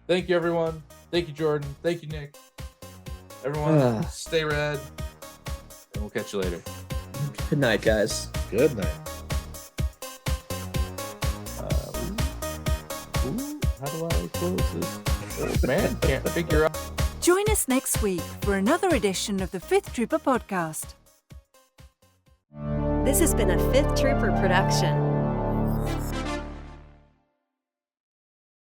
thank you everyone. Thank you Jordan. Thank you Nick. Everyone, stay red, and we'll catch you later. Good night, guys. Good night. How do I close this? Oh, man, can't figure out. Join us next week for another edition of the Fifth Trooper podcast. This has been a Fifth Trooper production.